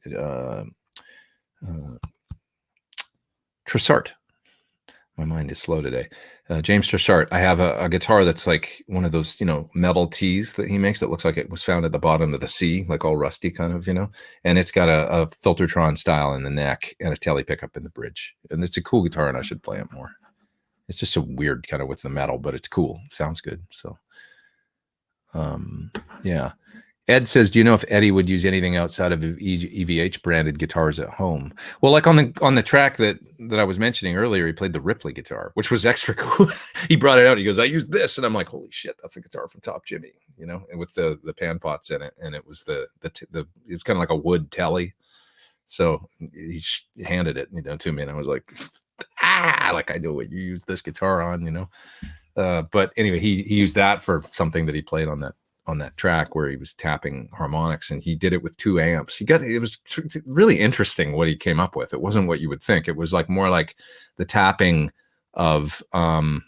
Tressart. My mind is slow today. James Tressart. I have a guitar that's like one of those, metal tees that he makes that looks like it was found at the bottom of the sea, like all rusty kind of, and it's got a Filtertron style in the neck and a Telly pickup in the bridge. And it's a cool guitar, and I should play it more. It's just a weird kind of with the metal, but it's cool. It sounds good. So, yeah. Ed says, do you know if Eddie would use anything outside of EVH branded guitars at home? Well, like on the track that I was mentioning earlier, he played the Ripley guitar, which was extra cool. He brought it out. He goes, I used this. And I'm like, holy shit, that's a guitar from Top Jimmy, and with the pan pots in it. And it was it was kind of like a wood Telly. So he handed it, to me. And I was like, like I know what you use this guitar on, but anyway, he used that for something that he played on that track where he was tapping harmonics, and he did it with 2 amps. It was really interesting what he came up with. It wasn't what you would think. It was like more like the tapping of at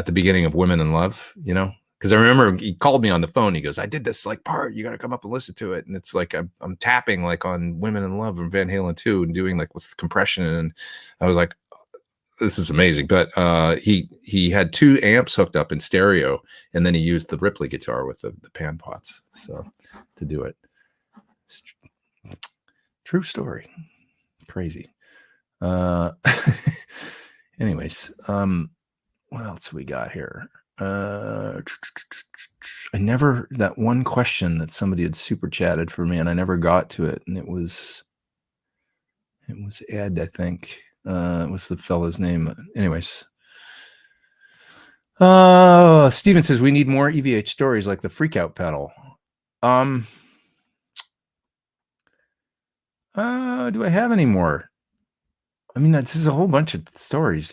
the beginning of Women in Love, because I remember he called me on the phone. He goes, I did this like part, you got to come up and listen to it. And it's like, I'm tapping like on Women in Love from Van Halen 2 and doing like with compression. And I was like, this is amazing. But he had 2 amps hooked up in stereo, and then he used the Ripley guitar with the pan pots. So to do it. True story. Crazy. Anyways, what else we got here? That one question that somebody had super chatted for me, and I never got to it, and it was Ed, I think. What's the fella's name? Anyways, Steven says we need more EVH stories like the freakout pedal. Do I have any more? I mean, this is a whole bunch of stories,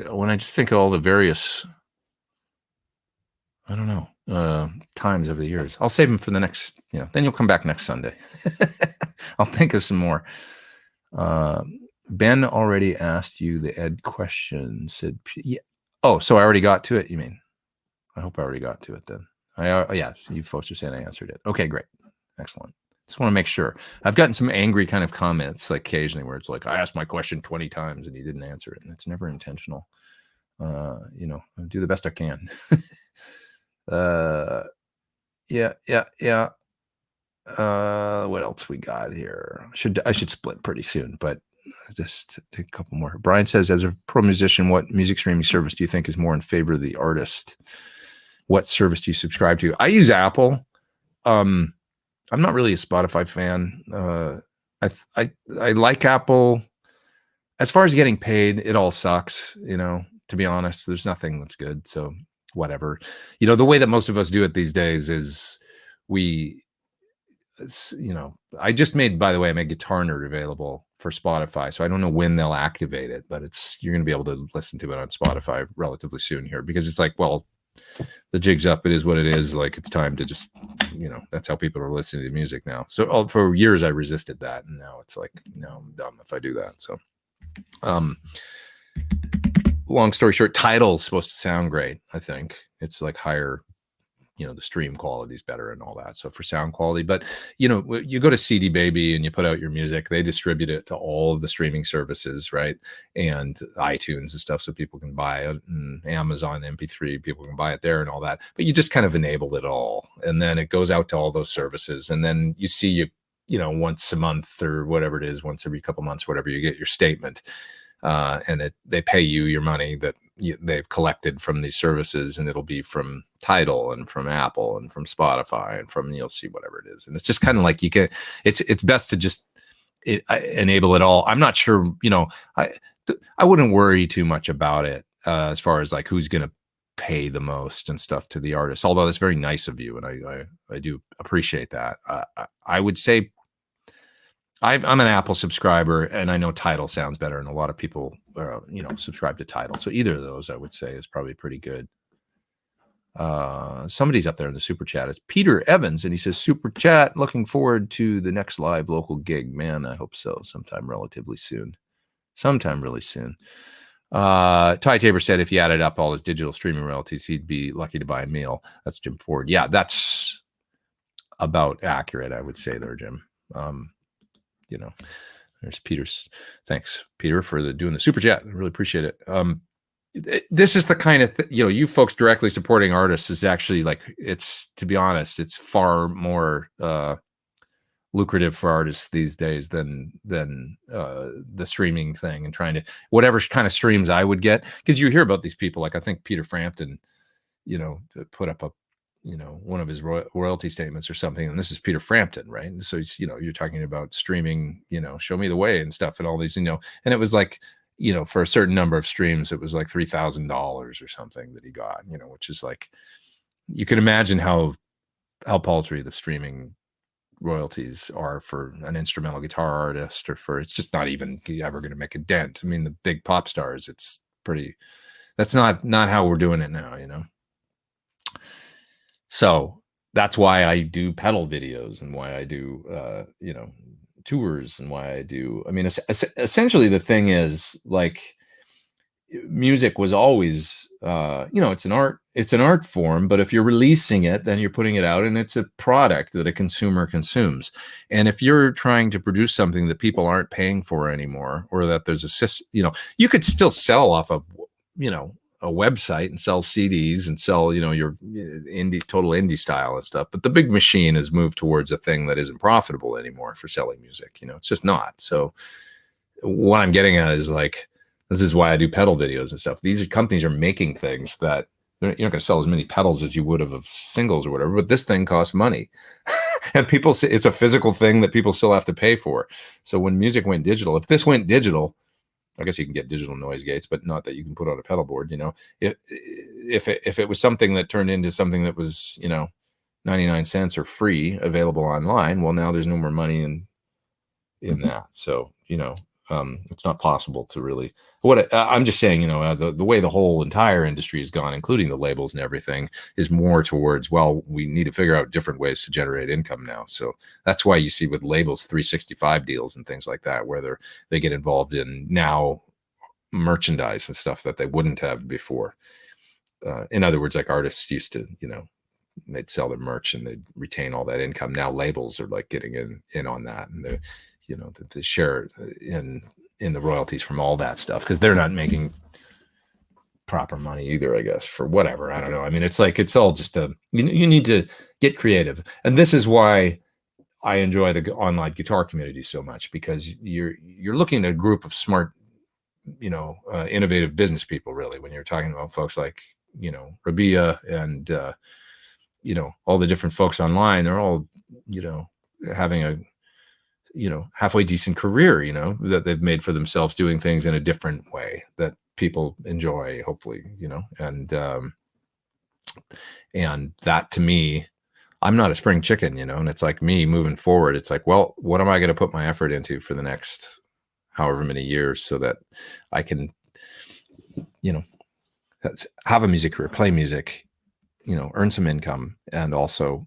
when I just think of all the various, I don't know, times over the years. I'll save them for the next, then you'll come back next Sunday. I'll think of some more. Ben already asked you the Ed question. Said, yeah. Oh, so I already got to it, you mean? I hope I already got to it then. Yeah, you folks are saying I answered it. Okay, great. Excellent. Just want to make sure. I've gotten some angry kind of comments like occasionally where it's like, I asked my question 20 times and you didn't answer it. And it's never intentional. I do the best I can. Yeah. What else we got here? I should split pretty soon, but just take a couple more. Brian says, as a pro musician, what music streaming service do you think is more in favor of the artist? What service do you subscribe to? I use Apple. I'm not really a Spotify fan. I like Apple. As far as getting paid, it all sucks, to be honest. There's nothing that's good. So whatever. The way that most of us do it these days is I just made, by the way, I made Guitar Nerd available for Spotify. So I don't know when they'll activate it, but you're going to be able to listen to it on Spotify relatively soon here, because it's like, well, the jig's up. It is what it is. Like, it's time to just, that's how people are listening to music now. So for years I resisted that. And now it's like, no, I'm dumb if I do that. So, long story short, Tidal's supposed to sound great. I think it's like higher, the stream quality is better and all that. So for sound quality, but you go to CD Baby and you put out your music, they distribute it to all of the streaming services, right? And iTunes and stuff, so people can buy it, and Amazon MP3, people can buy it there and all that. But you just kind of enable it all, and then it goes out to all those services, and then you see once a month or whatever it is, once every couple months, whatever, you get your statement. And they pay you your money that they've collected from these services, and it'll be from Tidal and from Apple and from Spotify and from, you'll see whatever it is. And it's just kind of like it's best to just enable it all. I'm not sure, I wouldn't worry too much about it as far as like who's going to pay the most and stuff to the artist, although that's very nice of you. And I do appreciate that. I would say, I'm an Apple subscriber, and I know Tidal sounds better, and a lot of people, subscribe to Tidal. So either of those, I would say, is probably pretty good. Somebody's up there in the super chat. It's Peter Evans, and he says, "Super chat, looking forward to the next live local gig." Man, I hope so. Sometime relatively soon. Sometime really soon. Ty Tabor said if he added up all his digital streaming royalties, he'd be lucky to buy a meal. That's Jim Ford. Yeah, that's about accurate, I would say there, Jim. There's Peter's. Thanks, Peter, for doing the super chat. I really appreciate it. This is the kind of you folks directly supporting artists is actually like, to be honest, it's far more lucrative for artists these days than the streaming thing, and trying to whatever kind of streams I would get, because you hear about these people, like I think Peter Frampton, put up a one of his royalty statements or something, and this is Peter Frampton, right? And so he's, you're talking about streaming, show me the way and stuff, and all these, and it was like, for a certain number of streams, it was like $3,000 or something that he got, which is like, you can imagine how paltry the streaming royalties are for an instrumental guitar artist, or it's just not even ever going to make a dent. I mean, the big pop stars, that's not how we're doing it now, So that's why I do pedal videos, and why I do, tours, and why I do, I mean, essentially the thing is, like, music was always, it's an art form, but if you're releasing it, then you're putting it out, and it's a product that a consumer consumes. And if you're trying to produce something that people aren't paying for anymore, or that there's you could still sell off of, a website and sell CDs and sell, your total indie style and stuff. But the big machine has moved towards a thing that isn't profitable anymore for selling music. It's just not. So what I'm getting at is, like, this is why I do pedal videos and stuff. These companies are making things that you're not going to sell as many pedals as you would have of singles or whatever, but this thing costs money. And people say it's a physical thing that people still have to pay for. So when music went digital, if this went digital, I guess you can get digital noise gates, but not that you can put on a pedal board. If it was something that turned into something that was 99 cents or free, available online, well, now there's no more money in that. So it's not possible to really. I'm just saying, the way the whole entire industry has gone, including the labels and everything, is more towards, well, we need to figure out different ways to generate income now. So that's why you see with labels 365 deals and things like that, where they get involved in now merchandise and stuff that they wouldn't have before. In other words, like, artists used to, they'd sell their merch and they'd retain all that income. Now labels are like getting in on that, and they share in the royalties from all that stuff, because they're not making proper money either, I guess, for whatever. I don't know. I mean, it's like, it's all just you need to get creative. And this is why I enjoy the online guitar community so much, because you're looking at a group of smart, innovative business people, really, when you're talking about folks like, Rabia and, all the different folks online. They're all, having a, halfway decent career, that they've made for themselves, doing things in a different way that people enjoy, hopefully, and that, to me, I'm not a spring chicken, you know, and it's like me moving forward. It's like, well, what am I going to put my effort into for the next however many years so that I can, you know, have a music career, play music, you know, earn some income, and also,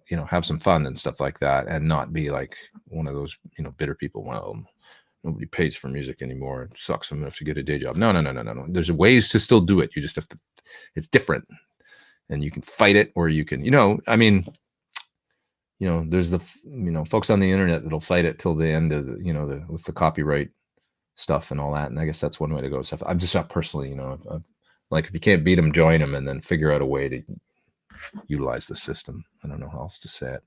you know, have some fun and stuff like that, and not be like one of those, you know, bitter people. Well, nobody pays for music anymore. It sucks. I'm gonna have to get a day job. No. There's ways to still do it. You just have to. It's different, and you can fight it, or you can, you know, I mean, you know, there's the, you know, folks on the internet that'll fight it till the end of the, you know, with the copyright stuff and all that. And I guess that's one way to go. So I'm just not personally, you know, like if you can't beat them, join them, and then figure out a way to utilize the system. I don't know how else to say it.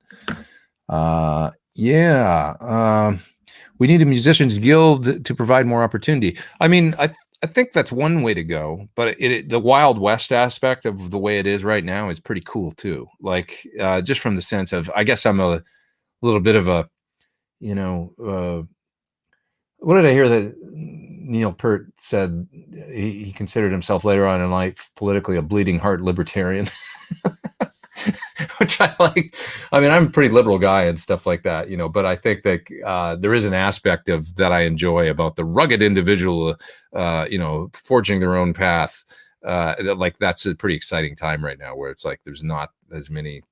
We need a musicians guild to provide more opportunity. I mean, I think that's one way to go, but the Wild West aspect of the way it is right now is pretty cool too. Like, just from the sense of, I guess I'm a little bit of a, you know, what did I hear that Neil Peart said? He considered himself later on in life politically a bleeding heart libertarian. Which I like. I mean, I'm a pretty liberal guy and stuff like that, you know, but I think that there is an aspect of that I enjoy about the rugged individual, you know, forging their own path. Like that's a pretty exciting time right now, where it's like there's not as many,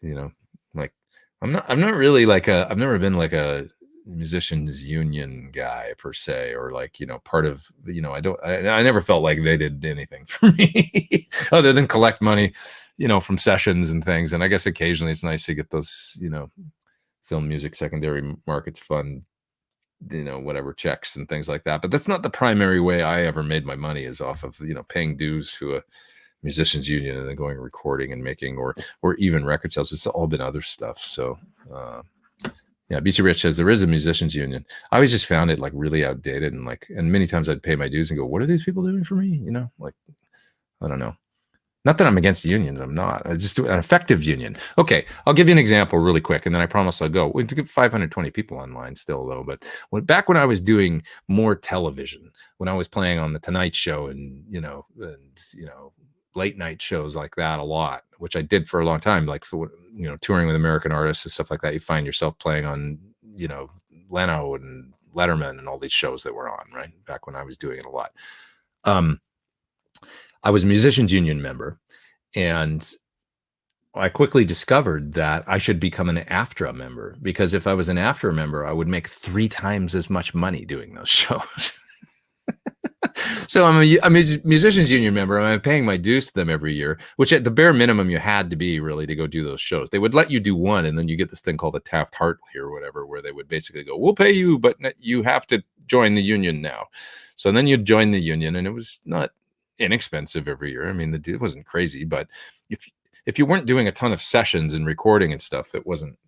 you know, like I'm not really like I've never been like a musicians union guy per se, or like, you know, part of, you know, I never felt like they did anything for me other than collect money, you know, from sessions and things. And I guess occasionally it's nice to get those, you know, film music secondary markets fund, you know, whatever checks and things like that. But that's not the primary way I ever made my money, is off of, you know, paying dues to a musicians union and then going and recording and making, or even record sales. It's all been other stuff. So, yeah, BC Rich says there is a musicians union. I always just found it like really outdated, and like, and many times I'd pay my dues and go, what are these people doing for me? You know, like, I don't know. Not that I'm against unions. I'm not. I just do an effective union. Okay, I'll give you an example really quick, and then I promise I'll go. We get 520 people online still, though. But back when I was doing more television, when I was playing on the Tonight Show and late night shows like that a lot, which I did for a long time, like for, you know, touring with American artists and stuff like that, you find yourself playing on, you know, Leno and Letterman and all these shows that were on, right? Back when I was doing it a lot. I was a musicians union member, and I quickly discovered that I should become an AFTRA member, because if I was an AFTRA member, I would make 3 times as much money doing those shows. So I'm a musicians union member. I'm paying my dues to them every year, which at the bare minimum you had to be really to go do those shows. They would let you do one, and then you get this thing called a Taft-Hartley or whatever, where they would basically go, we'll pay you, but you have to join the union now. So then you'd join the union, and it was not inexpensive every year. I mean, it wasn't crazy, but if you weren't doing a ton of sessions and recording and stuff,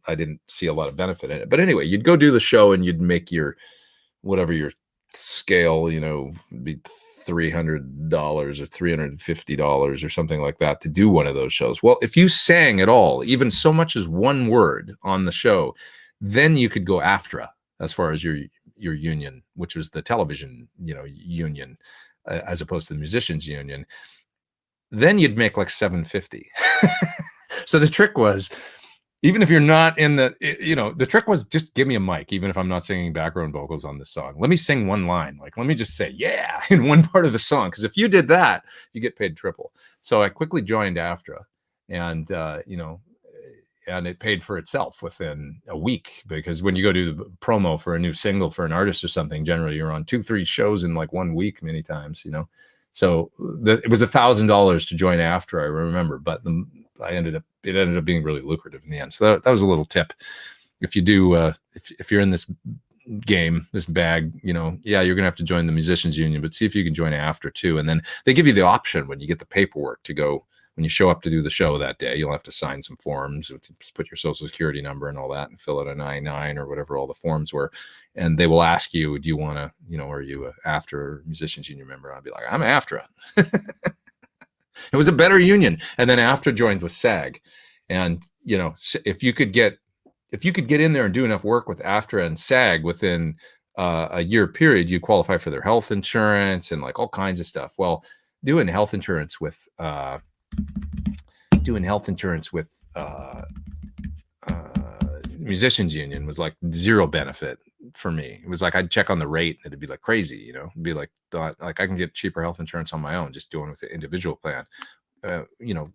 I didn't see a lot of benefit in it. But anyway, you'd go do the show and you'd make your, whatever your scale, you know, be $300 or $350 or something like that to do one of those shows. Well, if you sang at all, even so much as one word on the show, then you could go AFTRA as far as your union, which was the television, you know, union, as opposed to the musicians union. Then you'd make like $750. So the trick was, even if you're not in the, you know, the trick was just give me a mic, even if I'm not singing background vocals on this song. Let me sing one line. Like, let me just say, yeah, in one part of the song. Because if you did that, you get paid triple. So I quickly joined AFTRA, and, you know, and it paid for itself within a week, because when you go do the promo for a new single for an artist or something, generally you're on 2-3 shows in like 1 week, many times, you know. So it was $1,000 to join AFTRA, I remember, but it ended up being really lucrative in the end. So that was a little tip. If you do, if you're in this game, this bag, you know, yeah, you're gonna have to join the musicians union, but see if you can join AFTRA too. And then they give you the option when you get the paperwork to go. When you show up to do the show that day, you'll have to sign some forms, put your social security number and all that, and fill out a 99 or whatever all the forms were. And they will ask you, do you want to, you know, are you a AFTRA musicians union member? I'll be like, I'm AFTRA. It was a better union. And then AFTRA joined with SAG. And, you know, if you could get in there and do enough work with AFTRA and SAG within a year period, you qualify for their health insurance and like all kinds of stuff. Well, doing health insurance with doing health insurance with musicians union was like zero benefit for me. It was like I'd check on the rate and it'd be like crazy, you know, it'd be like I can get cheaper health insurance on my own just doing with the individual plan. You know,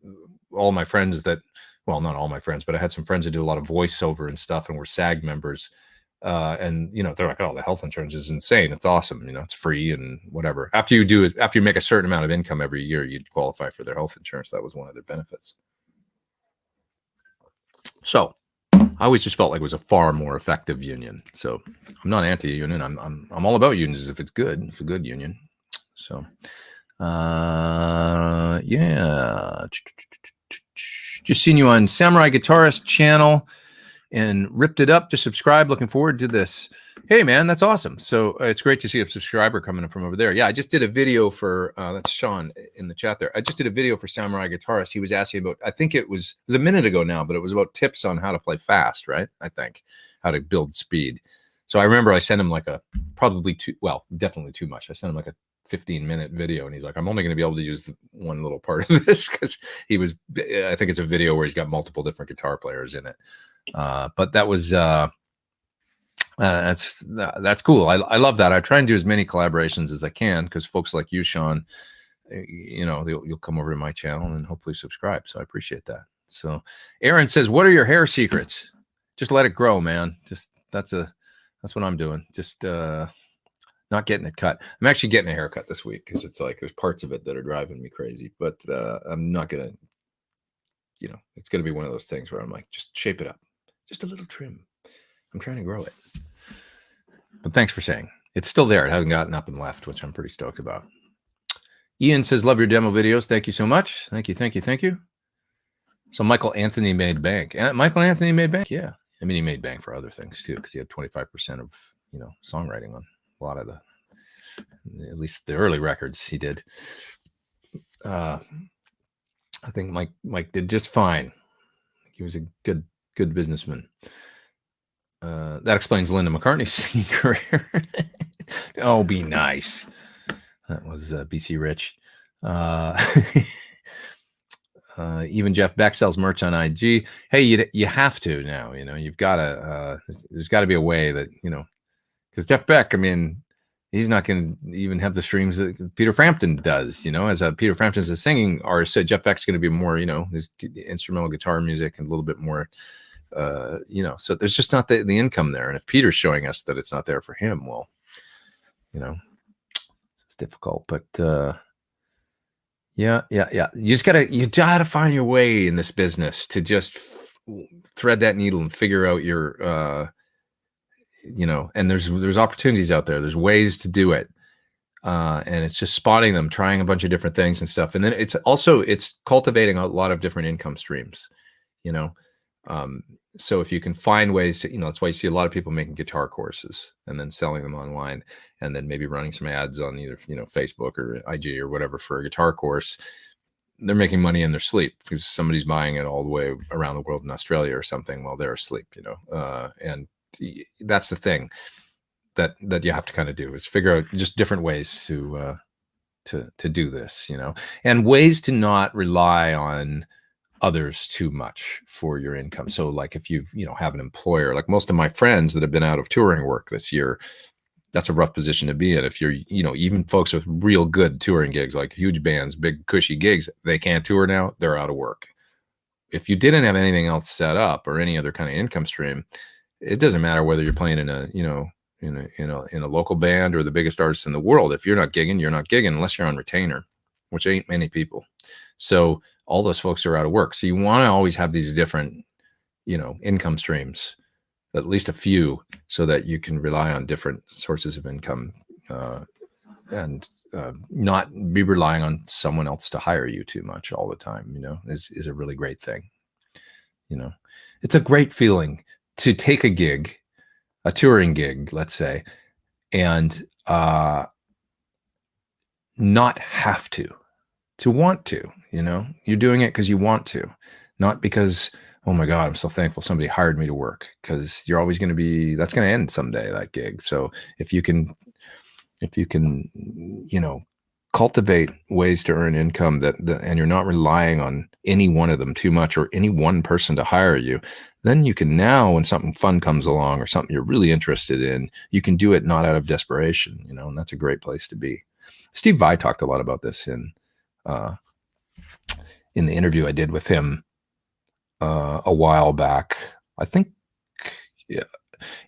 all my friends that, well, not all my friends, but I had some friends that do a lot of voiceover and stuff and were SAG members. And you know, they're like, oh, the health insurance is insane. It's awesome. You know, it's free and whatever. After you make a certain amount of income every year, you'd qualify for their health insurance. That was one of their benefits. So I always just felt like it was a far more effective union. So I'm not anti-union. I'm all about unions if it's good. It's a good union. So yeah. Just seen you on Samurai Guitarist channel and ripped it up. Just subscribe. Looking forward to this. Hey man, that's awesome. So it's great to see a subscriber coming in from over there. Yeah, I just did a video for that's Sean in the chat there. I just did a video for Samurai Guitarist. He was asking about, I think it was a minute ago now, but it was about tips on how to play fast, right? I think how to build speed. So I remember I sent him like definitely too much. I sent him like a 15-minute video and he's like, I'm only going to be able to use one little part of this because I think it's a video where he's got multiple different guitar players in it. But that was that's cool. I love that. I try and do as many collaborations as I can because folks like you, Sean, you know, you'll come over to my channel and hopefully subscribe. So I appreciate that. So Aaron says, what are your hair secrets? Just let it grow, man. Just that's what I'm doing. Just not getting it cut. I'm actually getting a haircut this week because it's like there's parts of it that are driving me crazy, but I'm not gonna, you know, it's gonna be one of those things where I'm like, just shape it up, just a little trim. I'm trying to grow it. But thanks for saying. It's still there. It hasn't gotten up and left, which I'm pretty stoked about. Ian says, love your demo videos. Thank you so much. Thank you. So Michael Anthony made bank. Michael Anthony made bank. Yeah. I mean, he made bank for other things too, because he had 25% of, you know, songwriting on a lot of at least the early records he did. I think Mike did just fine. He was a good businessman. That explains Linda McCartney's singing career. Oh, be nice. That was BC Rich. Even Jeff Beck sells merch on IG. Hey, you have to now. You know, you've got to. There's got to be a way that, you know, because Jeff Beck, I mean, he's not going to even have the streams that Peter Frampton does. You know, as Peter Frampton's a singing artist, so Jeff Beck's going to be more, you know, his instrumental guitar music and a little bit more. You know, so there's just not the income there. And if Peter's showing us that it's not there for him, well, you know, it's difficult. But yeah. You gotta find your way in this business to just thread that needle and figure out your, you know, and there's opportunities out there. There's ways to do it. And it's just spotting them, trying a bunch of different things and stuff. And then it's cultivating a lot of different income streams, you know. So if you can find ways to, you know, that's why you see a lot of people making guitar courses and then selling them online and then maybe running some ads on either, you know, Facebook or IG or whatever for a guitar course. They're making money in their sleep because somebody's buying it all the way around the world in Australia or something while they're asleep, you know. And that's the thing that you have to kind of do is figure out just different ways to do this, you know, and ways to not rely on others too much for your income. So like if you have an employer, like most of my friends that have been out of touring work this year, that's a rough position to be in. If you're, you know, even folks with real good touring gigs, like huge bands, big cushy gigs, they can't tour now, they're out of work. If you didn't have anything else set up or any other kind of income stream, it doesn't matter whether you're playing in a, you know, in a local band or the biggest artist in the world. If you're not gigging, you're not gigging unless you're on retainer, which ain't many people. So all those folks are out of work. So you want to always have these different, you know, income streams, at least a few, so that you can rely on different sources of income and not be relying on someone else to hire you too much all the time, you know, is a really great thing. You know, it's a great feeling to take a gig, a touring gig, let's say, and not have to want to, you know, you're doing it because you want to, not because, oh my God, I'm so thankful somebody hired me to work, because you're always going to be, that's going to end someday, that gig. So if you can, you know, cultivate ways to earn income and you're not relying on any one of them too much or any one person to hire you, then you can now, when something fun comes along or something you're really interested in, you can do it not out of desperation, and that's a great place to be. Steve Vai talked a lot about this in the interview I did with him a while back. I think, yeah,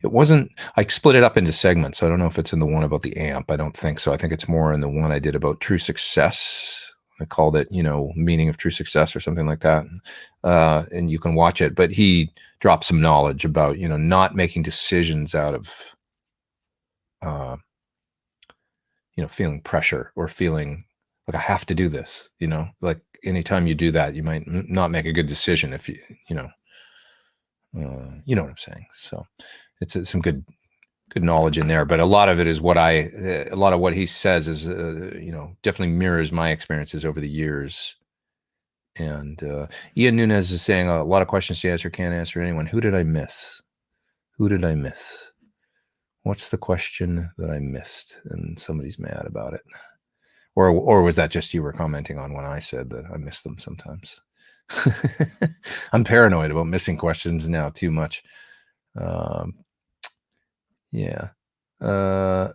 it wasn't, I split it up into segments. So I don't know if it's in the one about the amp. I don't think so. I think it's more in the one I did about true success. I called it, meaning of true success or something like that. And you can watch it, but he dropped some knowledge about, not making decisions out of, feeling pressure or feeling like I have to do this, like anytime you do that, you might not make a good decision if you know what I'm saying. So it's some good knowledge in there, but a lot of it is a lot of what he says is, definitely mirrors my experiences over the years. And Ian Nunez is saying a lot of questions to answer, can't answer anyone. Who did I miss? What's the question that I missed? And somebody's mad about it. Or was that just you were commenting on when I said that I miss them sometimes? I'm paranoid about missing questions now too much. Yeah. How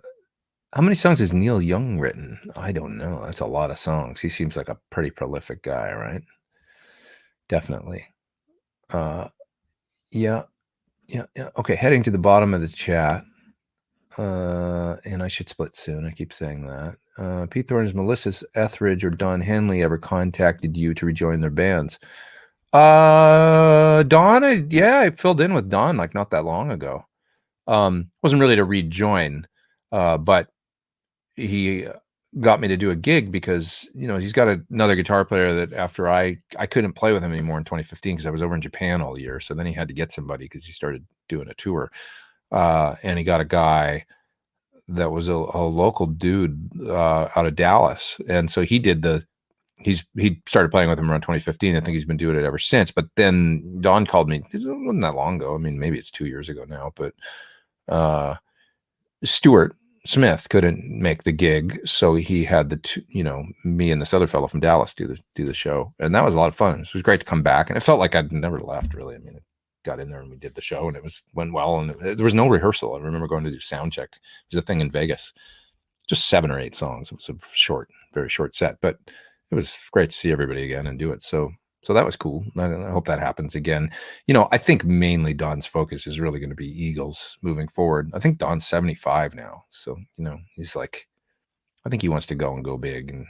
many songs has Neil Young written? I don't know. That's a lot of songs. He seems like a pretty prolific guy, right? Definitely. Yeah. Okay, heading to the bottom of the chat. And I should split soon. I keep saying that. Pete Thorn, has Melissa Etheridge or Don Henley ever contacted you to rejoin their bands? Don, I filled in with Don like not that long ago. Wasn't really to rejoin, but he got me to do a gig because, he's got another guitar player that after I couldn't play with him anymore in 2015 because I was over in Japan all year. So then he had to get somebody because he started doing a tour. And he got a guy that was a local dude out of Dallas. And so he started playing with him around 2015. I think he's been doing it ever since. But then Don called me. It wasn't that long ago. I mean, maybe it's 2 years ago now. But Stuart Smith couldn't make the gig, so he had me and this other fellow from Dallas do the show, and that was a lot of fun. It was great to come back, and it felt like I'd never left. Really, I mean, got in there and we did the show, and went well, and there was no rehearsal. I remember going to do sound check. It was a thing in Vegas, just 7 or 8 songs. It was a very short set, but it was great to see everybody again and do it. So that was cool. I hope that happens again. I think mainly Don's focus is really going to be Eagles moving forward. I think Don's 75 now. So, he's like, I think he wants to go big. And,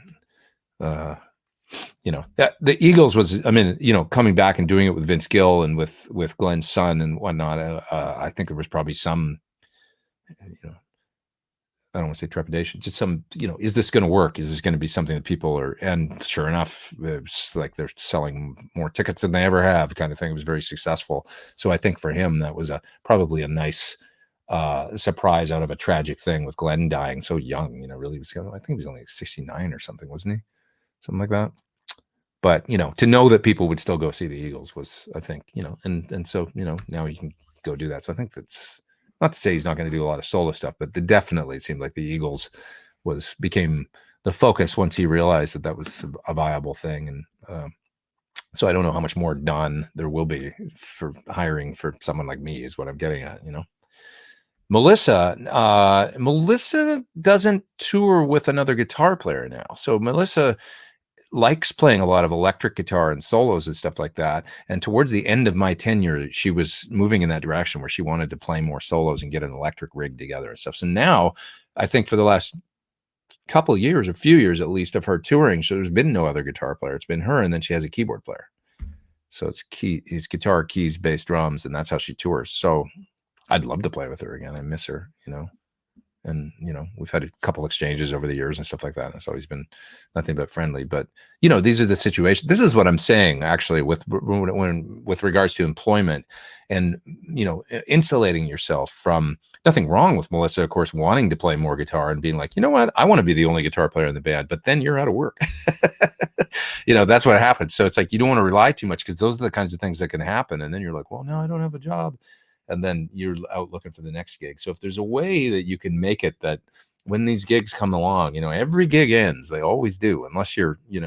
the Eagles was, coming back and doing it with Vince Gill and with Glenn's son and whatnot. I think there was probably some, I don't want to say trepidation, just some, is this going to work? Is this going to be something that people are, and sure enough, it's like they're selling more tickets than they ever have kind of thing. It was very successful. So I think for him, that was probably a nice surprise out of a tragic thing with Glenn dying so young, really was, I think he was only 69 or something, wasn't he? Something like that. But, to know that people would still go see the Eagles was, I think, and so, now you can go do that. So I think that's, not to say he's not going to do a lot of solo stuff, but definitely it seemed like the Eagles became the focus once he realized that was a viable thing. And so I don't know how much more done there will be for hiring for someone like me is what I'm getting at, Melissa doesn't tour with another guitar player now. So Melissa likes playing a lot of electric guitar and solos and stuff like that. And towards the end of my tenure, she was moving in that direction where she wanted to play more solos and get an electric rig together and stuff. So now I think for the last couple of years, a few years at least, of her touring, so there's been no other guitar player. It's been her, and then she has a keyboard player. So it's guitar, keys, bass, drums, and that's how she tours. So I'd love to play with her again. I miss her, And, we've had a couple exchanges over the years and stuff like that. And it's always been nothing but friendly. But, these are the situations. This is what I'm saying, actually, with regards to employment and, insulating yourself from nothing wrong with Melissa, of course, wanting to play more guitar and being like, you know what, I want to be the only guitar player in the band, but then you're out of work. That's what happens. So it's like, you don't want to rely too much because those are the kinds of things that can happen. And then you're like, well, no, I don't have a job. And then you're out looking for the next gig. So if there's a way that you can make it that when these gigs come along, every gig ends. They always do, unless you're, I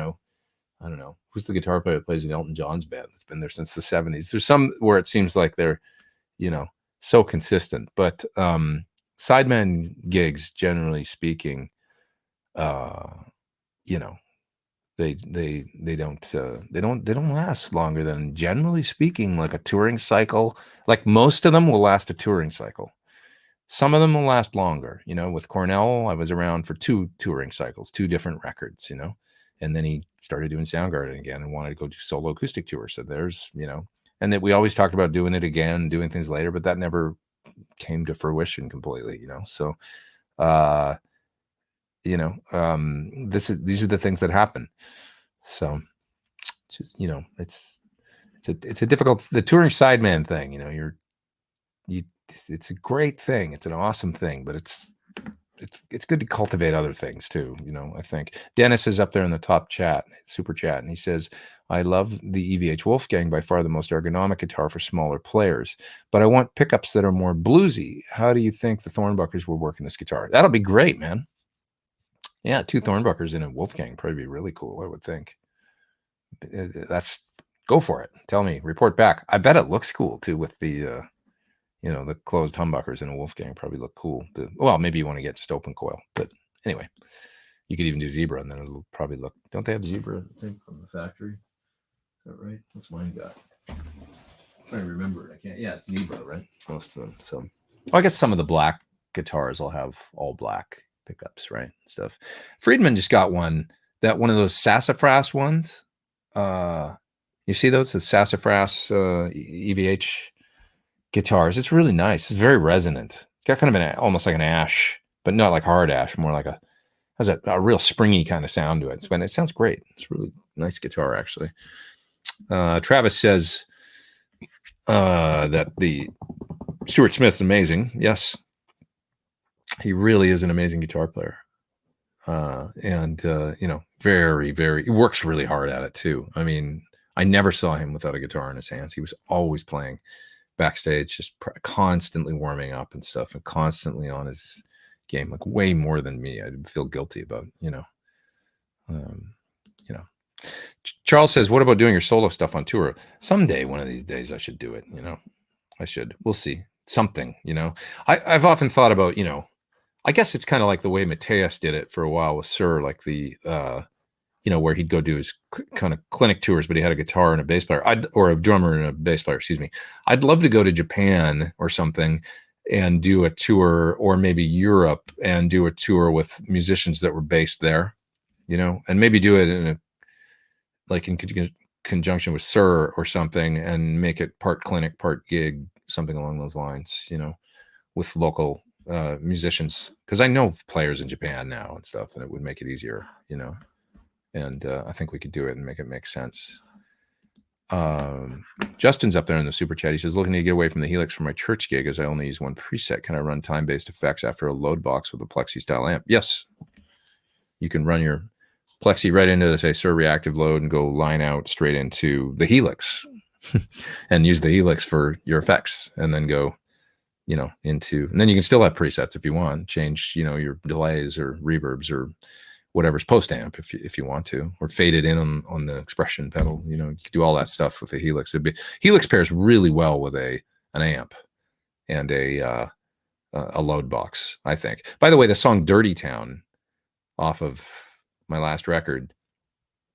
don't know, who's the guitar player that plays in Elton John's band that's been there since the 70s. There's some where it seems like they're, so consistent. But sideman gigs, generally speaking, they don't last longer than, generally speaking, like a touring cycle. Like most of them will last a touring cycle. Some of them will last longer. With Cornell, I was around for 2 touring cycles, 2 different records, and then he started doing Soundgarden again and wanted to go do solo acoustic tours. So there's, and that we always talked about doing it again, doing things later, but that never came to fruition completely, So, these are the things that happen. So, just, it's a difficult, the touring sideman thing, it's a great thing. It's an awesome thing, but it's good to cultivate other things too. I think Dennis is up there in the top chat, super chat, and he says, I love the EVH Wolfgang, by far the most ergonomic guitar for smaller players, but I want pickups that are more bluesy. How do you think the Thornbuckers will work in this guitar? That'll be great, man. Yeah, 2 Thornbuckers in a Wolfgang probably be really cool, I would think. That's, go for it. Tell me, report back. I bet it looks cool too with the the closed humbuckers in a Wolfgang probably look cool. Well, maybe you want to get just open coil, but anyway, you could even do zebra, and then it'll probably look. Don't they have zebra, I think, from the factory? Is that right? What's mine got? I remember it. I can't. Yeah, it's zebra, right? Most of them. So, well, I guess some of the black guitars will have all black pickups, right? Stuff. Friedman just got one of those sassafras ones. You see those? The sassafras EVH guitars. It's really nice. It's very resonant. It's got kind of almost like an ash, but not like hard ash, more like has a real springy kind of sound to it. It sounds great. It's a really nice guitar, actually. Travis says that the Stuart Smith's amazing. Yes, he really is an amazing guitar player. And very, very, he works really hard at it too. I mean, I never saw him without a guitar in his hands. He was always playing backstage, just constantly warming up and stuff, and constantly on his game, like way more than me. I feel guilty about, Charles says, what about doing your solo stuff on tour? Someday, one of these days, I should do it. I should. We'll see. Something. I've often thought about, I guess it's kind of like the way Mateus did it for a while with Sir, like the where he'd go do his kind of clinic tours, but he had a guitar and a bass player, or a drummer and a bass player, excuse me. I'd love to go to Japan or something and do a tour, or maybe Europe and do a tour with musicians that were based there, and maybe do it in conjunction with Sir or something, and make it part clinic, part gig, something along those lines, with local musicians, because I know players in Japan now and stuff, and it would make it easier, and I think we could do it and make it make sense. Justin's up there in the super chat. He says, looking to get away from the Helix for my church gig, as I only use one preset. Can I run time-based effects after a load box with a Plexi style amp? Yes, you can run your Plexi right into the, say, Sir reactive load and go line out straight into the Helix and use the Helix for your effects, and then go and then you can still have presets if you want, change your delays or reverbs or whatever's post amp if you want to, or fade it in on the expression pedal. You can do all that stuff with the Helix. Helix pairs really well with an amp and a load box, I think. By the way, the song Dirty Town off of my last record,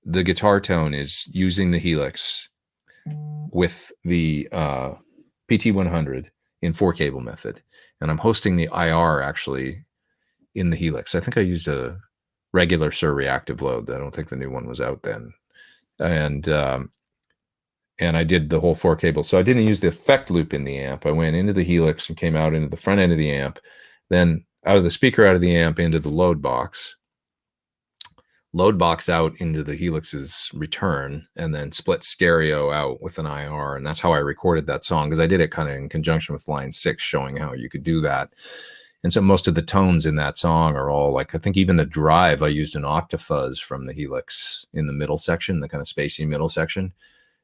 the guitar tone is using the Helix with the PT100 in 4-cable method, and I'm hosting the IR actually in the Helix. I think I used a regular Sir reactive load. I don't think the new one was out then, and I did the whole 4-cable. So I didn't use the effect loop in the amp. I went into the Helix and came out into the front end of the amp, then out of the speaker, out of the amp, into the load box out into the Helix's return, and then split stereo out with an IR. And that's how I recorded that song, because I did it kind of in conjunction with line 6, showing how you could do that. And so most of the tones in that song are all like, I think even the drive, I used an octafuzz from the Helix in the middle section, the kind of spacey middle section,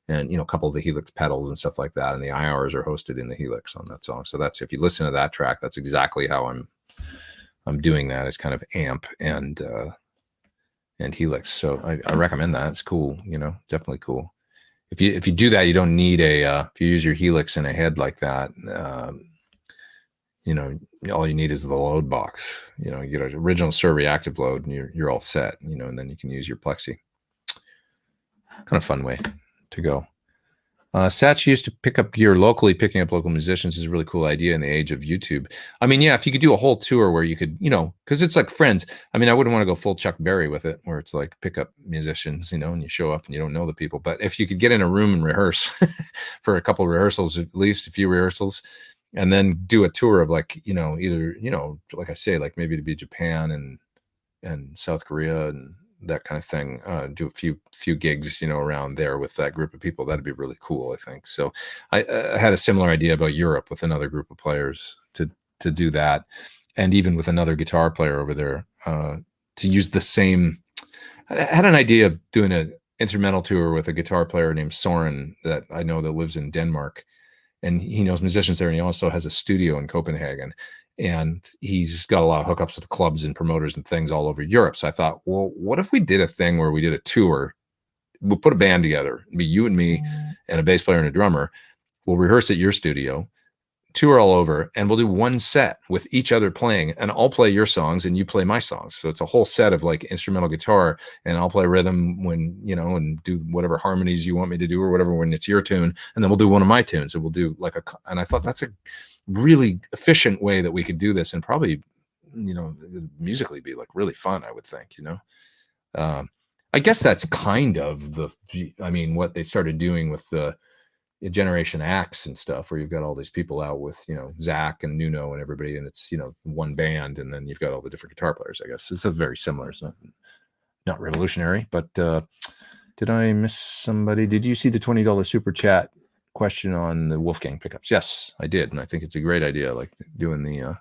and a couple of the Helix pedals and stuff like that. And the IRs are hosted in the Helix on that song. So that's, if you listen to that track, that's exactly how I'm I'm doing that as kind of amp and Helix. So I recommend that. It's cool, definitely cool. If you do that, you don't need if you use your Helix in a head like that, all you need is the load box. You get an original Sir reactive load and you're all set, and then you can use your Plexi. Kind of fun way to go. Satch used to pick up gear locally. Picking up local musicians is a really cool idea in the age of YouTube. I mean, yeah, if you could do a whole tour where you could, because it's like Friends. I mean, I wouldn't want to go full Chuck Berry with it, where it's like pick up musicians, and you show up and you don't know the people. But if you could get in a room and rehearse for a couple of rehearsals, at least a few rehearsals, and then do a tour of like, either, like I say, like maybe to be Japan and South Korea and that kind of thing, do a few gigs, around there with that group of people. That'd be really cool, I think. So I had a similar idea about Europe with another group of players to do that. And even with another guitar player over there, to use the same, I had an idea of doing an instrumental tour with a guitar player named Soren that I know that lives in Denmark, and he knows musicians there. And he also has a studio in Copenhagen. And he's got a lot of hookups with clubs and promoters and things all over Europe. So I thought, well, what if we did a thing where we did a tour? We'll put a band together, it'd be you and me and a bass player and a drummer. We'll rehearse at your studio, tour all over, and we'll do one set with each other playing, and I'll play your songs and you play my songs. So it's a whole set of like instrumental guitar, and I'll play rhythm when, and do whatever harmonies you want me to do or whatever when it's your tune. And then we'll do one of my tunes. So we'll do and I thought that's a really efficient way that we could do this, and probably, musically be like really fun, I would think, I guess that's kind of what they started doing with the Generation X and stuff, where you've got all these people out with, Zach and Nuno and everybody, and it's, one band, and then you've got all the different guitar players. I guess it's a very similar. It's not revolutionary, but did I miss somebody? Did you see the $20 super chat question on the Wolfgang pickups? Yes, I did, and I think it's a great idea, like doing the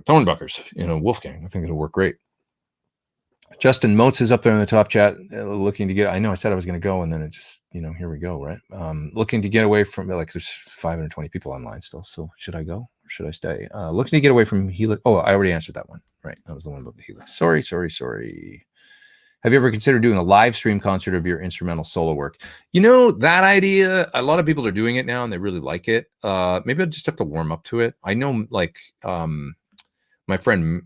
Thornbuckers Wolfgang. I think it'll work great. Justin Motes is up there in the top chat, looking to get. I know I said I was going to go, and then it just, here we go, right? Looking to get away from, like, there's 520 people online still. So should I go or should I stay? Looking to get away from Helix. Oh, I already answered that one. Right, that was the one about the Helix. Sorry. Have you ever considered doing a live stream concert of your instrumental solo work? That idea, a lot of people are doing it now and they really like it. Maybe I just have to warm up to it. I know, like, my friend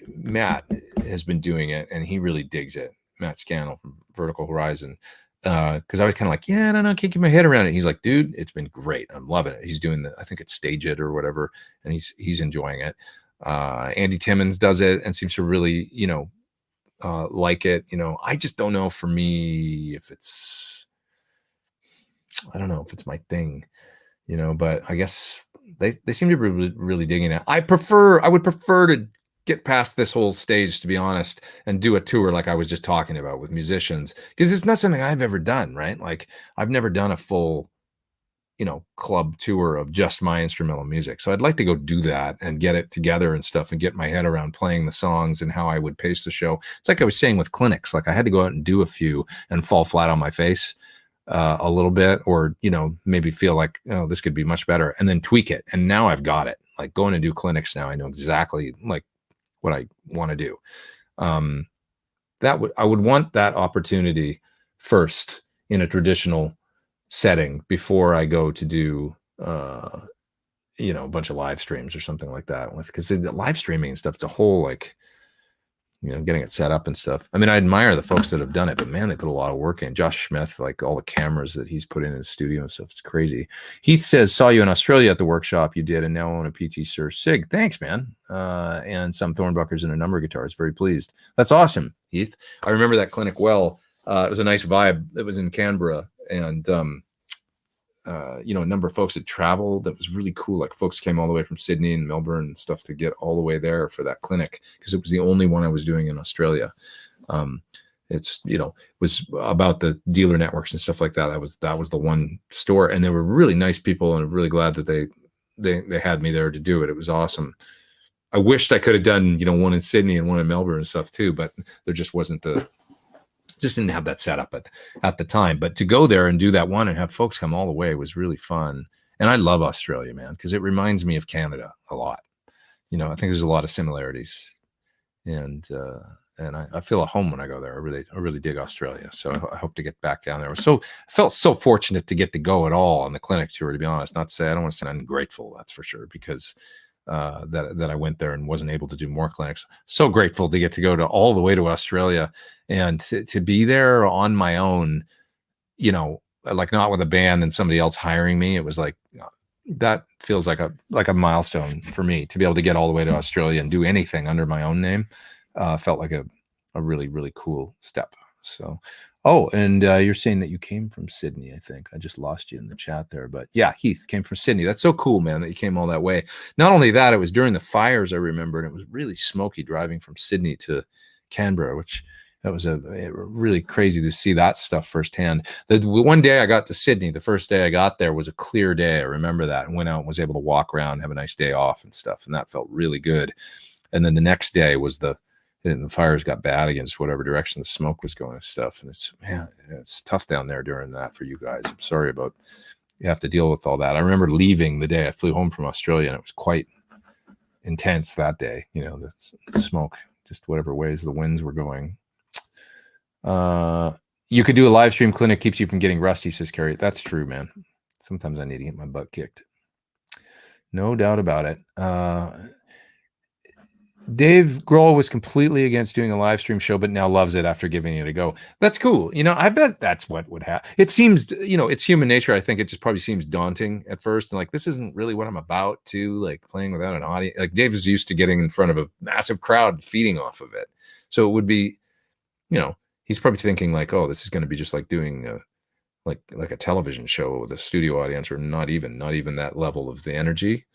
Matt has been doing it and he really digs it. Matt Scannell from Vertical Horizon. Because I was kind of like, I don't know, can't get my head around it. He's like, dude, it's been great. I'm loving it. He's doing I think it's Stage It or whatever, and he's enjoying it. Andy Timmons does it and seems to really, like it. I just don't know, for me, if it's, I don't know if it's my thing, but I guess they seem to be really, really digging it. I would prefer to get past this whole stage, to be honest, and do a tour like I was just talking about with musicians, because it's not something I've ever done, right? Like, I've never done a full, club tour of just my instrumental music. So I'd like to go do that and get it together and stuff and get my head around playing the songs and how I would pace the show. It's like I was saying with clinics, like I had to go out and do a few and fall flat on my face a little bit, or, maybe feel like, oh, this could be much better, and then tweak it. And now I've got it. Like, going to do clinics now, I know exactly like what I want to do. I would want that opportunity first in a traditional setting before I go to do a bunch of live streams or something like that, because the live streaming and stuff, it's a whole, like, getting it set up and stuff. I mean, I admire the folks that have done it, but man, they put a lot of work in. Josh Smith, like all the cameras that he's put in his studio and stuff, it's crazy. Heath says, saw you in Australia at the workshop you did and now own a PT Sir Sig. Thanks, man. And some Thornbuckers and a number of guitars. Very pleased. That's awesome, Heath. I remember that clinic well. It was a nice vibe. It was in Canberra, and a number of folks had traveled. That was really cool. Like, folks came all the way from Sydney and Melbourne and stuff to get all the way there for that clinic, because it was the only one I was doing in Australia. It's, was about the dealer networks and stuff like that. That was the one store, and they were really nice people, and I'm really glad that they had me there to do it. It was awesome. I wished I could have done, one in Sydney and one in Melbourne and stuff too, but there just wasn't just didn't have that set up at the time. But to go there and do that one and have folks come all the way was really fun. And I love Australia, man, because it reminds me of Canada a lot. You know, I think there's a lot of similarities, and I feel at home when I go there. I really dig Australia, so I hope to get back down there. I felt so fortunate to get to go at all on the clinic tour. To be honest, not to say I don't want to say I'm ungrateful, that's for sure, because that I went there and wasn't able to do more clinics. So grateful to get to go to all the way to Australia and to be there on my own. You know, like not with a band and somebody else hiring me. It was like, that feels like a milestone for me to be able to get all the way to Australia and do anything under my own name. Felt like a really, really cool step. So, oh, and you're saying that you came from Sydney, I think. I just lost you in the chat there, but yeah, Heath came from Sydney. That's so cool, man, that you came all that way. Not only that, it was during the fires, I remember, and it was really smoky driving from Sydney to Canberra, which that was a really crazy to see that stuff firsthand. The one day I got to Sydney, the first day I got there was a clear day. I remember that, and went out and was able to walk around, have a nice day off and stuff. And that felt really good. And then the next day was the fires got bad against whatever direction the smoke was going and stuff. And it's tough down there during that for you guys. I'm sorry about you have to deal with all that. I remember leaving the day I flew home from Australia, and it was quite intense that day. You know, the smoke, just whatever ways the winds were going. You could do a live stream clinic, keeps you from getting rusty, says Carrie. That's true, man. Sometimes I need to get my butt kicked. No doubt about it. Dave Grohl was completely against doing a live stream show, but now loves it after giving it a go. That's cool. You know, I bet that's what would happen. It seems, you know, it's human nature. I think it just probably seems daunting at first. And like, this isn't really what I'm about to, like, playing without an audience. Like, Dave is used to getting in front of a massive crowd feeding off of it. So it would be, you know, he's probably thinking like, oh, this is going to be just like doing like a television show with a studio audience, or not even that level of the energy,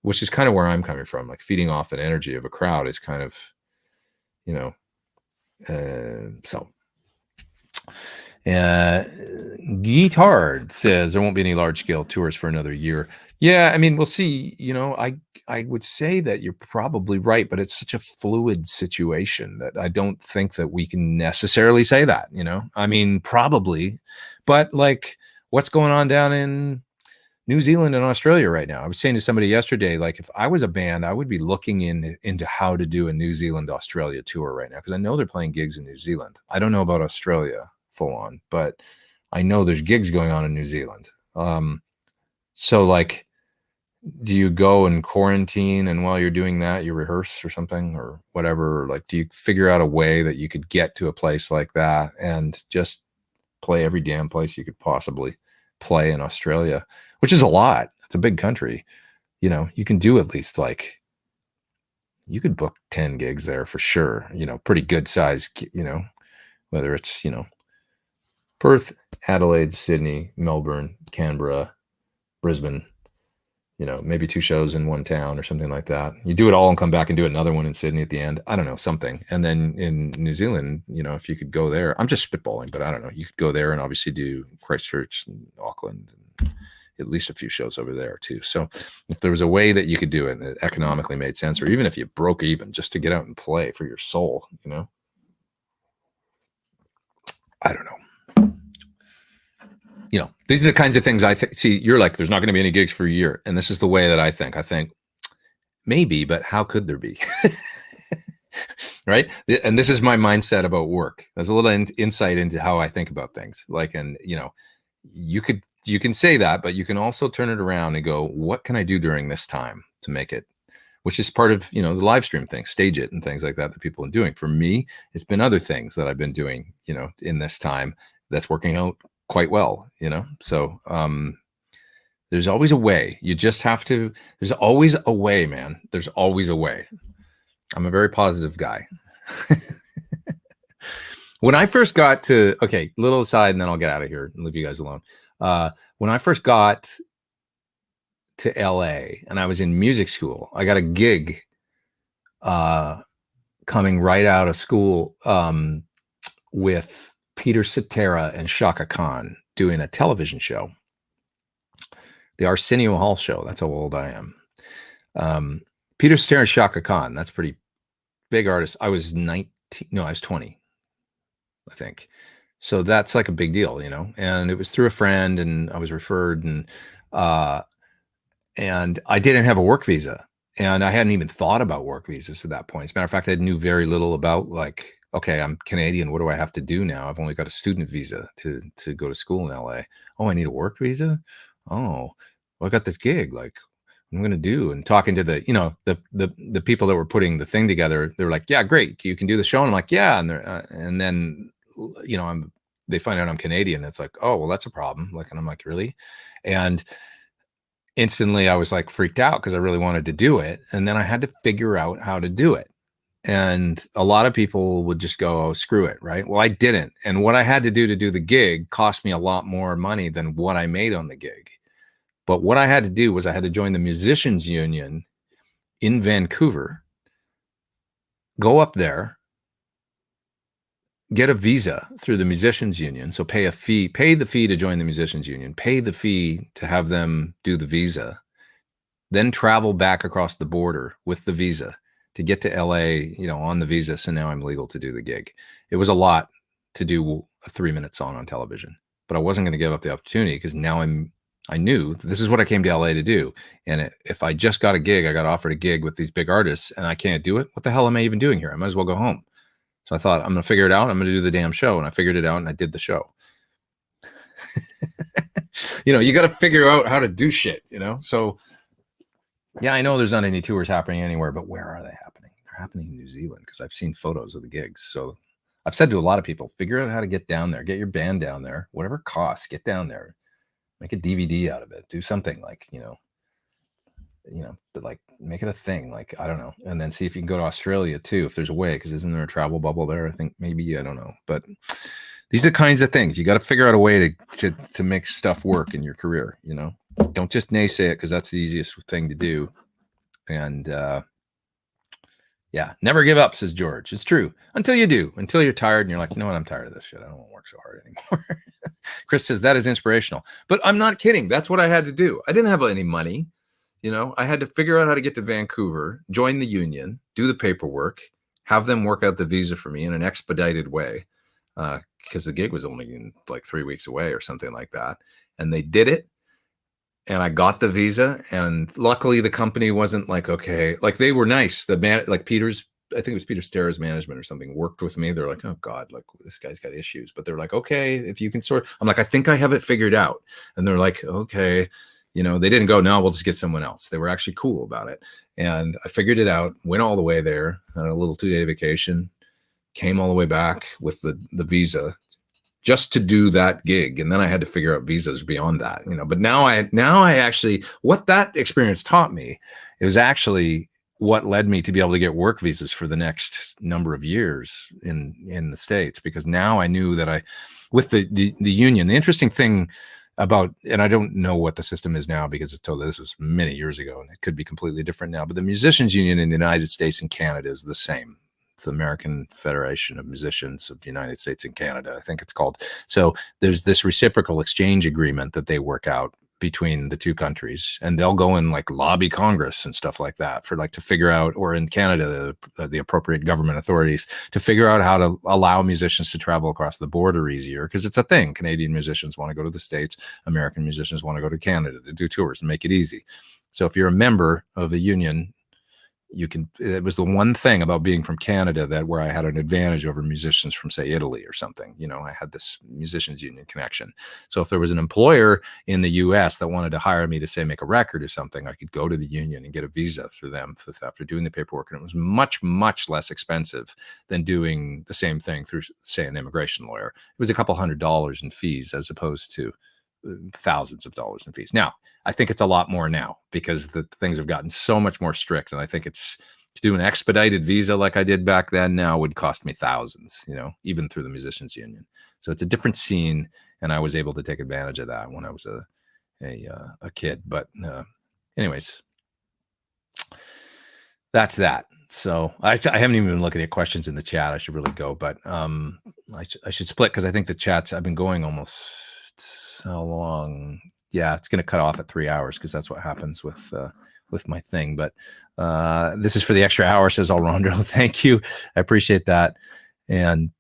which is kind of where I'm coming from. Like, feeding off an energy of a crowd is kind of, you know, so. Guitard says there won't be any large scale tours for another year. Yeah, I mean, we'll see. You know, I would say that you're probably right, but it's such a fluid situation that I don't think that we can necessarily say that, you know. I mean, probably, but like, what's going on down in New Zealand and Australia right now? I was saying to somebody yesterday, like, if I was a band, I would be looking into how to do a New Zealand Australia tour right now, because I know they're playing gigs in New Zealand. I don't know about Australia full on, but I know there's gigs going on in New Zealand. So like, do you go and quarantine, and while you're doing that, you rehearse or something or whatever? Like, do you figure out a way that you could get to a place like that and just play every damn place you could possibly play in Australia, which is a lot. It's a big country. You know, you can do at least, like, you could book 10 gigs there for sure. You know, pretty good size, you know, whether it's, you know, Perth, Adelaide, Sydney, Melbourne, Canberra, Brisbane, you know, maybe 2 shows in one town or something like that. You do it all and come back and do another one in Sydney at the end. I don't know, something. And then in New Zealand, you know, if you could go there, I'm just spitballing, but I don't know, you could go there and obviously do Christchurch and Auckland and at least a few shows over there too. So if there was a way that you could do it and it economically made sense, or even if you broke even just to get out and play for your soul, you know, I don't know. You know, these are the kinds of things I think. See, you're like, there's not going to be any gigs for a year. And this is the way that I think. I think maybe, but how could there be? Right. And this is my mindset about work. There's a little insight into how I think about things. Like, and, you know, you can say that, but you can also turn it around and go, what can I do during this time to make it, which is part of, you know, the live stream thing, stage it and things like that people are doing. For me, it's been other things that I've been doing, you know, in this time that's working out quite well, you know. So there's always a way. You just have to, there's always a way, man. There's always a way. I'm a very positive guy. When I first got to, okay, little aside, and then I'll get out of here and leave you guys alone. When I first got to LA and I was in music school, I got a gig coming right out of school with Peter Cetera and Shaka Khan doing a television show, the Arsenio Hall show. That's how old I am. Peter Cetera and Shaka Khan, that's pretty big artist. I was 19, no, I was 20, I think. So that's like a big deal, you know, and it was through a friend and I was referred, and And I didn't have a work visa. And I hadn't even thought about work visas at that point. As a matter of fact, I knew very little about, like, okay, I'm Canadian. What do I have to do now? I've only got a student visa to go to school in LA. Oh, I need a work visa? Oh, well, I got this gig. Like, what am I going to do? And talking to the, the people that were putting the thing together, they were like, yeah, great. You can do the show. And I'm like, yeah. And then, they find out I'm Canadian. It's like, oh, well, that's a problem. Like, and I'm like, really? And instantly I was like freaked out because I really wanted to do it. And then I had to figure out how to do it. And a lot of people would just go, oh, screw it. Right. Well, I didn't. And what I had to do the gig cost me a lot more money than what I made on the gig. But what I had to do was I had to join the musicians union in Vancouver, go up there, get a visa through the musicians union. So pay the fee to join the musicians union, pay the fee to have them do the visa, then travel back across the border with the visa to get to LA, on the visa. So now I'm legal to do the gig. It was a lot to do a 3-minute song on television, but I wasn't going to give up the opportunity because now I knew this is what I came to LA to do. And if I just got a gig, I got offered a gig with these big artists and I can't do it, what the hell am I even doing here? I might as well go home. So I thought, I'm going to figure it out. I'm going to do the damn show. And I figured it out and I did the show. You got to figure out how to do shit, So yeah, I know there's not any tours happening anywhere, but where are they happening? They're happening in New Zealand because I've seen photos of the gigs. So I've said to a lot of people, figure out how to get down there, get your band down there, whatever it costs, get down there, make a DVD out of it, do something like, but like make it a thing, like, I don't know. And then see if you can go to Australia too, if there's a way, because isn't there a travel bubble there? I think maybe, I don't know. But these are the kinds of things you got to figure out a way to make stuff work in your career. Don't just naysay it because that's the easiest thing to do. And yeah, never give up, says George. It's true until you do, until you're tired and you're like, you know what, I'm tired of this shit. I don't want to work so hard anymore. Chris says that is inspirational, but I'm not kidding. That's what I had to do. I didn't have any money. I had to figure out how to get to Vancouver, join the union, do the paperwork, have them work out the visa for me in an expedited way, because the gig was only in like 3 weeks away or something like that. And they did it. And I got the visa. And luckily the company wasn't like, okay, like they were nice. The man, like Peter's, I think it was Peter Sterra's management or something, worked with me. They're like, oh God, like this guy's got issues. But they're like, okay, if you can I'm like, I think I have it figured out. And they're like, okay. They didn't go, no, we'll just get someone else. They were actually cool about it. And I figured it out, went all the way there on a little 2-day vacation, came all the way back with the visa just to do that gig. And then I had to figure out visas beyond that, but now I actually, what that experience taught me, it was actually what led me to be able to get work visas for the next number of years in the States, because now I knew that with the union, the interesting thing about, and I don't know what the system is now because this was many years ago and it could be completely different now, but the musicians union in the United States and Canada is the same. It's the American Federation of Musicians of the United States and Canada, I think it's called. So there's this reciprocal exchange agreement that they work out between the two countries, and they'll go and like lobby Congress and stuff like that for like to figure out, or in Canada, the appropriate government authorities to figure out how to allow musicians to travel across the border easier, because it's a thing. Canadian musicians want to go to the States, American musicians want to go to Canada to do tours and make it easy. So if you're a member of a union, it was the one thing about being from Canada that where I had an advantage over musicians from, say, Italy or something. I had this musicians union connection. So if there was an employer in the US that wanted to hire me to, say, make a record or something, I could go to the union and get a visa through them after doing the paperwork. And it was much, much less expensive than doing the same thing through, say, an immigration lawyer. It was a couple $100 in fees as opposed to thousands of dollars in fees. Now, I think it's a lot more now because the things have gotten so much more strict. And I think to do an expedited visa like I did back then now would cost me thousands, even through the musicians union. So it's a different scene. And I was able to take advantage of that when I was a kid. But anyways, that's that. So I haven't even been looking at questions in the chat. I should really go, but I should split because I think the chats, I've been going almost how long? Yeah, it's going to cut off at 3 hours because that's what happens with my thing. But this is for the extra hour, says Alrondo. Thank you. I appreciate that. And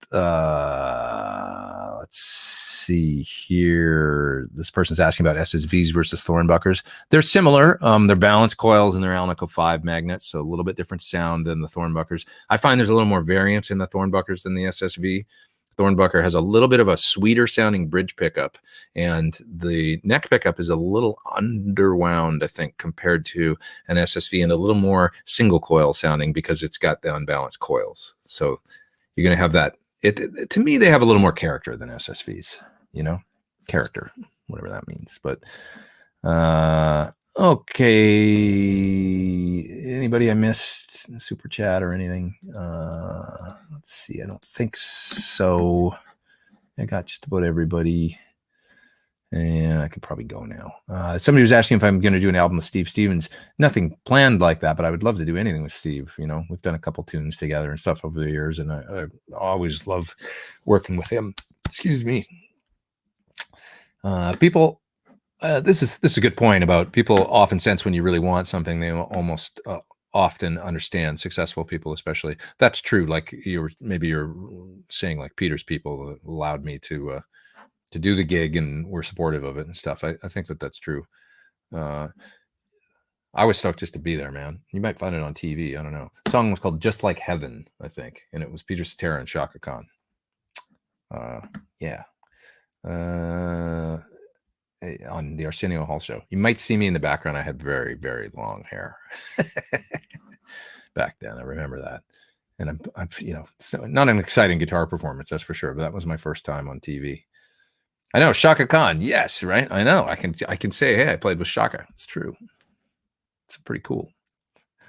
let's let's see here. This person's asking about SSVs versus Thornbuckers. They're similar. They're balanced coils and they're Alnico 5 magnets, so a little bit different sound than the Thornbuckers. I find there's a little more variance in the Thornbuckers than the SSV. Thornbucker has a little bit of a sweeter sounding bridge pickup, and the neck pickup is a little underwound, I think, compared to an SSV, and a little more single coil sounding because it's got the unbalanced coils. So you're going to have that. To me, they have a little more character than SSVs, you know, character, whatever that means. But okay, anybody I missed in the super chat or anything? Let's see. I don't think so. I got just about everybody, and I could probably go now. Somebody was asking if I'm going to do an album with Steve Stevens. Nothing planned like that, but I would love to do anything with Steve. You know, we've done a couple tunes together and stuff over the years, and I always love working with him. Excuse me. People. This is a good point about people often sense when you really want something, they almost often understand, successful people especially. That's true. Like maybe you're saying like Peter's people allowed me to do the gig and were supportive of it and stuff. I think that's true. I was stoked just to be there, man. You might find it on TV. I don't know. The song was called Just Like Heaven, I think. And it was Peter Cetera and Shaka Khan. Yeah. On the Arsenio Hall show. You might see me in the background. I had very, very long hair back then. I remember that. And I'm you know, it's not an exciting guitar performance, that's for sure, but that was my first time on TV. I know, Shaka Khan. Yes, right? I know. I can say, hey, I played with Shaka. It's true. It's pretty cool.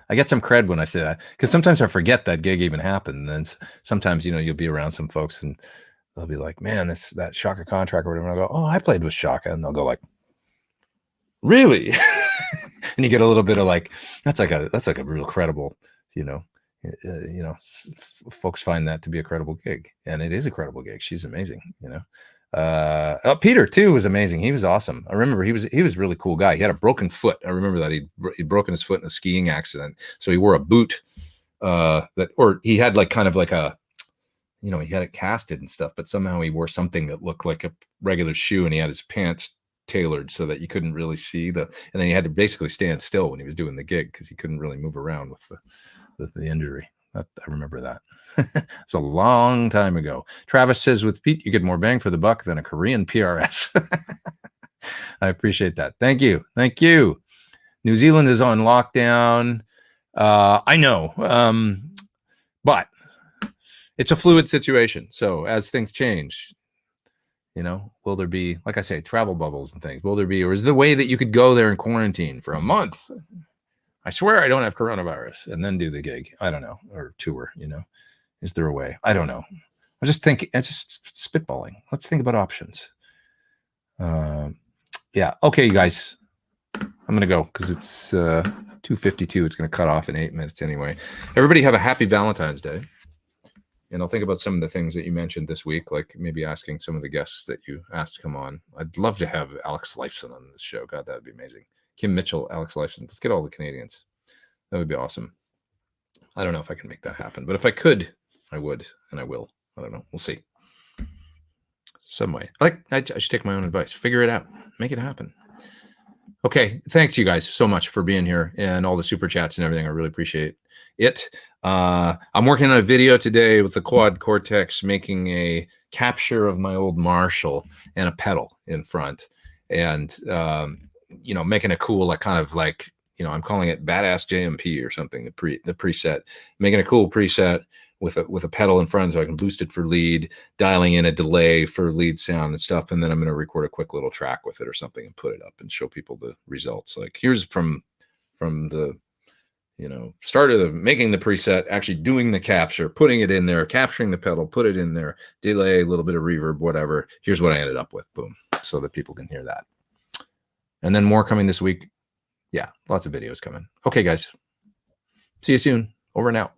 I get some cred when I say that, because sometimes I forget that gig even happened. And then sometimes, you know, you'll be around some folks and they'll be like, man, that Shaka contract or whatever. And I'll go, oh, I played with Shaka. And they'll go like, really? And you get a little bit of like, that's like a real credible, folks find that to be a credible gig. And it is a credible gig. She's amazing, you know. Peter too was amazing. He was awesome. I remember he was a really cool guy. He had a broken foot. I remember that he'd broken his foot in a skiing accident. So he wore a boot or he had like kind of like a, you know, he had it casted and stuff, but somehow he wore something that looked like a regular shoe, and he had his pants tailored so that you couldn't really see and then he had to basically stand still when he was doing the gig because he couldn't really move around with the injury. I remember that. It's a long time ago. Travis says, with Pete, you get more bang for the buck than a Korean PRS. I appreciate that. Thank you. Thank you. New Zealand is on lockdown. I know. But it's a fluid situation. So as things change, you know, will there be, like I say, travel bubbles and things? Will there be, or is the way that you could go there in quarantine for a month? I swear I don't have coronavirus, and then do the gig. I don't know, or tour, you know. Is there a way? I don't know. I'm just spitballing. Let's think about options. Yeah. Okay, you guys. I'm going to go because it's 2:52. It's going to cut off in 8 minutes anyway. Everybody have a happy Valentine's Day. And I'll think about some of the things that you mentioned this week, like maybe asking some of the guests that you asked to come on. I'd love to have Alex Lifeson on this show. God, that would be amazing. Kim Mitchell, Alex Lifeson. Let's get all the Canadians. That would be awesome. I don't know if I can make that happen, but if I could, I would, and I will. I don't know. We'll see. Some way. I should take my own advice. Figure it out. Make it happen. Okay. Thanks, you guys, so much for being here and all the super chats and everything. I really appreciate it. I'm working on a video today with the Quad Cortex, making a capture of my old Marshall and a pedal in front, and you know, making a cool, like kind of like, you know, I'm calling it Badass JMP or something. The preset, making a cool preset with a pedal in front so I can boost it for lead, dialing in a delay for lead sound and stuff, and then I'm going to record a quick little track with it or something and put it up and show people the results. Like here's from the, you know, start of making the preset, actually doing the capture, putting it in there, capturing the pedal, put it in there, delay, a little bit of reverb, whatever. Here's what I ended up with. Boom. So that people can hear that. And then more coming this week. Yeah, lots of videos coming. Okay, guys. See you soon. Over and out.